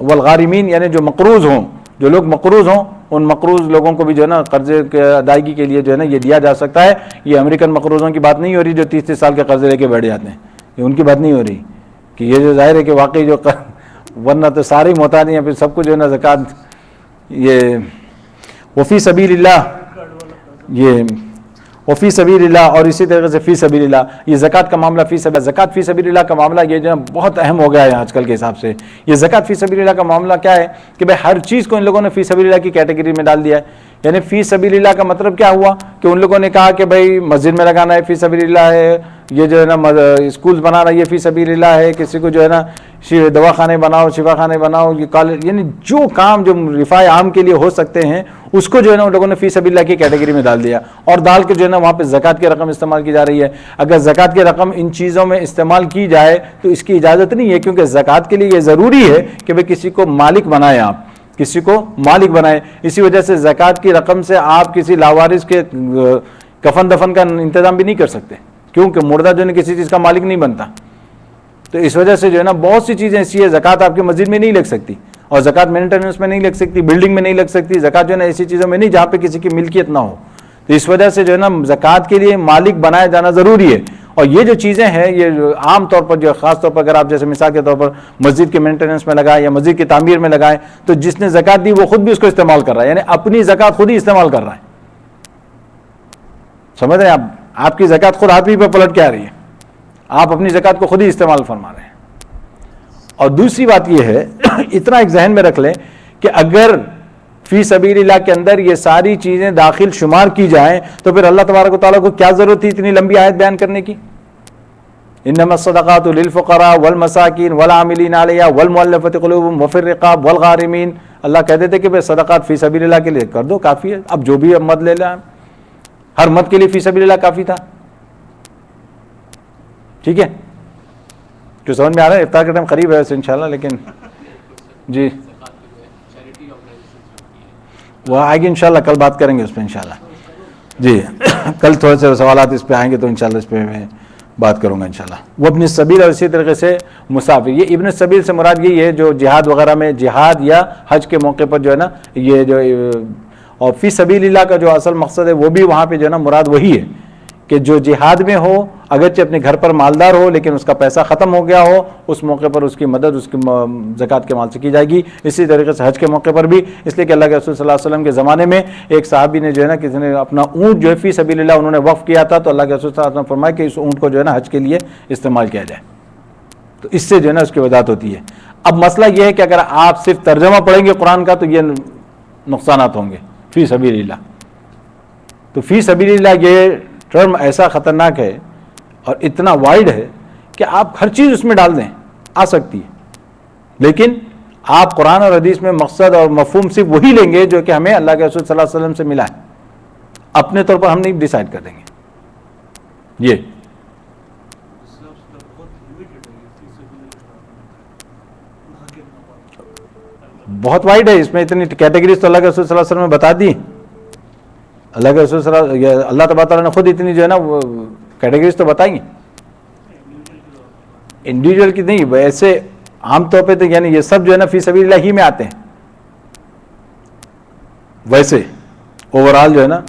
والغارمین یعنی جو مقروض ہوں، جو لوگ مقروض ہوں، ان مقروض لوگوں کو بھی جو ہے نا قرضے کے ادائیگی کے لیے جو ہے نا یہ دیا جا سکتا ہے. یہ امریکن مقروضوں کی بات نہیں ہو رہی جو 30 سال کے قرضے لے کے بیٹھ جاتے ہیں، یہ ان کی بات نہیں ہو رہی. کہ یہ جو ظاہر ہے کہ واقعی جو ورنہ تو سارے ہی محتاج ہیں، پھر سب کو جو ہے نا زکوٰۃ یہ وفی سبیل اللہ، یہ وفی سبیل اللہ، اور اسی طریقے سے فی سبیل اللہ، یہ زکوٰۃ کا معاملہ فی سبیل، زکوٰۃ فی سبیل اللہ کا معاملہ یہ جو ہے بہت اہم ہو گیا ہے آج کل کے حساب سے۔ یہ زکوٰۃ فی سبیل اللہ کا معاملہ کیا ہے کہ بھائی ہر چیز کو ان لوگوں نے فی سبیل اللہ کی کیٹیگری میں ڈال دیا ہے۔ یعنی فی سبیل اللہ کا مطلب کیا ہوا کہ ان لوگوں نے کہا کہ بھائی مسجد میں لگانا ہے فی سبیل اللہ ہے، یہ جو ہے نا اسکول بنانا یہ فی سبیل اللہ ہے، کسی کو جو ہے نا دواخانے بناؤ، شفا خانے بناؤ، یہ کالج، یعنی جو کام جو رفاع عام کے لیے ہو سکتے ہیں اس کو جو ہے نا ان لوگوں نے فی سبیل اللہ کی کیٹیگری میں ڈال دیا، اور ڈال کے جو ہے نا وہاں پہ زکوٰۃ کی رقم استعمال کی جا رہی ہے۔ اگر زکوٰۃ کی رقم ان چیزوں میں استعمال کی جائے تو اس کی اجازت نہیں ہے، کیونکہ زکوٰۃ کے لیے یہ ضروری ہے کہ بھئی کسی کو مالک بنائیں، آپ کسی کو مالک بنائیں۔ اسی وجہ سے زکوٰۃ کی رقم سے آپ کسی لاوارث کے کفن دفن کا انتظام بھی نہیں کر سکتے، کیونکہ مردہ جو ہے کسی چیز کا مالک نہیں بنتا۔ تو اس وجہ سے جو ہے نا بہت سی چیزیں ایسی ہے، زکوٰۃ آپ کی مسجد میں نہیں لگ سکتی، اور زکوٰۃ مینٹیننس میں نہیں لگ سکتی، بلڈنگ میں نہیں لگ سکتی، زکوٰۃ جو ہے نا ایسی چیزوں میں نہیں جہاں پہ کسی کی ملکیت نہ ہو۔ تو اس وجہ سے جو ہے نا زکوٰۃ کے لیے مالک بنایا جانا ضروری ہے۔ اور یہ جو چیزیں ہیں یہ عام طور پر جو خاص طور پر اگر آپ جیسے مثال کے طور پر مسجد کے مینٹیننس میں لگائیں یا مسجد کی تعمیر میں لگائیں، تو جس نے زکوٰۃ دی وہ خود بھی اس کو استعمال کر رہا ہے، یعنی اپنی زکوٰۃ خود ہی استعمال کر رہا ہے۔ سمجھ رہے ہیں آپ کی زکوٰۃ خود ہاتھ ہی پہ پلٹ کے آ رہی ہے، آپ اپنی زکوٰۃ کو خود ہی استعمال فرما رہے ہیں۔ اور دوسری بات یہ ہے اتنا ایک ذہن میں رکھ لیں کہ اگر فی سبیل اللہ کے اندر یہ ساری چیزیں داخل شمار کی جائیں تو پھر اللہ تبارک و تعالیٰ کو کیا ضرورت تھی اتنی لمبی آیت بیان کرنے کی؟ انما الصدقات للفقراء والمساکین والعاملین علیہا والمؤلفۃ قلوبہم وفی الرقاب والغارمین۔ اللہ کہتے تھے کہ بھئی صدقات فی سبیل اللہ کے لیے کر دو، کافی ہے۔ اب جو بھی مد لے لیں، ہر مد کے لیے فی سبیل اللہ کافی تھا۔ ٹھیک ہے، جو سمجھ میں آ رہا ہے؟ افطار کا ٹائم قریب ہے ویسے انشاءاللہ، لیکن جی وہ آئے گی انشاءاللہ، کل بات کریں گے اس پہ انشاءاللہ۔ جی کل تھوڑے سے سوالات اس پہ آئیں گے تو انشاءاللہ اس پہ میں بات کروں گا انشاءاللہ۔ وہ ابن السبیل، اور اسی طریقے سے مسافر، یہ ابن السبیل سے مراد یہی ہے جو جہاد وغیرہ میں، جہاد یا حج کے موقع پر جو ہے نا یہ جو، اور فی سبیل اللہ کا جو اصل مقصد ہے وہ بھی وہاں پہ جو ہے نا مراد وہی ہے کہ جو جہاد میں ہو، اگرچہ اپنے گھر پر مالدار ہو لیکن اس کا پیسہ ختم ہو گیا ہو، اس موقع پر اس کی مدد اس کی زکوٰۃ کے مال سے کی جائے گی۔ اسی طریقے سے حج کے موقع پر بھی، اس لیے کہ اللہ کے رسول صلی اللہ علیہ وسلم کے زمانے میں ایک صحابی نے جو ہے نا کسی نے اپنا اونٹ جو ہے فی سبیل اللہ انہوں نے وقف کیا تھا، تو اللہ کے رسول صلی اللہ علیہ وسلم فرمایا کہ اس اونٹ کو جو ہے نا حج کے لیے استعمال کیا جائے، تو اس سے جو ہے نا اس کی وضاحت ہوتی ہے۔ اب مسئلہ یہ ہے کہ اگر آپ صرف ترجمہ پڑھیں گے قرآن کا تو یہ نقصانات ہوں گے فی سبیل اللہ۔ تو فی سبیل اللہ یہ ٹرم ایسا خطرناک ہے اور اتنا وائڈ ہے کہ آپ ہر چیز اس میں ڈال دیں، آ سکتی ہے، لیکن آپ قرآن اور حدیث میں مقصد اور مفہوم صرف وہی لیں گے جو کہ ہمیں اللہ کے رسول صلی اللہ علیہ وسلم سے ملا ہے، اپنے طور پر ہم نہیں ڈیسائیڈ کر دیں گے۔ یہ بہت وائڈ ہے، اس میں اتنی کیٹیگریز تو اللہ کے رسول صلی اللہ علیہ وسلم نے بتا دی۔ اللہ کے رسول صلی اللہ تبارک تعالیٰ نے خود اتنی جو ہے نا وہ کیٹیگریز تو بتائیں گے، انڈیویجول کی نہیں، ویسے عام طور پہ تو یعنی یہ سب جو ہے نا فی سبیل اللہ ہی میں آتے ہیں، ویسے اوورال جو ہے نا،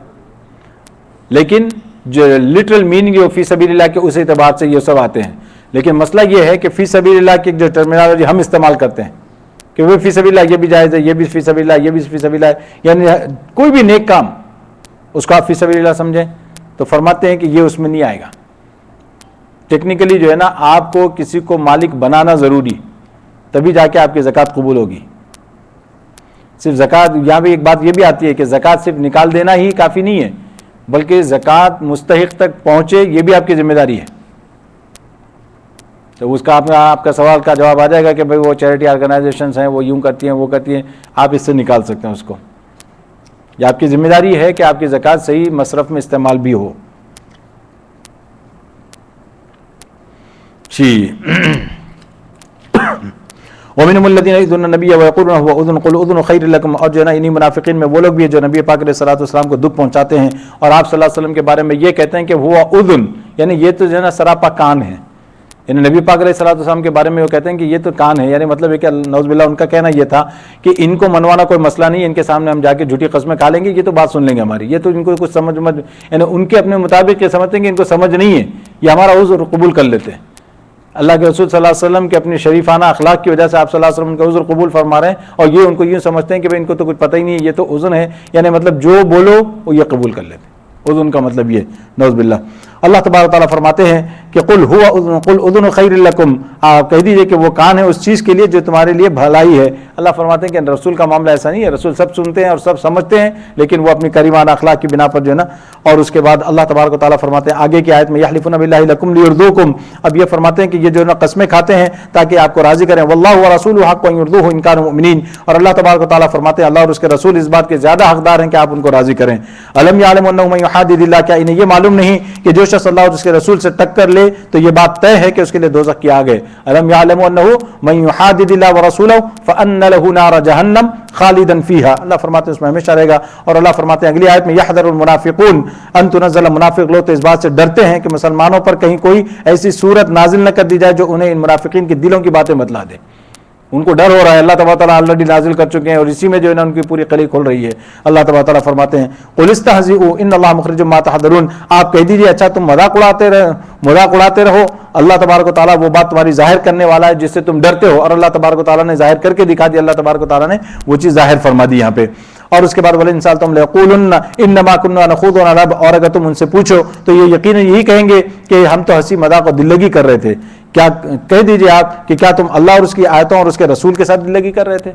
لیکن جو لٹرل میننگ ہے فی سبیل اللہ کے اس اعتبار سے یہ سب آتے ہیں۔ لیکن مسئلہ یہ ہے کہ فی سبیل اللہ کی جو ٹرمینالوجی ہم استعمال کرتے ہیں کہ وہ فی سبیل اللہ یہ بھی جائز ہے، یہ بھی فی سبیل اللہ، یہ بھی فی سبیل اللہ، یعنی کوئی بھی نیک کام اس کو آپ فی سبیل اللہ سمجھیں، تو فرماتے ہیں کہ یہ اس میں نہیں آئے گا۔ ٹیکنیکلی جو ہے نا آپ کو کسی کو مالک بنانا ضروری، تبھی جا کے آپ کی زکوٰۃ قبول ہوگی۔ صرف زکوٰۃ، یہاں بھی ایک بات یہ بھی آتی ہے کہ زکوٰۃ صرف نکال دینا ہی کافی نہیں ہے، بلکہ زکوٰۃ مستحق تک پہنچے یہ بھی آپ کی ذمہ داری ہے۔ تو اس کا آپ کا سوال کا جواب آ جائے گا کہ بھئی وہ چیریٹی آرگنائزیشنز ہیں، وہ یوں کرتی ہیں وہ کرتی ہیں، آپ اس سے نکال سکتے ہیں اس کو۔ یہ آپ کی ذمہ داری ہے کہ آپ کی زکوٰۃ صحیح مصرف میں استعمال بھی ہو۔ جی وَمِنْهُمُ الَّذِينَ يُؤْذُونَ النَّبِيَّ وَيَقُولُونَ هُوَ أُذُنٌ قُلْ أُذُنُ خَيْرٌ لَكُمْ، اور جو ہے نا انہی منافقین میں وہ لوگ بھی ہیں جو نبی پاک علیہ الصلوۃ والسلام کو دکھ پہنچاتے ہیں اور آپ صلی اللہ علیہ وسلم کے بارے میں یہ کہتے ہیں کہ ہوا اذن، یعنی یہ تو جو ہے نا سراپا کان ہے، یعنی نبی پاک علیہ الصلوۃ والسلام کے بارے میں وہ کہتے ہیں کہ یہ تو کان ہے، یعنی مطلب ہے کہ نعوذ باللہ ان کا کہنا یہ تھا کہ ان کو منوانا کوئی مسئلہ نہیں ہے، ان کے سامنے ہم جا کے جھوٹی قسمیں کھا لیں گے، یہ تو بات سن لیں گے ہماری، یہ تو ان کو کچھ سمجھ یعنی ان کے اپنے مطابق یہ سمجھتے ہیں کہ ان کو سمجھ نہیں ہے، یہ ہمارا عذر قبول کر لیتے ہیں۔ اللہ کے رسول صلی اللہ علیہ وسلم کے اپنی شریفانہ اخلاق کی وجہ سے آپ صلی اللہ علیہ وسلم کا عذر قبول فرما رہے ہیں، اور یہ ان کو یوں سمجھتے ہیں کہ بھئی ان کو تو کچھ پتہ ہی نہیں ہے، یہ تو اذن ہے، یعنی مطلب جو بولو وہ یہ قبول کر لیتے، اذن کا مطلب یہ، نعوذ باللہ۔ اللہ تبارک و تعالیٰ فرماتے ہیں کہ قل هو اذن قل اذن خیر لکم، آپ کہہ دیجئے کہ وہ کان ہے اس چیز کے لیے جو تمہارے لیے بھلائی ہے۔ اللہ فرماتے ہیں کہ رسول کا معاملہ ایسا نہیں ہے، رسول سب سنتے ہیں اور سب سمجھتے ہیں، لیکن وہ اپنی کریمانہ اخلاق کی بنا پر جو ہے نا، اور اس کے بعد اللہ تبارک و تعالیٰ فرماتے ہیں آگے کی آیت میں یحلفون باللہ لکم لیرضوکم، اب یہ فرماتے ہیں کہ یہ جو ہے نا قسمیں کھاتے ہیں تاکہ آپ کو راضی کریں، واللہ ورسولہ حق ان یرضوہ ان کانوا مؤمنین، اور اللہ تبارک و تعالیٰ فرماتے ہیں اللہ اور اس کے رسول اس بات کے زیادہ حقدار ہیں کہ آپ ان کو راضی کریں۔ الم یعلم انہ من یحادد اللہ، کیا انہیں یہ معلوم نہیں کہ جو شخص اللہ اور اس کے رسول سے ٹکر لے تو یہ بات طے ہے کہ اس کے لیے دوزخ کی آگ ہے۔ الم یعلم انہ من یحادد اللہ ورسولہ فان لہ نار جہنم خالدا فیہا، اللہ فرماتے ہیں اس میں ہمیشہ رہے گا۔ اور اللہ فرماتے ہیں اگلی آیت میں یحذر المنافقون ان تنزل، منافق لوگ تو اس بات سے ڈرتے ہیں کہ مسلمانوں پر کہیں کوئی ایسی صورت نازل نہ کر دی جائے جو انہیں ان منافقین کے دلوں کی باتیں بتلا دے، ان کو ڈر ہو رہا ہے، اللہ تبارک تعالیٰ آلریڈی نازل کر چکے ہیں اور اسی میں جو ہے نا ان کی پوری قلی کھل رہی ہے۔ اللہ تبارک تعالیٰ فرماتے ہیں قل استہزئوا ان اللہ مخرج ما تحذرون، آپ کہہ دیجیے اچھا تم مذاق اڑاتے رہو، اللہ تبارک و تعالیٰ وہ بات تمہاری ظاہر کرنے والا ہے جس سے تم ڈرتے ہو، اور اللہ تبارک و تعالیٰ نے ظاہر کر کے دکھا دیا، اللہ تبارک و تعالیٰ نے وہ چیز ظاہر فرما دی یہاں پہ۔ اور اس کے بعد وَلَئِن سَأَلْتَهُمْ لَيَقُولُنَّ إِنَّمَا كُنَّا نَخُوضُ وَنَلْعَبُ، اور اگر تم ان سے پوچھو تو یہ یقیناً یہی کہیں گے کہ ہم تو ہنسی مذاق اور دل لگی کر رہے تھے۔ کیا کہہ دیجئے آپ کہ کیا تم اللہ اور اس کی آیتوں اور اس کے رسول کے ساتھ دل لگی کر رہے تھے؟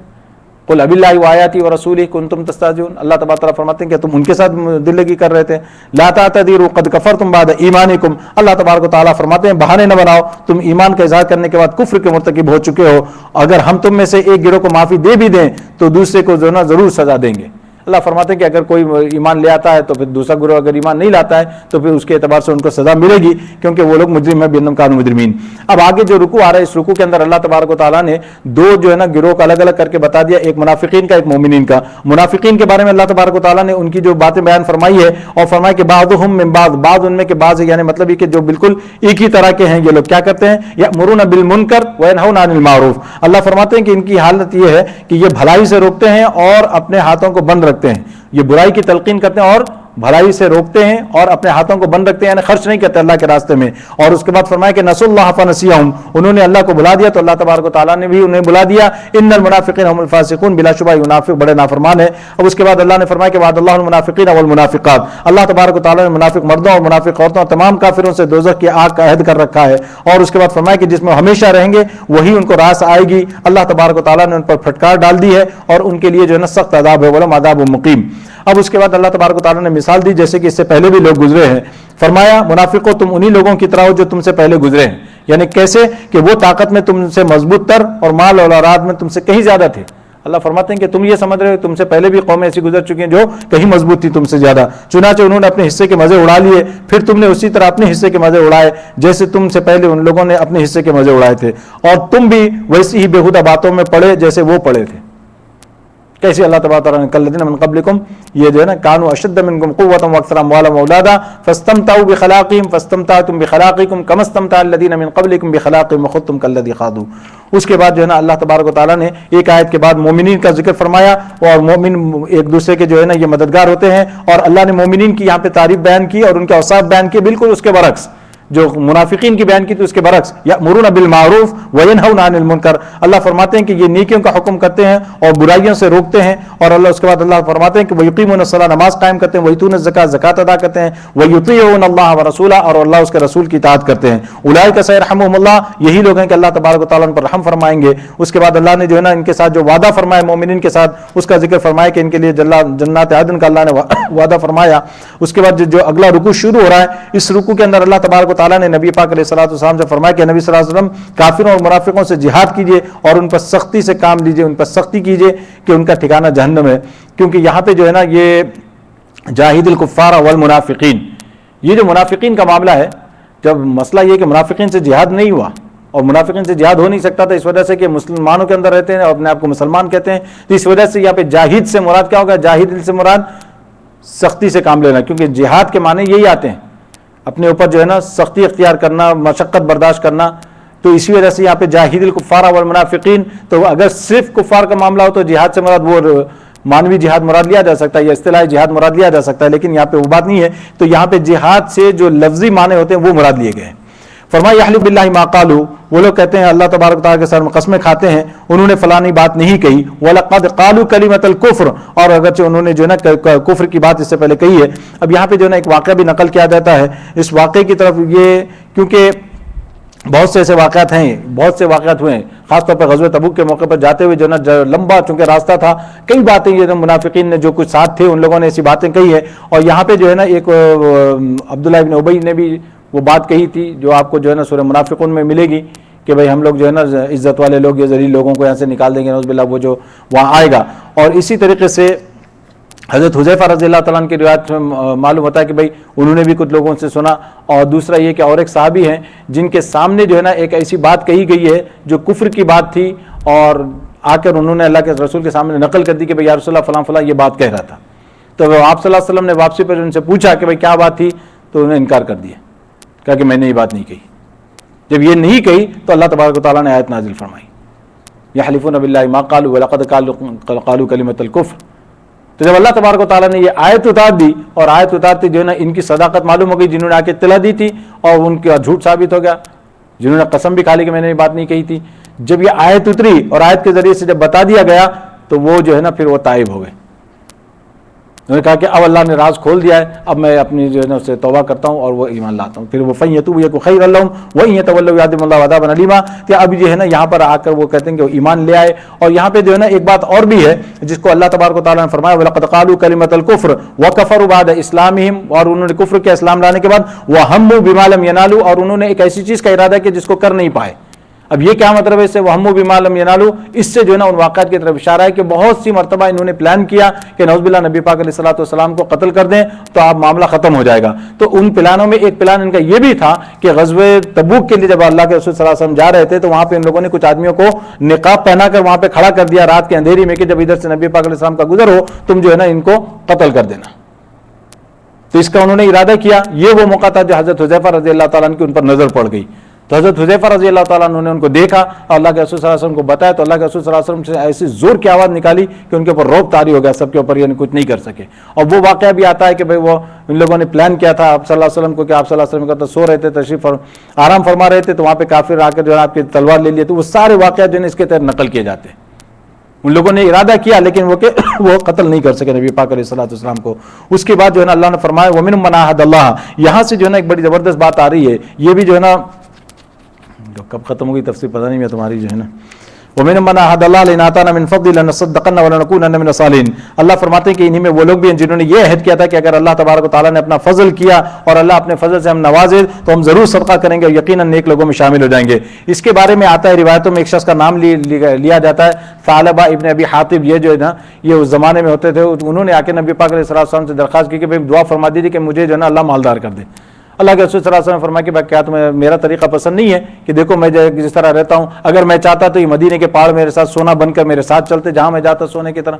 قل اب اللہ وآیاتی ورسولہ کنتم تستہزئون، اللہ تبارک تعالیٰ فرماتے ہیں کہ تم ان کے ساتھ دل لگی کر رہے تھے۔ لا تعتذروا قد کفرتم بعد ایمانکم، اللہ تبارک تعالیٰ فرماتے ہیں بہانے نہ بناؤ، تم ایمان کا اظہار کرنے کے بعد کفر کے مرتکب ہو چکے ہو، اگر ہم تم میں سے ایک گروہ کو معافی دے بھی دیں تو دوسرے کو جو نا ضرور سزا دیں گے۔ اللہ فرماتے ہیں کہ اگر کوئی ایمان لے آتا ہے تو پھر دوسرا گروہ اگر ایمان نہیں لاتا ہے تو پھر اس کے اعتبار سے ان کو سزا ملے گی، کیونکہ وہ لوگ مجرم ہیں بأنہم کانوا مجرمین۔ اب آگے جو رکوع آ رہا ہے اس رکوع کے اندر اللہ تبارک و تعالیٰ نے دو جو ہے نا گروہ کا الگ الگ کر کے بتا دیا، ایک منافقین کا ایک مومنین کا۔ منافقین کے بارے میں اللہ تبارک و تعالیٰ نے ان کی جو باتیں بیان فرمائی ہے اور فرمایا کہ بعضهم من بعض، بعض ان میں کے بعض، یعنی مطلب یہ کہ جو بالکل ایک ہی طرح کے ہیں یہ لوگ کیا کرتے ہیں، یأمرون بالمنکر وینہون عن المعروف، اللہ فرماتے ہیں کہ ان کی حالت یہ ہے کہ یہ بھلائی سے روکتے ہیں اور اپنے ہاتھوں کو بند رکھتے ہیں، یہ برائی کی تلقین کرتے ہیں اور بھلائی سے روکتے ہیں اور اپنے ہاتھوں کو بند رکھتے ہیں، یعنی خرچ نہیں کرتے اللہ کے راستے میں۔ اور اس کے بعد فرمایا کہ نسوا اللہ فنسیہم، انہوں نے اللہ کو بلا دیا تو اللہ تبارک و تعالیٰ نے بھی انہیں بلا دیا۔ ان المنافقین هم الفاسقون، بلا شبہ یہ منافق بڑے نافرمان ہیں۔ اب اس کے بعد اللہ نے فرمایا کہ وعد اللہ المنافقین والمنافقات، اللہ تبارک و تعالیٰ نے منافق مردوں اور منافق عورتوں اور تمام کافروں سے دوزخ کی آگ کا عہد کر رکھا ہے، اور اس کے بعد فرمایا کہ جس میں ہمیشہ رہیں گے وہی ان کو راس آئے گی۔ اللہ تبارک و تعالیٰ نے ان پر پھٹکار ڈال دی ہے اور ان کے لیے جو ہے نا سخت عذاب ہے، ولہم عذاب مقیم۔ اب اس کے بعد اللہ تبارک و تعالیٰ نے مثال دی جیسے کہ اس سے پہلے بھی لوگ گزرے ہیں، فرمایا منافقوں تم انہی لوگوں کی طرح ہو جو تم سے پہلے گزرے ہیں، یعنی کیسے کہ وہ طاقت میں تم سے مضبوط تر اور مال اور اولاد میں تم سے کہیں زیادہ تھے۔ اللہ فرماتے ہیں کہ تم یہ سمجھ رہے ہو تم سے پہلے بھی قومیں ایسی گزر چکی ہیں جو کہیں مضبوط تھی تم سے زیادہ، چنانچہ انہوں نے اپنے حصے کے مزے اڑا لیے، پھر تم نے اسی طرح اپنے حصے کے مزے اڑائے جیسے تم سے پہلے ان لوگوں نے اپنے حصے کے مزے اڑائے تھے، اور تم بھی ویسی ہی بےہودہ باتوں میں پڑے جیسے وہ پڑے تھے۔ کیسے اللہ تبارک تعالیٰ نے کالذین من قبلکم، یہ جو ہے نا کانوا اشد منکم قوۃ واکثر اموالا واولادا فاستمتعوا بخلاقہم فاستمتعتم بخلاقکم کما استمتع الذین من قبلکم بخلاقہم وخضتم کالذی خاضوا۔ اس کے بعد جو ہے نا اللہ تبارک و تعالیٰ نے ایک آیت کے بعد مومنین کا ذکر فرمایا، اور مومن ایک دوسرے کے جو ہے نا یہ مددگار ہوتے ہیں، اور اللہ نے مومنین کی یہاں پہ تعریف بیان کی اور ان کے اوصاف بیان کیے بالکل اس کے برعکس جو منافقین کی بیان کی تھی اس کے برعکس، یأمرون بالمعروف وینہون عن المنکر، اللہ فرماتے ہیں کہ یہ نیکیوں کا حکم کرتے ہیں اور برائیوں سے روکتے ہیں، اور اللہ اس کے بعد اللہ فرماتے ہیں کہ ویقیمون الصلاۃ، نماز قائم کرتے ہیں، ویؤتون الزکاۃ، زکات ادا کرتے ہیں، ویطیعون اللہ ورسولہ، اور اللہ اس کے رسول کی اطاعت کرتے ہیں، اولئک سیرحمہم اللہ، یہی لوگ ہیں کہ اللہ تبارک و تعالیٰ ان پر رحم فرمائیں گے۔ اس کے بعد اللہ نے جو ہے نا ان کے ساتھ جو وعدہ فرمایا مومنین کے ساتھ اس کا ذکر فرمایا کہ ان کے لیے جنات عدن کا اللہ نے وعدہ فرمایا۔ اس کے بعد جو اگلا رکوع شروع ہو رہا ہے، اس رکوع کے اندر اللہ تبارک و تعالیٰ نے نبی پاک علیہ الصلوۃ والسلام سے فرمایا کہ نبی صلی اللہ علیہ وسلم کافروں اور منافقوں سے جہاد کیجئے اور ان پر سختی سے کام لیجئے، ان پر سختی کیجئے کہ ان کا ٹھکانہ جہنم ہے، کیونکہ یہاں پہ جو ہے نا یہ جاہد الکفار والمنافقین، یہ جو منافقین کا معاملہ ہے، جب مسئلہ یہ کہ منافقین سے جہاد نہیں ہوا اور منافقین سے جہاد ہو نہیں سکتا تھا اس وجہ سے کہ مسلمانوں کے اندر رہتے ہیں اور اپنے آپ کو مسلمان کہتے ہیں، تو اس وجہ سے یہاں پہ جاہد سے مراد کیا ہوگا؟ جاہد سے مراد سختی سے کام لینا، کیونکہ جہاد کے معنی یہی آتے ہیں، اپنے اوپر جو ہے نا سختی اختیار کرنا، مشقت برداشت کرنا، تو اسی وجہ سے یہاں پہ جاہد الکفار والمنافقین، تو اگر صرف کفار کا معاملہ ہو تو جہاد سے مراد وہ مانوی جہاد مراد لیا جا سکتا ہے یا اصطلاحی جہاد مراد لیا جا سکتا ہے، لیکن یہاں پہ وہ بات نہیں ہے، تو یہاں پہ جہاد سے جو لفظی معنی ہوتے ہیں وہ مراد لیے گئے ہیں۔ فرمایا یحلف باللہ ما قالوا، وہ لوگ کہتے ہیں اللہ تبارک و تعالیٰ کے سر میں قسمیں کھاتے ہیں انہوں نے فلانی بات نہیں کہی، وَلَقَدْ قَالُوا كَلِمَةَ الْكُفْرِ، اور اگرچہ انہوں نے جو ہے نا کفر کی بات اس سے پہلے کہی ہے۔ اب یہاں پہ جو ہے نا ایک واقعہ بھی نقل کیا جاتا ہے، اس واقعے کی طرف یہ کیونکہ بہت سے ایسے واقعات ہیں، بہت سے واقعات ہوئے ہیں، خاص طور پر غزوہ تبوک کے موقع پر جاتے ہوئے جو ہے نا لمبا چونکہ راستہ تھا، کئی باتیں یہ منافقین نے جو کچھ ساتھ تھے ان لوگوں نے ایسی باتیں کہی ہے، اور یہاں پہ جو ہے نا ایک عبداللہ ابن ابی نے بھی وہ بات کہی تھی جو آپ کو جو ہے نا سورہ منافقون میں ملے گی کہ بھئی ہم لوگ جو ہے نا عزت والے لوگ یا ذلیل لوگوں کو یہاں سے نکال دیں گے، نعوذ باللہ، وہ جو وہاں آئے گا۔ اور اسی طریقے سے حضرت حذیفہ رضی اللہ تعالیٰ عنہ کی روایت میں معلوم ہوتا ہے کہ بھئی انہوں نے بھی کچھ لوگوں سے سنا، اور دوسرا یہ کہ اور ایک صحابی ہیں جن کے سامنے جو ہے نا ایک ایسی بات کہی گئی ہے جو کفر کی بات تھی، اور آ کر انہوں نے اللہ کے رسول کے سامنے نقل کر دی کہ بھئی یا رسول اللہ فلاں فلاں یہ بات کہہ رہا تھا، تو آپ صلی اللہ علیہ وسلم نے واپسی پر ان سے پوچھا کہ بھئی کیا بات تھی، تو انہوں نے انکار کر دیا، کہا کہ میں نے یہ بات نہیں کہی۔ جب یہ نہیں کہی تو اللہ تبارک و تعالیٰ نے آیت نازل فرمائی، یحلفون باللہ ما قالوا ولقد قالوا کلمۃ الکفر۔ تو جب اللہ تبارک و تعالیٰ نے یہ آیت اتار دی، اور آیت اتارتی جو ہے نا ان کی صداقت معلوم ہو گئی، جنہوں نے آ کے اطلاع دی تھی، اور ان کا جھوٹ ثابت ہو گیا، جنہوں نے قسم بھی کھا لی کہ میں نے یہ بات نہیں کہی تھی۔ جب یہ آیت اتری اور آیت کے ذریعے سے جب بتا دیا گیا تو وہ جو ہے نا پھر وہ تائب ہو گئے، انہوں نے کہا کہ اب اللہ نے راز کھول دیا ہے، اب میں اپنی جو ہے نا اس سے توبہ کرتا ہوں اور وہ ایمان لاتا ہوں۔ پھر وہ فَيَتُوبُوا يَكُنْ خَيْرًا لَهُمْ وَإِن يَتَوَلَّوْا يُعَذِّبْهُمُ اللَّهُ عَذَابًا أَلِيمًا۔ کہ اب جو ہے نا یہاں پر آ کر وہ کہتے ہیں کہ وہ ایمان لے آئے، اور یہاں پہ جو ہے نا ایک بات اور بھی ہے جس کو اللہ تبارک و تعالیٰ نے فرمایا وَلَقَدْ قَالُوا كَلِمَةَ الْكُفْرِ وَكَفَرُوا بَعْدَ إِسْلَامِهِمْ، اور انہوں نے کفر کے اسلام لانے کے بعد وَهَمُّوا بِمَا لَمْ يَنَالُوا، اور انہوں نے ایک ایسی چیز کا ارادہ کیا جس کو کر نہیں پائے۔ اب یہ کیا مطلب ہے اس سے وَهَمُّوا بِمَا لَمْ يَنَالُوا، اس سے جو ہے نا ان واقعات کی طرف اشارہ ہے کہ بہت سی مرتبہ انہوں نے پلان کیا کہ نعوذ باللہ نبی پاک علیہ الصلوۃ والسلام کو قتل کر دیں تو اب معاملہ ختم ہو جائے گا۔ تو ان پلانوں میں ایک پلان ان کا یہ بھی تھا کہ غزوہ تبوک کے لیے جب اللہ کے رسول صلی اللہ علیہ وسلم جا رہے تھے تو وہاں پہ ان لوگوں نے کچھ آدمیوں کو نقاب پہنا کر وہاں پہ کھڑا کر دیا رات کے اندھیری میں کہ جب ادھر سے نبی پاک علیہ السلام کا گزر ہو تم جو ہے نا ان کو قتل کر دینا۔ تو اس کا انہوں نے ارادہ کیا۔ یہ وہ موقع تھا جو حضرت حذیفہ رضی اللہ تعالیٰ عنہ کی ان پر نظر پڑ گئی، تو حضرت حذیفہ رضی اللہ تعالیٰ عنہ نے ان کو دیکھا اور اللہ کے رسول صلی اللہ علیہ وسلم کو بتایا، تو اللہ کے رسول صلی اللہ علیہ وسلم سے ایسی زور کی آواز نکالی کہ ان کے اوپر رعب طاری ہو گیا، سب کے اوپر یعنی کچھ نہیں کر سکے۔ اور وہ واقعہ بھی آتا ہے کہ بھئی وہ ان لوگوں نے پلان کیا تھا آپ صلی اللہ علیہ وسلم کو کہ آپ صلی اللہ علیہ وسلم کا سو رہے تھے، تشریف آرام فرما رہے تھے، تو وہاں پہ کافر آ کر جو ہے آپ کی تلوار لے لیے، تو وہ سارے واقعات جو ہے اس کے تحت نقل کیے جاتے ہیں۔ ان لوگوں نے ارادہ کیا لیکن وہ قتل نہیں کر سکے نبی پاک علیہ الصلوۃ والسلام کو۔ اس کے بعد جو ہے نا اللہ نے فرمایا وَمِنْهُم مَنْ عَاهَدَ اللَّهَ، یہاں سے جو ہے نا ایک بڑی زبردست بات آ رہی ہے، یہ بھی جو ہے نا کب ختم ہوگی تفسیر پتہ نہیں، میں تمہاری جو ہے نا وَمِنْهُم مَنْ عَاهَدَ اللَّهَ لَئِنْ آتَانَا مِنْ فَضْلِهِ لَنَصَدَّقَنَّ وَلَنَكُونَنَّ مِنَ الصَّالِحِينَ۔ اللہ فرماتے ہیں کہ انہی میں وہ لوگ بھی ہیں جنہوں نے یہ عہد کیا تھا کہ اگر اللہ تبارک و تعالیٰ نے اپنا فضل کیا اور اللہ اپنے فضل سے ہم نوازے تو ہم ضرور صدقہ کریں گے اور یقیناً نیک لوگوں میں شامل ہو جائیں گے۔ اس کے بارے میں آتا ہے روایتوں میں ایک شخص کا نام لیا جاتا ہے ثعلبہ ابن ابی حاطب، یہ جو ہے نا یہ اس زمانے میں ہوتے تھے، انہوں نے آ کے نبی پاک علیہ السلام سے درخواست کی کہ بھائی دعا فرما دیجیے کہ مجھے جو ہے نا اللہ مالدار کر دے۔ اللہ کے رسول صلی اللہ علیہ وسلم نے فرمایا کہ بھائی کیا تمہیں میرا طریقہ پسند نہیں ہے کہ دیکھو میں جس طرح رہتا ہوں، اگر میں چاہتا تو یہ مدینے کے پہاڑ میرے ساتھ سونا بن کر میرے ساتھ چلتے جہاں میں جاتا سونے کی طرح۔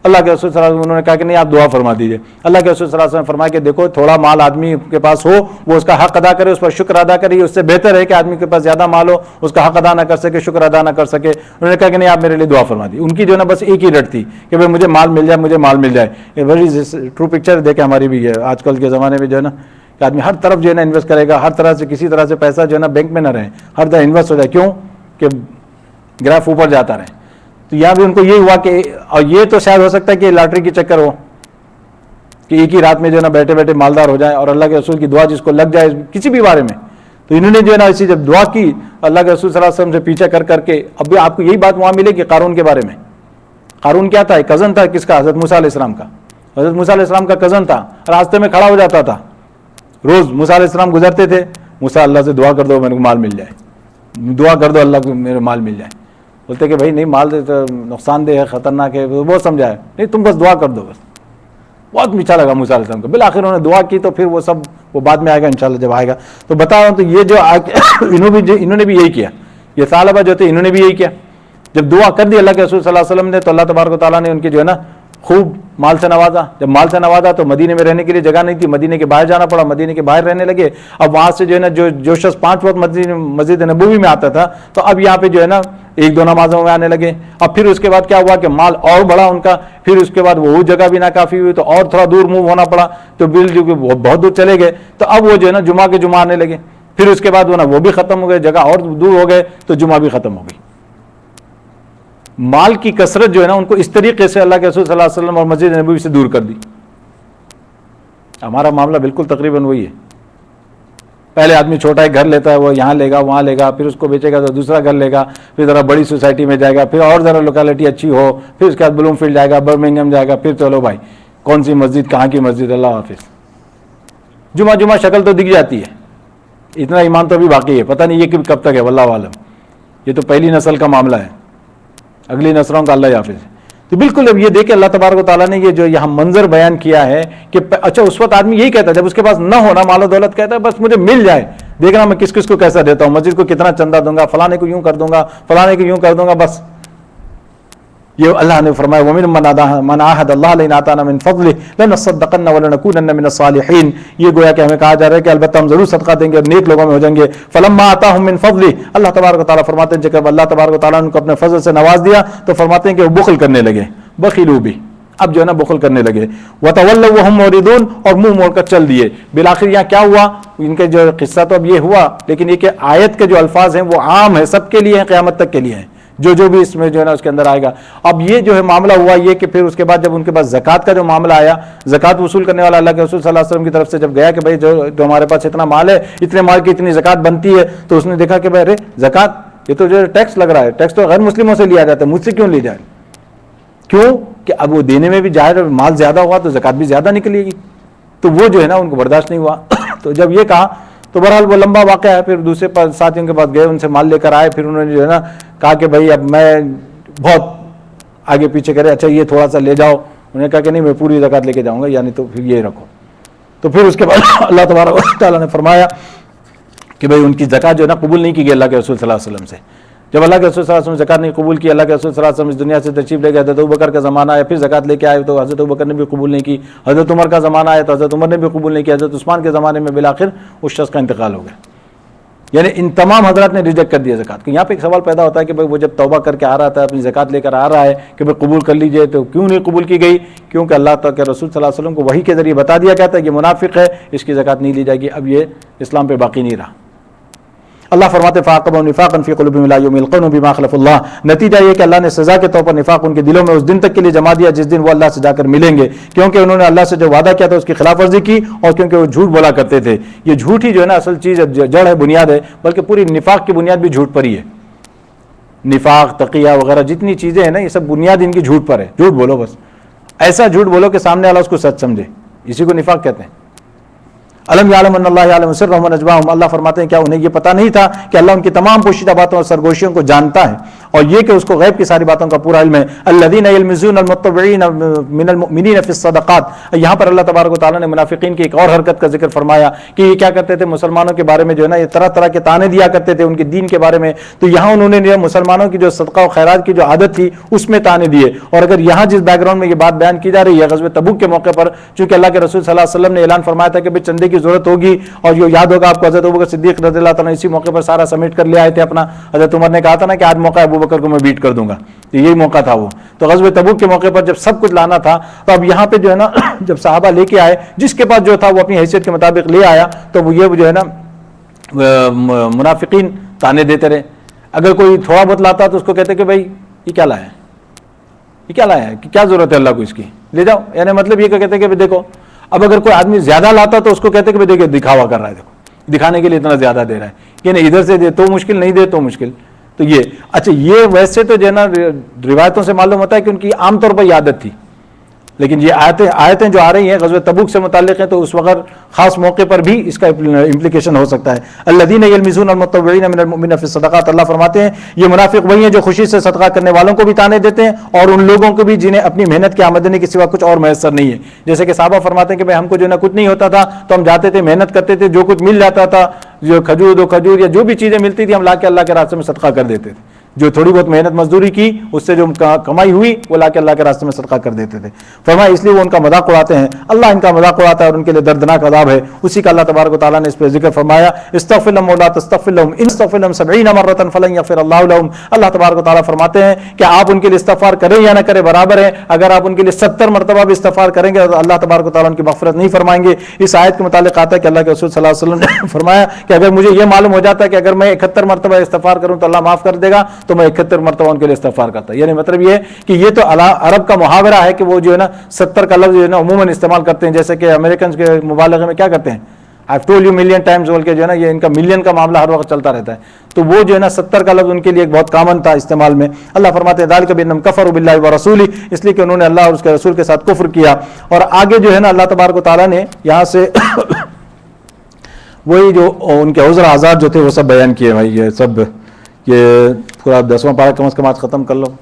اللہ کے رسول صلی اللہ علیہ وسلم انہوں نے کہا کہ نہیں آپ دعا فرما دیجیے۔ اللہ کے رسول صلی اللہ علیہ وسلم نے فرمایا کہ دیکھو تھوڑا مال آدمی کے پاس ہو وہ اس کا حق ادا کرے، اس پر شکر ادا کرے، اس سے بہتر ہے کہ آدمی کے پاس زیادہ مال ہو اس کا حق ادا نہ کر سکے، شکر ادا نہ کر سکے۔ انہوں نے کہا کہ نہیں آپ میرے لیے دعا فرما دی۔ ان کی جو ہے نا بس ایک ہی رٹ تھی کہ بھائی مجھے مال مل جائے، مجھے مال مل جائے۔ یہ بڑی ٹرو پکچر دیکھیں ہماری بھی ہے آج کل کے زمانے میں جو ہے نا کہ آدمی ہر طرف جو ہے نا انویسٹ کرے گا، ہر طرح سے کسی طرح سے پیسہ جو ہے نا بینک میں نہ رہے، ہر طرح انویسٹ ہو جائے، کیوں کہ گراف اوپر جاتا رہے۔ تو یہاں بھی ان کو یہ ہوا کہ اور یہ تو شاید ہو سکتا ہے کہ لاٹری کی چکر ہو کہ ایک ہی رات میں جو ہے نا بیٹھے بیٹھے مالدار ہو جائے اور اللہ کے رسول کی دعا جس کو لگ جائے کسی بھی بارے میں۔ تو انہوں نے جو ہے نا اسی جب دعا کی اللہ کے رسول صلی اللہ علیہ وسلم سے پیچھا کر کر کے، اب بھی آپ کو یہی بات وہاں ملے کہ قارون کے بارے میں۔ قارون کیا تھا؟ ایک کزن تھا کس کا؟ حضرت موسیٰ علیہ السلام کا۔ حضرت موسیٰ علیہ السلام کا کزن تھا، راستے میں کھڑا ہو جاتا تھا، روز موسیٰ علیہ السلام گزرتے تھے، موسیٰ اللہ سے دعا کر دو میرے کو مال مل جائے، دعا کر دو اللہ کو میرے مال مل جائے۔ بولتے کہ بھائی نہیں مال نقصان دہ ہے، خطرناک ہے، وہ سمجھائے نہیں تم بس دعا کر دو بس۔ بہت میٹھا لگا موسیٰ علیہ السلام کو، بالآخر انہوں نے دعا کی تو پھر وہ سب وہ بعد میں آئے گا انشاءاللہ جب آئے گا تو بتا رہا ہوں۔ تو یہ جو انہوں نے بھی یہی کیا، یہ ثعلبہ جو تھے انہوں نے بھی یہی کیا۔ جب دعا کر دی اللہ کے رسول صلی اللہ علیہ وسلم نے تو اللہ تبارک و تعالیٰ نے ان کی جو ہے نا خوب مال سے نوازا۔ جب مال سے نوازا تو مدینے میں رہنے کے لیے جگہ نہیں تھی، مدینے کے باہر جانا پڑا، مدینے کے باہر رہنے لگے۔ اب وہاں سے جو ہے نا جو شخص 5 وقت مسجد نبوی میں آتا تھا تو اب یہاں پہ جو ہے نا 1-2 نمازوں میں آنے لگے۔ اب پھر اس کے بعد کیا ہوا کہ مال اور بڑھا ان کا، پھر اس کے بعد وہ جگہ بھی ناکافی ہوئی تو اور تھوڑا دور موو ہونا پڑا، تو بل جو کہ بہت دور چلے گئے تو اب وہ جو ہے نا جمعہ کے جمعہ آنے لگے۔ پھر اس کے بعد وہ بھی ختم ہو گئے, جگہ اور دور ہو گئے تو جمعہ بھی ختم ہو گئی. مال کی کثرت جو ہے نا ان کو اس طریقے سے اللہ کے رسول صلی اللہ علیہ وسلم اور مسجد نبوی سے دور کر دی. ہمارا معاملہ بالکل تقریباً وہی ہے. پہلے آدمی چھوٹا ایک گھر لیتا ہے, وہ یہاں لے گا وہاں لے گا, پھر اس کو بیچے گا تو دوسرا گھر لے گا, پھر ذرا بڑی سوسائٹی میں جائے گا, پھر اور ذرا لوکیلٹی اچھی ہو, پھر اس کے بعد بلوم فیلڈ جائے گا, برمنگھم جائے گا, پھر چلو بھائی کون سی مسجد کہاں کی مسجد, اللہ حافظ. جمعہ شکل تو دکھ جاتی ہے, اتنا ایمان تو ابھی باقی ہے, پتہ نہیں یہ کب تک ہے, واللہ عالم. یہ تو پہلی نسل کا معاملہ ہے, اگلی نسلوں کا اللہ حافظ ہے. تو بالکل اب یہ دیکھیں اللہ تبارک و تعالیٰ نے یہ جو یہاں منظر بیان کیا ہے کہ اچھا اس وقت آدمی یہی کہتا ہے جب اس کے پاس نہ ہونا مال و دولت, کہتا ہے بس مجھے مل جائے, دیکھنا میں کس کس کو کیسا دیتا ہوں, مسجد کو کتنا چندہ دوں گا, فلانے کو یوں کر دوں گا, فلانے کو یوں کر دوں گا. بس یہ اللہ نے فرمایا وَمِنْ مَنْ عَاهَدَ اللَّهَ لَئِنْ آتَانَا مِنْ فَضْلِهِ لَنَصَّدَّقَنَّ وَلَنَكُونَنَّ مِنَ الصَّالِحِينَ. یہ گویا کہ ہمیں کہا جا رہا ہے کہ البتہ ہم ضرور صدقہ دیں گے اور نیک لوگوں میں ہو جائیں گے. فَلَمَّا آتَاهُم مِنْ فَضْلِهِ, اللہ تبارک و تعالیٰ فرماتے ہیں جب اللہ تبارک و تعالیٰ نے ان کو اپنے فضل سے نواز دیا تو فرماتے ہیں کہ وہ بخل کرنے لگے, بخیلوا بھی, اب جو ہے نا بخل کرنے لگے. وَتَوَلَّوْا وَهُمْ مُعْرِضُونَ, اور منہ موڑ کر چل دیے. بالآخر یہاں کیا ہوا, ان کے جو قصہ تو اب یہ ہوا, لیکن یہ کہ آیت کے جو الفاظ ہیں وہ عام ہیں, سب کے لیے ہیں, قیامت تک کے لیے ہیں, جو بھی اس میں جو ہے نا اس کے اندر آئے گا. اب یہ جو ہے معاملہ ہوا یہ کہ پھر اس کے بعد جب ان کے پاس زکوٰۃ کا جو معاملہ آیا, زکوٰۃ وصول کرنے والا اللہ کے رسول صلی اللہ علیہ وسلم کی طرف سے جب گیا کہ بھائی جو ہمارے پاس اتنا مال ہے, اتنے مال کی اتنی زکوٰۃ بنتی ہے, تو اس نے دیکھا کہ بھائی ارے زکوٰۃ یہ تو جو ٹیکس لگ رہا ہے, ٹیکس تو غیر مسلموں سے لیا جاتا ہے, مجھ سے کیوں لی جائے, کیوں کہ اب وہ دینے میں بھی ظاہر مال زیادہ ہوا تو زکوٰۃ بھی زیادہ نکلے گی. تو وہ جو ہے نا ان کو برداشت نہیں ہوا. تو جب یہ کہا تو بہرحال وہ لمبا واقعہ ہے, پھر دوسرے ساتھیوں کے پاس گئے, ان سے مال لے کر آئے, پھر انہوں نے جو ہے نا کہا کہ بھائی اب میں بہت آگے پیچھے کرے, اچھا یہ تھوڑا سا لے جاؤ. انہوں نے کہا کہ نہیں میں پوری زکوٰۃ لے کے جاؤں گا, یعنی تو پھر یہ رکھو. تو پھر اس کے بعد اللہ تبارک و تعالیٰ نے فرمایا کہ بھائی ان کی زکوٰۃ جو ہے نا قبول نہیں کی گئی اللہ کے رسول صلی اللہ علیہ وسلم سے. جب اللہ کے رسول صلی اللہ علیہ وسلم زکوٰۃ نہیں قبول کی, اللہ کے رسول صلی اللہ علیہ وسلم اس دنیا سے تشریف لے گئے, حضرت ابوبکر کا زمانہ آیا, پھر زکوٰۃ لے کے آئے تو حضرت ابوبکر نے بھی قبول نہیں کی, حضرت عمر کا زمانہ آیا تو حضرت عمر نے بھی قبول نہیں کیا, حضرت عثمان کے زمانے میں بالآخر اس شخص کا انتقال ہو گیا. یعنی ان تمام حضرات نے ریجیکٹ کر دیا زکوٰۃ کو. یہاں پہ ایک سوال پیدا ہوتا ہے کہ بھائی وہ جب توبہ کر کے آ رہا تھا, اپنی زکوٰۃ لے کر آ رہا ہے کہ بھائی قبول کر لیجئے, تو کیوں نہیں قبول کی گئی؟ کیونکہ اللہ تعالیٰ کے رسول صلی اللہ علیہ وسلم کو وحی کے ذریعے بتا دیا گیا تھا کہ یہ منافق ہے, اس کی زکوٰۃ نہیں لی جائے گی. اب یہ اسلام پہ باقی نہیں رہا. اللہ فرماتے فَعَاقَبَهُمْ نِفَاقًا فِي قُلُوبِهِمْ إِلَىٰ يَوْمِ يَلْقَوْنَهُ بِمَا خَلَفُوا اللَّهَ. نتیجہ یہ کہ اللہ نے سزا کے طور پر نفاق ان کے دلوں میں اس دن تک کے لیے جما دیا جس دن وہ اللہ سے جا کر ملیں گے, کیونکہ انہوں نے اللہ سے جو وعدہ کیا تھا اس کی خلاف ورزی کی, اور کیونکہ وہ جھوٹ بولا کرتے تھے. یہ جھوٹ ہی جو ہے نا اصل چیز جڑ ہے, بنیاد ہے, بلکہ پوری نفاق کی بنیاد بھی جھوٹ پر ہی ہے. نفاق, تقیہ وغیرہ جتنی چیزیں ہیں نا یہ سب بنیاد ان کی جھوٹ پر ہے. جھوٹ بولو, بس ایسا جھوٹ بولو کہ سامنے والا اس کو سچ سمجھے, اسی کو نفاق کہتے ہیں. الم یعلم ان اللہ یعلم سرهم ونجواهم, اللہ فرماتے ہیں کیا انہیں یہ پتہ نہیں تھا کہ اللہ ان کی تمام پوشیدہ باتوں اور سرگوشیوں کو جانتا ہے, اور یہ کہ اس کو غیب کی ساری باتوں کا پورا علم ہے. الذین یلمزون المتطوعین من المؤمنین فی الصدقات. یہاں پر اللہ تبارک و تعالیٰ نے منافقین کی ایک اور حرکت کا ذکر فرمایا کہ یہ کیا کرتے تھے, مسلمانوں کے بارے میں جو ہے نا یہ طرح طرح کے طعنے دیا کرتے تھے ان کے دین کے بارے میں. تو یہاں انہوں نے مسلمانوں کی جو صدقہ و خیرات کی جو عادت تھی اس میں طعنے دیے. اور اگر یہاں جس بیک گراؤنڈ میں یہ بات بیان کی جا رہی ہے غزوہ تبوک کے موقع پر, چونکہ اللہ کے رسول صلی اللہ علیہ وسلم نے اعلان فرمایا تھا کہ بھئی چندے کی ضرورت ہوگی, اور یہ یاد ہوگا آپ کو حضرت ابوبکر صدیق رضی اللہ تعالیٰ اسی موقع پر سارا سمیٹ کر لے آئے تھے اپنا. حضرت عمر نے کہا تھا نا کہ آج موقع ہے ابوبکر کو میں بیٹ کر دوں گا, تو یہی موقع تھا وہ. تو غزوہ تبوک کے موقع پر جب سب کچھ لانا تھا, تو اب یہاں پہ جو ہے نا جب صحابہ لے کے آئے, جس کے پاس جو تھا وہ اپنی حیثیت کے مطابق لے آیا, تو وہ یہ جو ہے نا منافقین تانے دیتے رہے. اگر کوئی تھوڑا بہت لاتا تو اس کو کہتے کہ بھائی یہ کیا لایا ہے, یہ کیا لایا ہے, کیا ضرورت ہے اللہ کو اس کی, لے جاؤ. یعنی مطلب یہ کہتے کہ دیکھو, اب اگر کوئی آدمی زیادہ لاتا تو اس کو کہتے کہ دیکھو دکھاوا کر رہا ہے, دیکھو دکھانے کے لیے اتنا زیادہ دے رہا ہے, یعنی ادھر سے دے تو مشکل, نہیں دے تو مشکل. تو یہ اچھا, یہ ویسے تو جو ہے نا روایتوں سے معلوم ہوتا ہے کہ ان کی عام طور پر یہ عادت تھی, لیکن یہ آیتیں جو آ رہی ہیں غزوہ تبوک سے متعلق ہیں, تو اس وقت خاص موقع پر بھی اس کا امپلیکیشن ہو سکتا ہے. الذین یلمزون المتطوعین من المؤمنین فی الصدقات, اللہ فرماتے ہیں یہ منافق وہی ہیں جو خوشی سے صدقہ کرنے والوں کو بھی تانے دیتے ہیں, اور ان لوگوں کو بھی جنہیں اپنی محنت کی آمدنی کے سوا کچھ اور میسر نہیں ہے. جیسے کہ صحابہ فرماتے ہیں کہ بھائی ہم کو جو ہے نا کچھ نہیں ہوتا تھا تو ہم جاتے تھے, محنت کرتے تھے, جو کچھ مل جاتا تھا, جو کھجور یا جو بھی چیزیں ملتی تھی ہم لا کے اللہ کے راستے میں صدقہ کر دیتے تھے. جو تھوڑی بہت محنت مزدوری کی اس سے جو کمائی ہوئی وہ لا کے اللہ کے راستے میں صدقہ کر دیتے تھے. فرمایا اس لیے وہ ان کا مذاق اڑاتے ہیں, اللہ ان کا مذاق اڑاتا ہے اور ان کے لیے دردناک عذاب ہے. اسی کا اللہ تبارک و تعالیٰ نے اس پہ ذکر فرمایا, استغفر لهم ولا تستغفر لهم ان استغفر لهم 70 مرة فلن يغفر الله لهم. اللہ تبارک و تعالیٰ فرماتے ہیں کہ آپ ان کے لیے استغفار کریں یا نہ کریں برابر ہے, اگر آپ ان کے لیے 70 مرتبہ بھی استغفار کریں گے تو اللہ تبارک و تعالیٰ ان کی مغفرت نہیں فرمائیں گے. اس آیت کے متعلق آتا ہے کہ اللہ کے رسول صلی اللہ علیہ وسلم نے فرمایا کہ اگر مجھے یہ معلوم ہو جاتا ہے کہ اگر میں 71 مرتبہ استغفار کروں تو اللہ معاف کر دے گا تو میں 71 مرتبہ ان کے لیے استغفار کرتا. یعنی مطلب یہ ہے کہ یہ تو عرب کا محاورہ ہے کہ وہ جو ہے نا 70 کا لفظ جو ہے نا عموماً استعمال کرتے ہیں, جیسے کہ امریکنز کے مبالغے میں کیا کرتے ہیں, I've told you million times بول کے جو ہے نا یہ ان کا ملین کا معاملہ ہر وقت چلتا رہتا ہے. تو وہ جو ہے نا 70 کا لفظ ان کے لیے ایک بہت کامن تھا استعمال میں. اللہ فرماتے ہیں ذالک بانہم کفروا باللہ ورسولہ, اس لیے کہ انہوں نے اللہ اور اس کے رسول کے ساتھ کفر کیا. اور آگے جو ہے نا اللہ تبارک و تعالیٰ نے یہاں سے وہی جو ان کے عذر آزاد جو تھے وہ سب بیان کیے. بھائی یہ سب یہ پورا 10واں پارہ کم از کم آج ختم کر لو.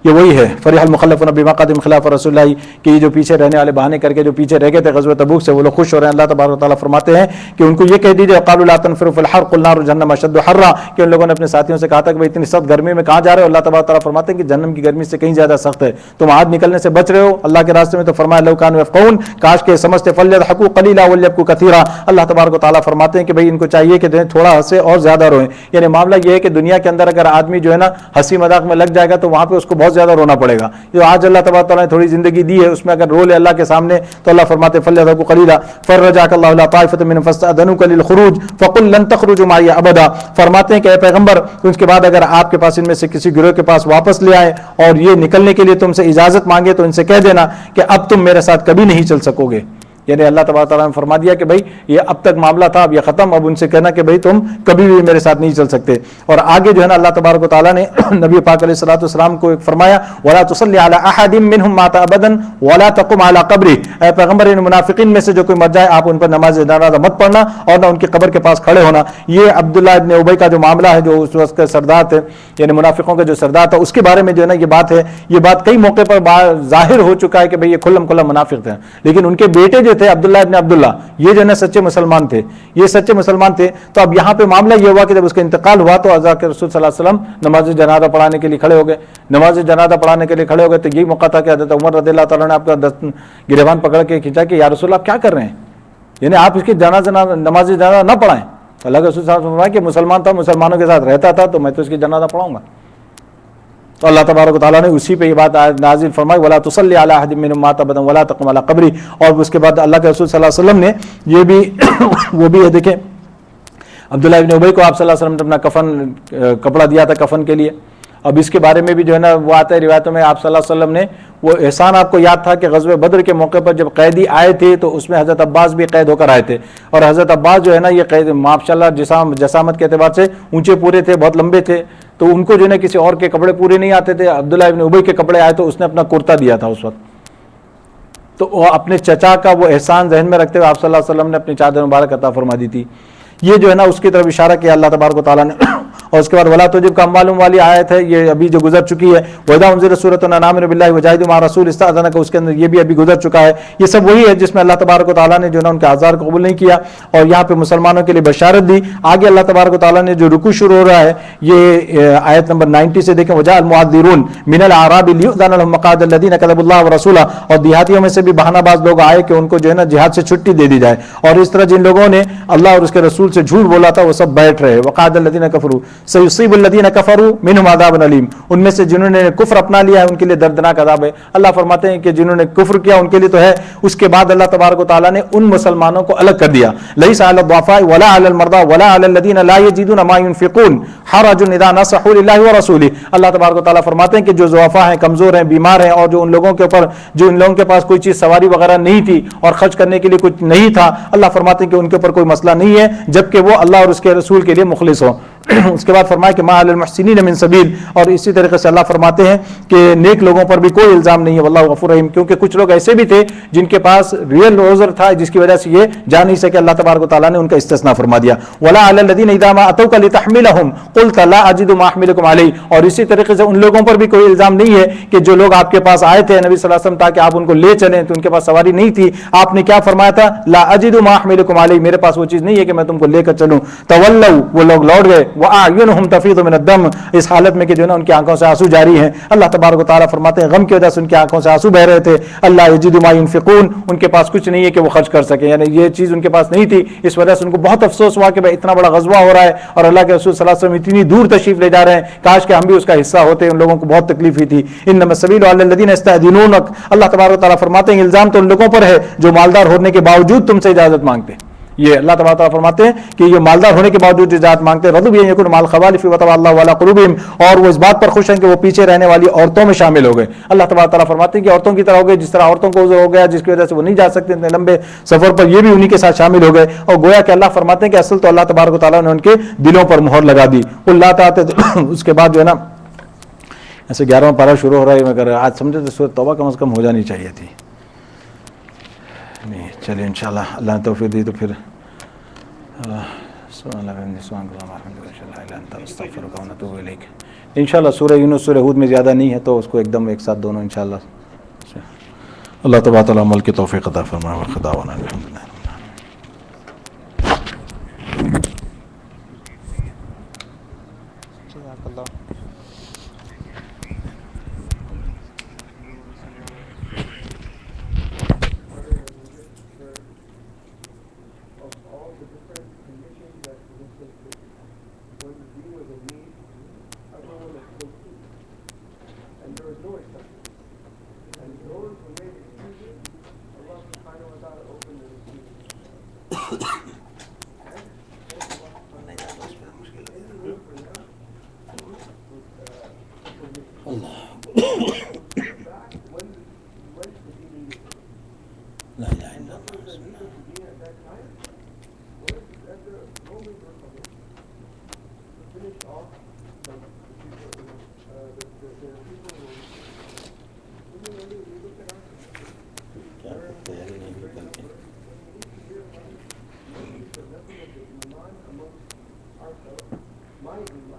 یہ وہی ہے فرح المخلفون بما قدم خلاف رسول اللہ, کہ یہ جو پیچھے رہنے والے بہانے کر کے جو پیچھے رہ گئے تھے غزوہ تبوک سے وہ لوگ خوش ہو رہے ہیں. اللہ تبارک و تعالیٰ فرماتے ہیں کہ ان کو یہ کہہ دیجیے قالوا لا تنفروا فی الحر قل نار جہنم اشد حرا, کہ ان لوگوں نے اپنے ساتھیوں سے کہا تھا کہ بھائی اتنی سخت گرمی میں کہاں جا رہے ہو. اللہ تبارک و تعالیٰ فرماتے ہیں کہ جہنم کی گرمی سے کہیں زیادہ سخت ہے, تم آج نکلنے سے بچ رہے ہو اللہ کے راستے میں. تو فرمایا لو کانوا یفقهون, کاش کہ سمجھتے فلیضحکوا قلیلا ولیبکوا کثیرا. اللہ تبارک و تعالیٰ فرماتے ہیں کہ بھئی ان کو چاہیے کہ تھوڑا ہنسے اور زیادہ روئیں. یعنی معاملہ یہ ہے کہ دنیا کے اندر اگر آدمی جو ہے نا ہنسی مذاق میں لگ جائے گا تو وہاں پہ اس کو بہت زیادہ رونا پڑے گا. جو آج اللہ تبارک و تعالیٰ نے تھوڑی زندگی دی ہے اس میں اگر رو لے اللہ کے سامنے تو اللہ فرماتے فلیضحکوا قلیلا فرجعک اللہ الی طائفۃ منهم فاستأذنوک للخروج فقل لن تخرجوا معي ابدا. فرماتے ہیں کہ اے پیغمبر اس کے بعد اگر آپ کے پاس ان میں سے کسی گروہ کے پاس واپس لے آئے اور یہ نکلنے کے لیے تم سے اجازت مانگے تو ان سے کہہ دینا کہ اب تم میرے ساتھ کبھی نہیں چل سکو گے. یعنی اللہ تبارک تعالیٰ نے فرما دیا کہ بھائی یہ اب تک معاملہ تھا, اب یہ ختم, اب ان سے کہنا کہ بھائی تم کبھی بھی میرے ساتھ نہیں چل سکتے. اور آگے جو ہے نا اللہ تبارک و تعالیٰ نے نبی پاک علیہ الصلوۃ والسلام کو فرمایا ولا تصلی علی احد منهم مات ابدا ولا تقم علی قبره, اے پیغمبر ان منافقین میں سے جو کوئی مر جائے آپ ان پر نماز جنازہ مت پڑھنا اور نہ ان کی قبر کے پاس کھڑے ہونا. یہ عبداللہ ابن ابی کا جو معاملہ ہے جو اس وقت کا سردار تھے, یعنی منافقوں کا جو سردار تھا, اس کے بارے میں جو ہے نا یہ بات ہے, یہ بات کئی موقع پر ظاہر ہو چکا ہے کہ بھئی یہ کھلم کھلا منافق تھے. لیکن ان کے بیٹے جو تھے عبداللہ ابن عبداللہ یہ جو ہے نا سچے مسلمان تھے, یہ سچے مسلمان تھے. تو اب یہاں پہ معاملہ یہ ہوا کہ جب اس کا انتقال ہوا تو حضرت کے رسول صلی اللہ علیہ وسلم نماز جنازہ پڑھانے کے لیے کھڑے ہو گئے. نماز جنازہ پڑھانے کے لیے کھڑے ہو گئے تو یہی موقع تھا کہ حضرت عمر رضی اللہ تعالیٰ نے آپ کا گریبان پکڑ کے کھینچا کہ یا رسول اللہ آپ کیا کر رہے ہیں, یعنی آپ اس کی نماز جنازہ نہ پڑھائیں. اللہ کے رسول صلی اللہ علیہ وسلم نے فرمایا کہ مسلمان تھا, مسلمانوں کے ساتھ رہتا تھا, تو میں تو اس کی جنازہ پڑھاؤں گا. تو اللہ تبارک و تعالیٰ نے اسی پہ یہ بات نازل فرمائی ولا تصلی علی احد منهم مات ابدا ولا تقم علی قبری. اور اس کے بعد اللہ کے رسول صلی اللہ علیہ وسلم نے یہ بھی وہ بھی ہے دیکھیں عبداللہ ابن ابی کو آپ صلی اللہ علیہ وسلم نے اپنا کفن کپڑا دیا تھا کفن کے لیے. اب اس کے بارے میں بھی جو ہے نا وہ آتا ہے روایتوں میں آپ صلی اللہ علیہ وسلم نے وہ احسان آپ کو یاد تھا کہ غزوہ بدر کے موقع پر جب قیدی آئے تھے تو اس میں حضرت عباس بھی قید ہو کر آئے تھے. اور حضرت عباس جو ہے نا یہ قید ماشاءاللہ جسامت کے اعتبار سے اونچے پورے تھے, بہت لمبے تھے, تو ان کو جو ہے نا کسی اور کے کپڑے پورے نہیں آتے تھے. عبداللہ ابن ابی کے کپڑے آئے تو اس نے اپنا کرتا دیا تھا اس وقت. تو وہ اپنے چچا کا وہ احسان ذہن میں رکھتے ہوئے آپ صلی اللہ علیہ وسلم نے اپنی چادر مبارک عطا فرما دی تھی. یہ جو ہے نا اس کی طرف اشارہ کیا اللہ تبارک و تعالیٰ نے. اور اس کے بعد ولا تجب کا معلوم والی آیت ہے, یہ ابھی جو گزر چکی ہے وَإِذَا أُنزِلَتْ سُورَةٌ أَنْ آمِنُوا بِاللَّهِ وَجَاهِدُوا مَعَ الرَّسُولِ اسْتَأْذَنَكَ, اس کے اندر یہ بھی ابھی گزر چکا ہے. یہ سب وہی ہے جس میں اللہ تبارک و تعالیٰ نے جو ہے نا ان کے اعذار کو قبول نہیں کیا اور یہاں پہ مسلمانوں کے لیے بشارت دی. آگے اللہ تبارک و تعالیٰ نے جو رکوع شروع ہو رہا ہے یہ آیت نمبر 90 سے دیکھیں وَجَاءَ الْمُعَذِّرُونَ مِنَ الْأَعْرَابِ لِيُؤْذَنَ لَهُمْ مَقَعَدَ الَّذِينَ كَذَبُوا اللَّهَ وَرَسُولَهُ, اور دیہاتیوں میں سے بھی بہانہ باز لوگ آئے کہ ان کو جو ہے نا جہاد سے چھٹی دے دی جائے. اور اس طرح جن لوگوں نے اللہ اور اس کے رسول سے جھوٹ بولا تھا وہ سب بیٹھ رہے. وَقَعَدَ الَّذِينَ كَفَرُوا سَيُصِيبُ الَّذِينَ كَفَرُوا مِنْهُمْ عَذَابٌ أَلِيمٌ, ان میں سے جنہوں نے کفر اپنا لیا ہے ان کے لیے دردناک عذاب ہے. اللہ فرماتے ہیں کہ جنہوں نے کفر کیا ان کے لیے تو ہے. اس کے بعد اللہ تبارک و تعالیٰ نے ان مسلمانوں کو الگ کر دیا. لَيْسَ عَلَى الضُّعَفَاءِ وَلَا عَلَى الْمَرْضَىٰ وَلَا عَلَى الَّذِينَ لَا يَجِدُونَ مَا يُنْفِقُونَ حَرَجٌ إِذَا نَصَحُوا لِلَّهِ وَرَسُولِهِ. اللہ تبارک و تعالیٰ فرماتے ہیں کہ جو ضعفاء ہیں, کمزور ہیں, بیمار ہیں, اور جو ان لوگوں کے اوپر جو ان لوگوں کے پاس کوئی چیز سواری وغیرہ نہیں تھی اور خرچ کرنے کے لیے کچھ نہیں تھا, اللہ فرماتے ہیں کہ ان کے اوپر کوئی مسئلہ نہیں ہے جبکہ وہ اللہ اور اس کے رسول کے لیے مخلص ہوں. اس کے بعد فرمایا کہ ما علی المحسنین من سبیل، اور اسی طریقے سے اللہ فرماتے ہیں کہ نیک لوگوں پر بھی کوئی الزام نہیں ہے، واللہ غفور رحیم، کیونکہ کچھ لوگ ایسے بھی تھے جن کے پاس ریئل عذر تھا جس کی وجہ سے یہ جا نہیں سکے، اللہ تبارک و تعالیٰ نے ان کا استثناء فرما دیا. ولا علی الذین اذا ما اتوک لتحملهم قلت لا اجد ما احملکم علیہ، اور اسی طریقے سے ان لوگوں پر بھی کوئی الزام نہیں ہے کہ جو لوگ آپ کے پاس آئے تھے نبی صلی اللہ علیہ وسلم تاکہ آپ ان کو لے چلیں تو ان کے پاس سواری نہیں تھی، آپ نے کیا فرمایا تھا؟ لا اجد ما احملکم علیہ، میرے پاس وہ چیز نہیں ہے کہ میں تم کو لے کر چلوں. تولوا، وہ لوگ لوٹ گئے، واعینہم تفیض من الدم، اس حالت میں کہ جو ہے نا ان کی آنکھوں سے آنسو جاری ہیں. اللہ تبارک و تعالیٰ فرماتے ہیں غم کی وجہ سے ان کی آنکھوں سے آنسو بہ رہے تھے. اللہ یجد ما ينفقون، ان کے پاس کچھ نہیں ہے کہ وہ خرچ کر سکیں، یعنی یہ چیز ان کے پاس نہیں تھی، اس وجہ سے ان کو بہت افسوس ہوا کہ بھائی اتنا بڑا غزوہ ہو رہا ہے اور اللہ کے رسول صلی اللہ علیہ وسلم اتنی دور تشریف لے جا رہے ہیں، کاش کہ ہم بھی اس کا حصہ ہوتے. ان لوگوں کو بہت تکلیف ہوئی تھی. انما السبیل علی الذین یستأذنونک، اللہ تبارک و تعالیٰ فرماتے ہیں الزام تو ان لوگوں پر ہے جو مالدار ہونے کے باوجود تم سے اجازت مانگتے ہیں. یہ اللہ تبارک و تعالیٰ فرماتے ہیں کہ یہ مالدار ہونے کے باوجود اجازت مانگتے ہیں. رضوا بأن یکونوا مع الخوالف وطبع اللہ علی قلوبہم، اور وہ اس بات پر خوش ہیں کہ وہ پیچھے رہنے والی عورتوں میں شامل ہو گئے. اللہ تبارک و تعالیٰ فرماتے ہیں کہ عورتوں کی طرح ہو گئے جس طرح عورتوں کو عذر ہو گیا جس کی وجہ سے وہ نہیں جا سکتے اتنے لمبے سفر پر، یہ بھی انہی کے ساتھ شامل ہو گئے. اور گویا کہ اللہ فرماتے ہیں کہ اصل تو اللہ تبارک و تعالیٰ نے ان کے دلوں پر مہر لگا دی. اللہ تعالیٰ اس کے بعد جو ہے نا ایسے 11واں پارہ شروع ہو رہا ہے، مگر آج سمجھے تو سورۃ توبہ کم از کم ہو جانی چاہیے تھی. نہیں چلیے انشاءاللہ اللہ نے توفیق دی تو پھر انشاءاللہ سورہ یونس سورہ ہود میں زیادہ نہیں ہے تو اس کو ایک دم ایک ساتھ دونوں انشاءاللہ. اللہ تبارک و تعالیٰ عمل کی توفیق عطا فرمائے. والخداونا الحمدللہ. Might